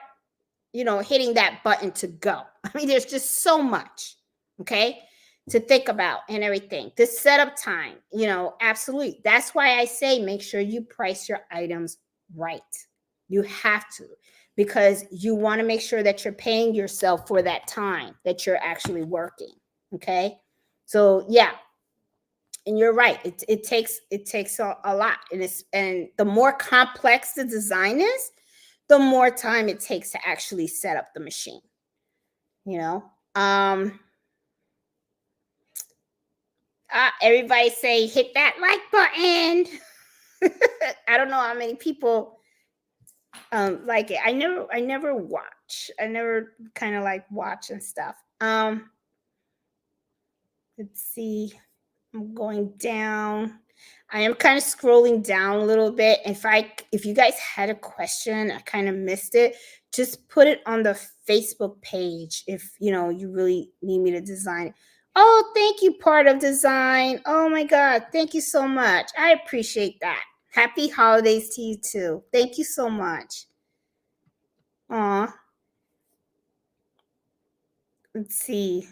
hitting that button to go. I mean, there's just so much, okay, to think about and everything. The setup time, absolutely. That's why I say make sure you price your items right. You have to, because you want to make sure that you're paying yourself for that time that you're actually working, okay? So, yeah. And you're right. It takes a lot, and the more complex the design is, the more time it takes to actually set up the machine. Everybody say hit that like button. I don't know how many people like it. I never watch. I never kind of like watch and stuff. Let's see. I'm going down. I am kind of scrolling down a little bit. If you guys had a question, I kind of missed it, just put it on the Facebook page if you really need me to design it. Oh, thank you, Part of Design. Oh my God, thank you so much. I appreciate that. Happy holidays to you too. Thank you so much. Aw. Let's see.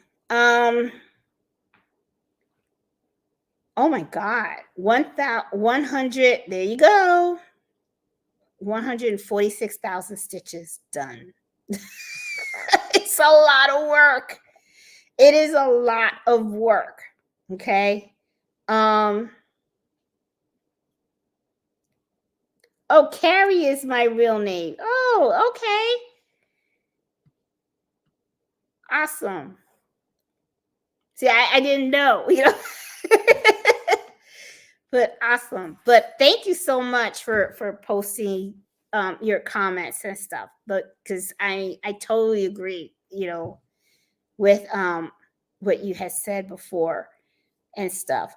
Oh my God, 100. There you go. 146,000 stitches done. It's a lot of work. It is a lot of work. Okay. Oh, Carrie is my real name. Oh, okay. Awesome. See, I didn't know, but awesome. But thank you so much for posting your comments and stuff. But because I totally agree, with what you had said before and stuff.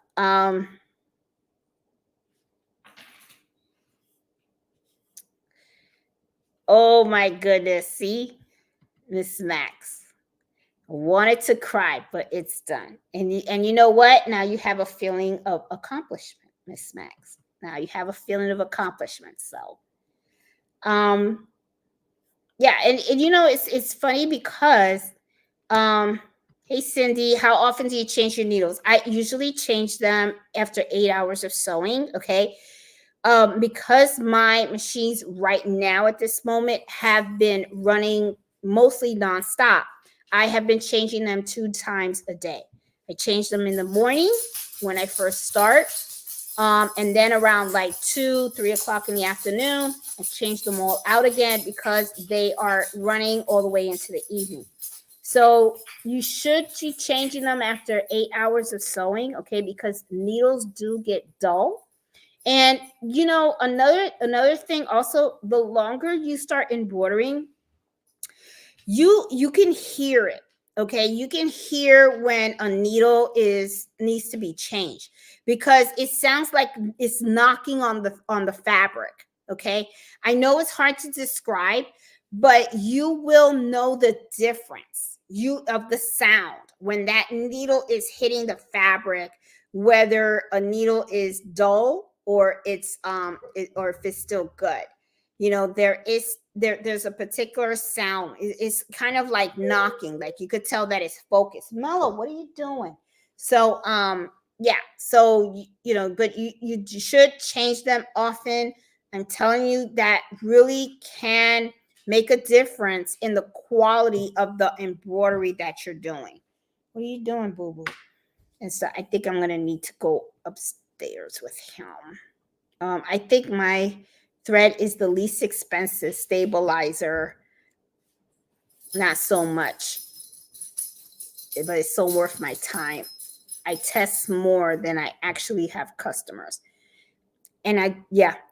Oh my goodness. See, Miss Max. Wanted to cry, but it's done. And you know what? Now you have a feeling of accomplishment, Miss Max. Now you have a feeling of accomplishment. So, yeah, and it's funny because, hey Cindy, how often do you change your needles? I usually change them after 8 hours of sewing. Okay. Because my machines right now at this moment have been running mostly nonstop, I have been changing them 2 times a day. I change them in the morning when I first start, and then around like 2-3 o'clock in the afternoon, I change them all out again because they are running all the way into the evening. So you should be changing them after 8 hours of sewing, okay? Because needles do get dull. And another thing also, the longer you start embroidering, you can hear it. Okay, you can hear when a needle is needs to be changed because it sounds like it's knocking on the fabric. Okay, I know it's hard to describe, but you will know the difference you of the sound when that needle is hitting the fabric, whether a needle is dull or or if it's still good. There's a particular sound. It's kind of like knocking, like you could tell that it's focused. Mellow, what are you doing? So yeah, so but you should change them often. I'm telling you, that really can make a difference in the quality of the embroidery that you're doing. What are you doing, boo boo? And so I think I'm gonna need to go upstairs with him. I think my thread is the least expensive stabilizer. Not so much, but it's so worth my time. I test more than I actually have customers. And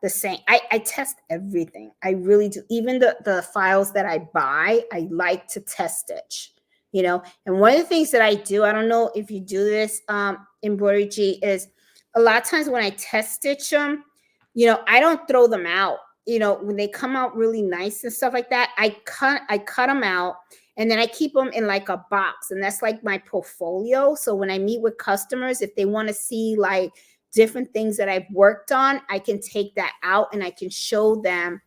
the same. I test everything. I really do. Even the files that I buy, I like to test stitch. And one of the things that I do, I don't know if you do this, embroidery G, is a lot of times when I test stitch them, I don't throw them out. When they come out really nice and stuff like that, I cut them out, and then I keep them in like a box, and that's like my portfolio. So when I meet with customers, if they want to see like different things that I've worked on, I can take that out and I can show them,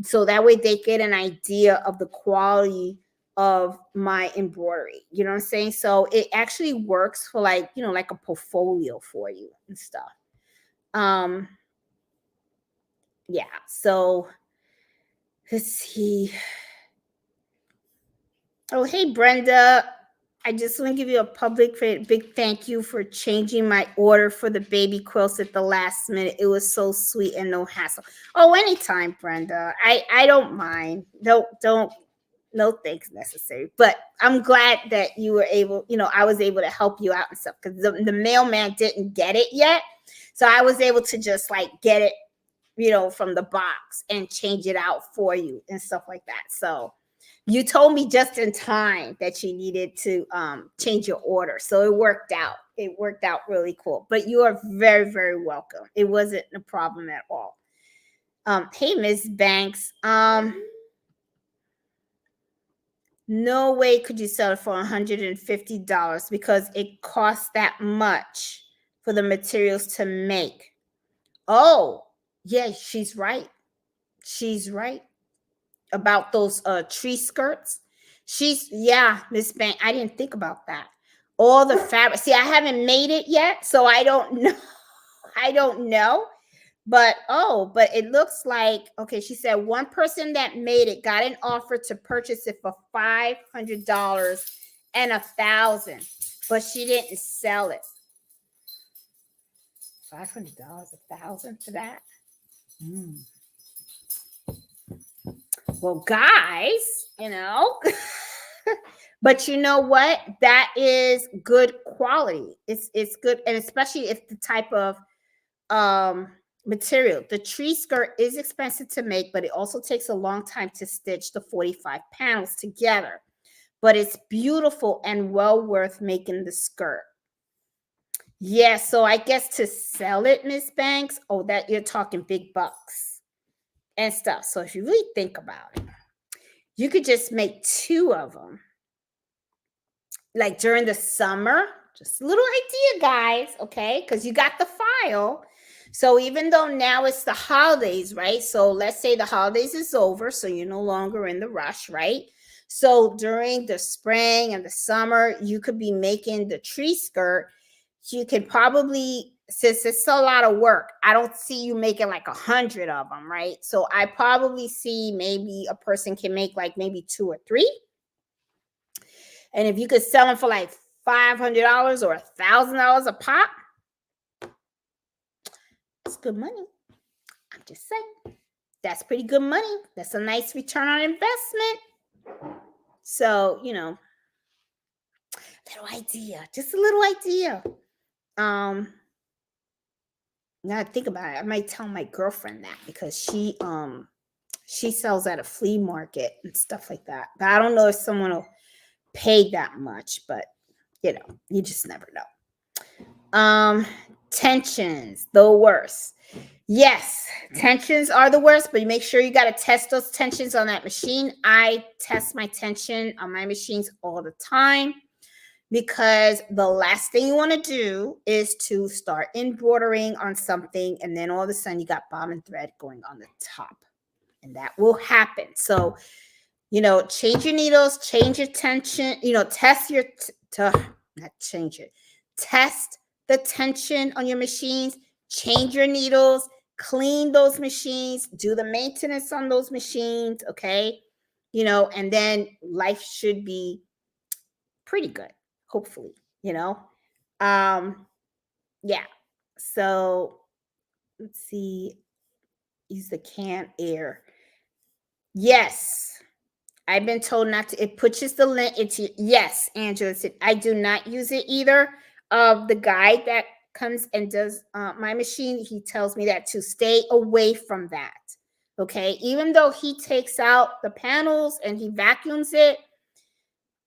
so that way they get an idea of the quality of my embroidery. You know what I'm saying? So it actually works for like a portfolio for you and stuff. Yeah, so let's see. Oh, hey Brenda, I just want to give you a big thank you for changing my order for the baby quilts at the last minute. It was so sweet and no hassle. Oh, anytime, Brenda. I don't mind. Don't No thanks necessary. But I'm glad that you were able, I was able to help you out and stuff, because the mailman didn't get it yet. So I was able to just like get it, from the box and change it out for you and stuff like that. So you told me just in time that you needed to change your order. So it worked out. It worked out really cool. But you are very, very welcome. It wasn't a problem at all. Hey, Miss Banks. No way could you sell it for $150 because it costs that much for the materials to make. Oh, yeah, she's right. She's right about those tree skirts. Miss Bank, I didn't think about that. All the fabric. See, I haven't made it yet, so I don't know. I don't know. But it looks like, okay, she said one person that made it got an offer to purchase it for $500 and $1,000, but she didn't sell it. $500, $1,000 for that? Well, guys, but you know what? That is good quality. It's good, and especially if the type of material. The tree skirt is expensive to make, but it also takes a long time to stitch the 45 panels together. But it's beautiful and well worth making the skirt. Yeah, so I guess to sell it, Miss Banks, that you're talking big bucks and stuff. So if you really think about it, you could just make 2 of them. Like during the summer, just a little idea, guys, okay? Because you got the file. So even though now it's the holidays, right? So let's say the holidays is over, so you're no longer in the rush, right? So during the spring and the summer, you could be making the tree skirt. You can probably, since it's a lot of work, I don't see you making like 100 of them, right? So I probably see maybe a person can make like maybe 2 or 3. And if you could sell them for like $500 or $1,000 a pop, it's good money. I'm just saying. That's pretty good money. That's a nice return on investment. So, Little idea, just a little idea. Um, Now I think about it, I might tell my girlfriend that because she sells at a flea market and stuff like that. But I don't know if someone will pay that much, but you just never know. Tensions, the worst. Yes, tensions are the worst, but you make sure you got to test those tensions on that machine. I test my tension on my machines all the time because the last thing you want to do is to start embroidering on something and then all of a sudden you got bobbin thread going on the top, and that will happen. So change your needles, change your tension, test your not change it, test the tension on your machines, change your needles, clean those machines, do the maintenance on those machines. Okay, and then life should be pretty good, hopefully. Yeah. So let's see. Use the can air. Yes, I've been told not to. It pushes the lint into. Yes, Angela said I do not use it either. The guy that comes and does my machine, he tells me that to stay away from that. Okay, even though he takes out the panels and he vacuums it,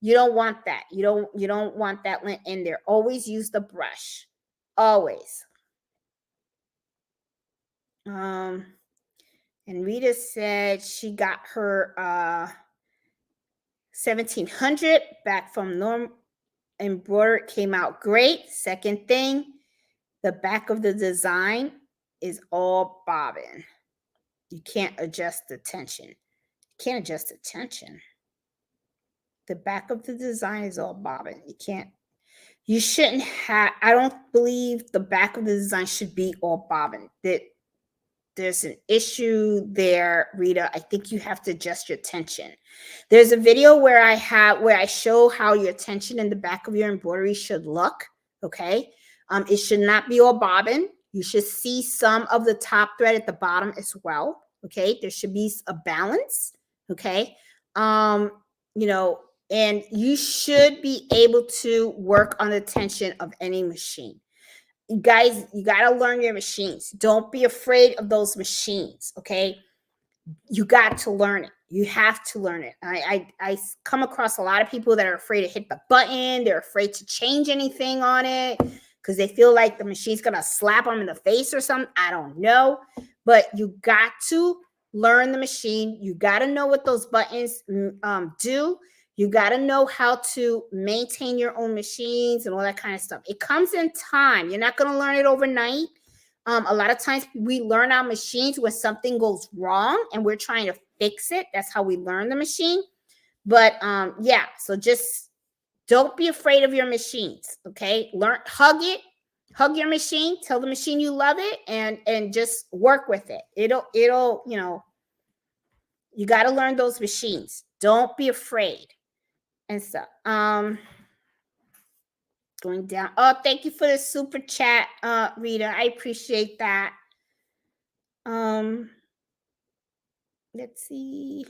you don't want that. You don't want that lint in there. Always use the brush. Always. And Rita said she got her 1700 back from Norm Embroidered, came out great. Second thing, the back of the design is all bobbin. You can't adjust the tension. You can't adjust the tension. The back of the design is all bobbin. You shouldn't have, I don't believe the back of the design should be all bobbin. There's an issue there, Rita. I think you have to adjust your tension. There's a video where I show how your tension in the back of your embroidery should look. Okay. It should not be all bobbin. You should see some of the top thread at the bottom as well. Okay. There should be a balance. Okay. And you should be able to work on the tension of any machine. You guys, you got to learn your machines. Don't be afraid of those machines. Okay. You got to learn it. You have to learn it. I come across a lot of people that are afraid to hit the button. They're afraid to change anything on it because they feel like the machine's going to slap them in the face or something. I don't know. But you got to learn the machine. You got to know what those buttons do. You got to know how to maintain your own machines and all that kind of stuff. It comes in time. You're not going to learn it overnight. A lot of times we learn our machines when something goes wrong and we're trying to fix it. That's how we learn the machine. But yeah, so just don't be afraid of your machines. Okay. Hug it, hug your machine, tell the machine you love it, and just work with it. It'll, you got to learn those machines. Don't be afraid. And so, going down. Oh, thank you for the super chat, Rita. I appreciate that. Let's see.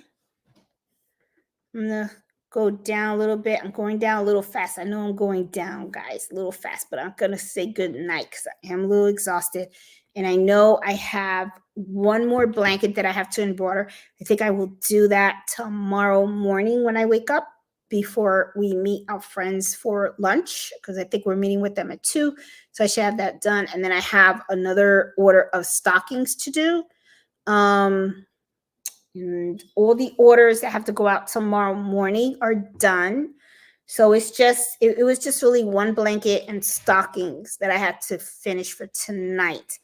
I'm gonna go down a little bit. I'm going down a little fast. I know I'm going down, guys, a little fast, but I'm gonna say good night because I am a little exhausted. And I know I have one more blanket that I have to embroider. I think I will do that tomorrow morning when I wake up before we meet our friends for lunch, because I think we're meeting with them at 2. So I should have that done. And then I have another order of stockings to do. And all the orders that have to go out tomorrow morning are done. So it was just really one blanket and stockings that I had to finish for tonight,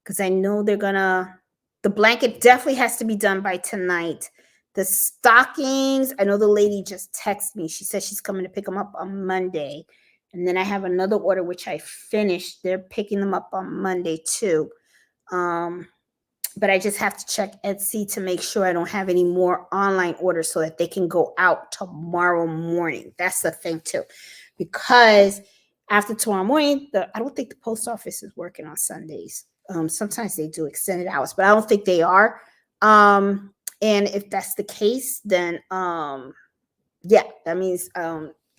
because I know the blanket definitely has to be done by tonight. The stockings, I know the lady just texted me. She said she's coming to pick them up on Monday. And then I have another order, which I finished. They're picking them up on Monday too. But I just have to check Etsy to make sure I don't have any more online orders so that they can go out tomorrow morning. That's the thing too. Because after tomorrow morning, I don't think the post office is working on Sundays. Sometimes they do extended hours, but I don't think they are. And if that's the case, then yeah, that means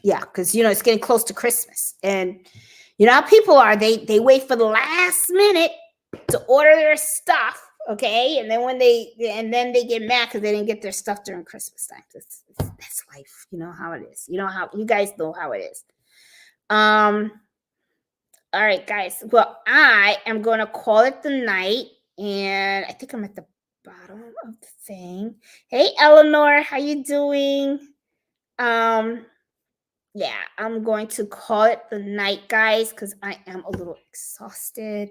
Yeah, because you know it's getting close to Christmas, and you know how people are. They wait for the last minute to order their stuff, okay, and then they get mad because they didn't get their stuff during Christmas time. That's life. You know how it is. You know how you guys know how it is. All right, guys. Well, I am going to call it the night, and I think I'm at the bottom of the thing. Hey, Eleanor, how you doing? Yeah, I'm going to call it the night, guys, because I am a little exhausted,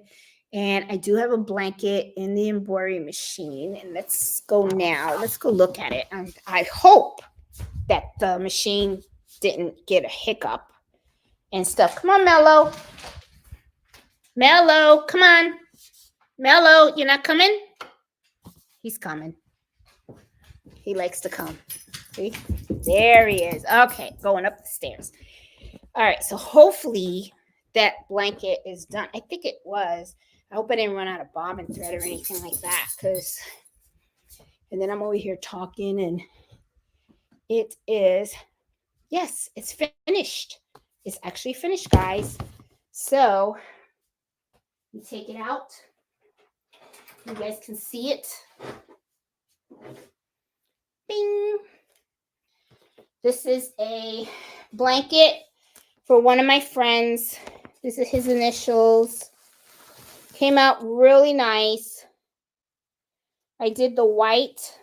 and I do have a blanket in the embroidery machine. And let's go now. Let's go look at it. And I hope that the machine didn't get a hiccup and stuff. Come on, Mello. Mello, come on. Mello, you're not coming? He's coming. He likes to come. See? There he is. Okay, going up the stairs. All right, so hopefully that blanket is done. I think it was. I hope I didn't run out of bobbin thread or anything like that. And then I'm over here talking, and it is, yes, it's finished. It's actually finished, guys. So you take it out. You guys can see it. Bing. This is a blanket for one of my friends. This is his initials. Came out really nice. I did the white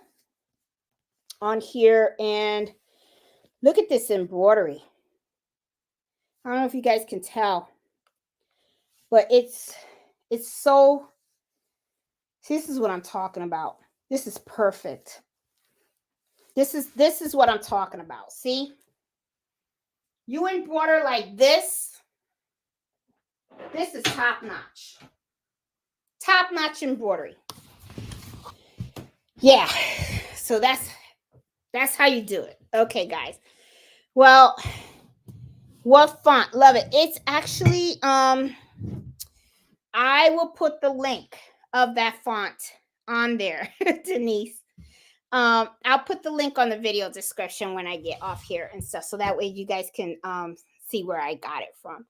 on here, and look at this embroidery. I don't know if you guys can tell, but it's so, this is what I'm talking about. This is perfect. This is what I'm talking about. See? You embroider like this. This is top notch. Top notch embroidery. Yeah. So that's how you do it. Okay, guys. Well, what font? Love it. It's actually I will put the link of that font on there, Denise. I'll put the link on the video description when I get off here and stuff, so that way you guys can see where I got it from.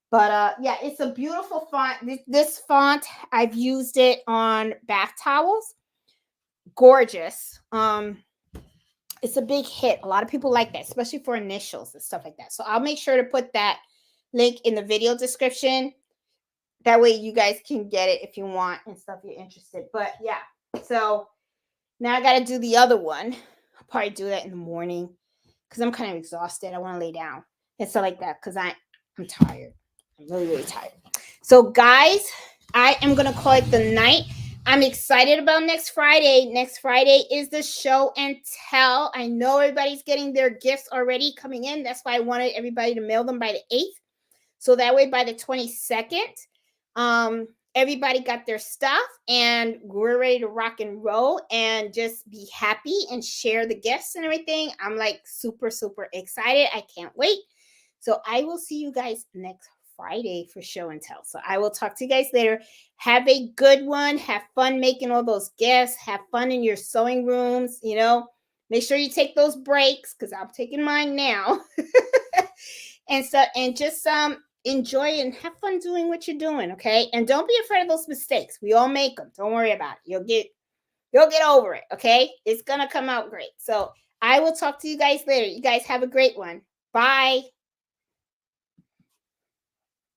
But yeah, it's a beautiful font. This font, I've used it on bath towels. Gorgeous. It's a big hit. A lot of people like that, especially for initials and stuff like that. So I'll make sure to put that link in the video description. That way you guys can get it if you want and stuff, if you're interested. But yeah, so now I got to do the other one. I'll probably do that in the morning because I'm kind of exhausted. I want to lay down and stuff like that because I'm tired. I'm really, really tired. So guys, I am going to call it the night. I'm excited about next Friday. Next Friday is the show and tell. I know everybody's getting their gifts already coming in. That's why I wanted everybody to mail them by the 8th. So that way by the 22nd, everybody got their stuff and we're ready to rock and roll and just be happy and share the gifts and everything. I'm like super, super excited. I can't wait. So I will see you guys next Friday for show and tell. So I will talk to you guys later. Have a good one. Have fun making all those gifts. Have fun in your sewing rooms. You know, make sure you take those breaks because I'm taking mine now. And so, and just enjoy and have fun doing what you're doing. Okay, and don't be afraid of those mistakes. We all make them. Don't worry about it. You'll get over it. Okay, it's gonna come out great. So I will talk to you guys later. You guys have a great one. Bye.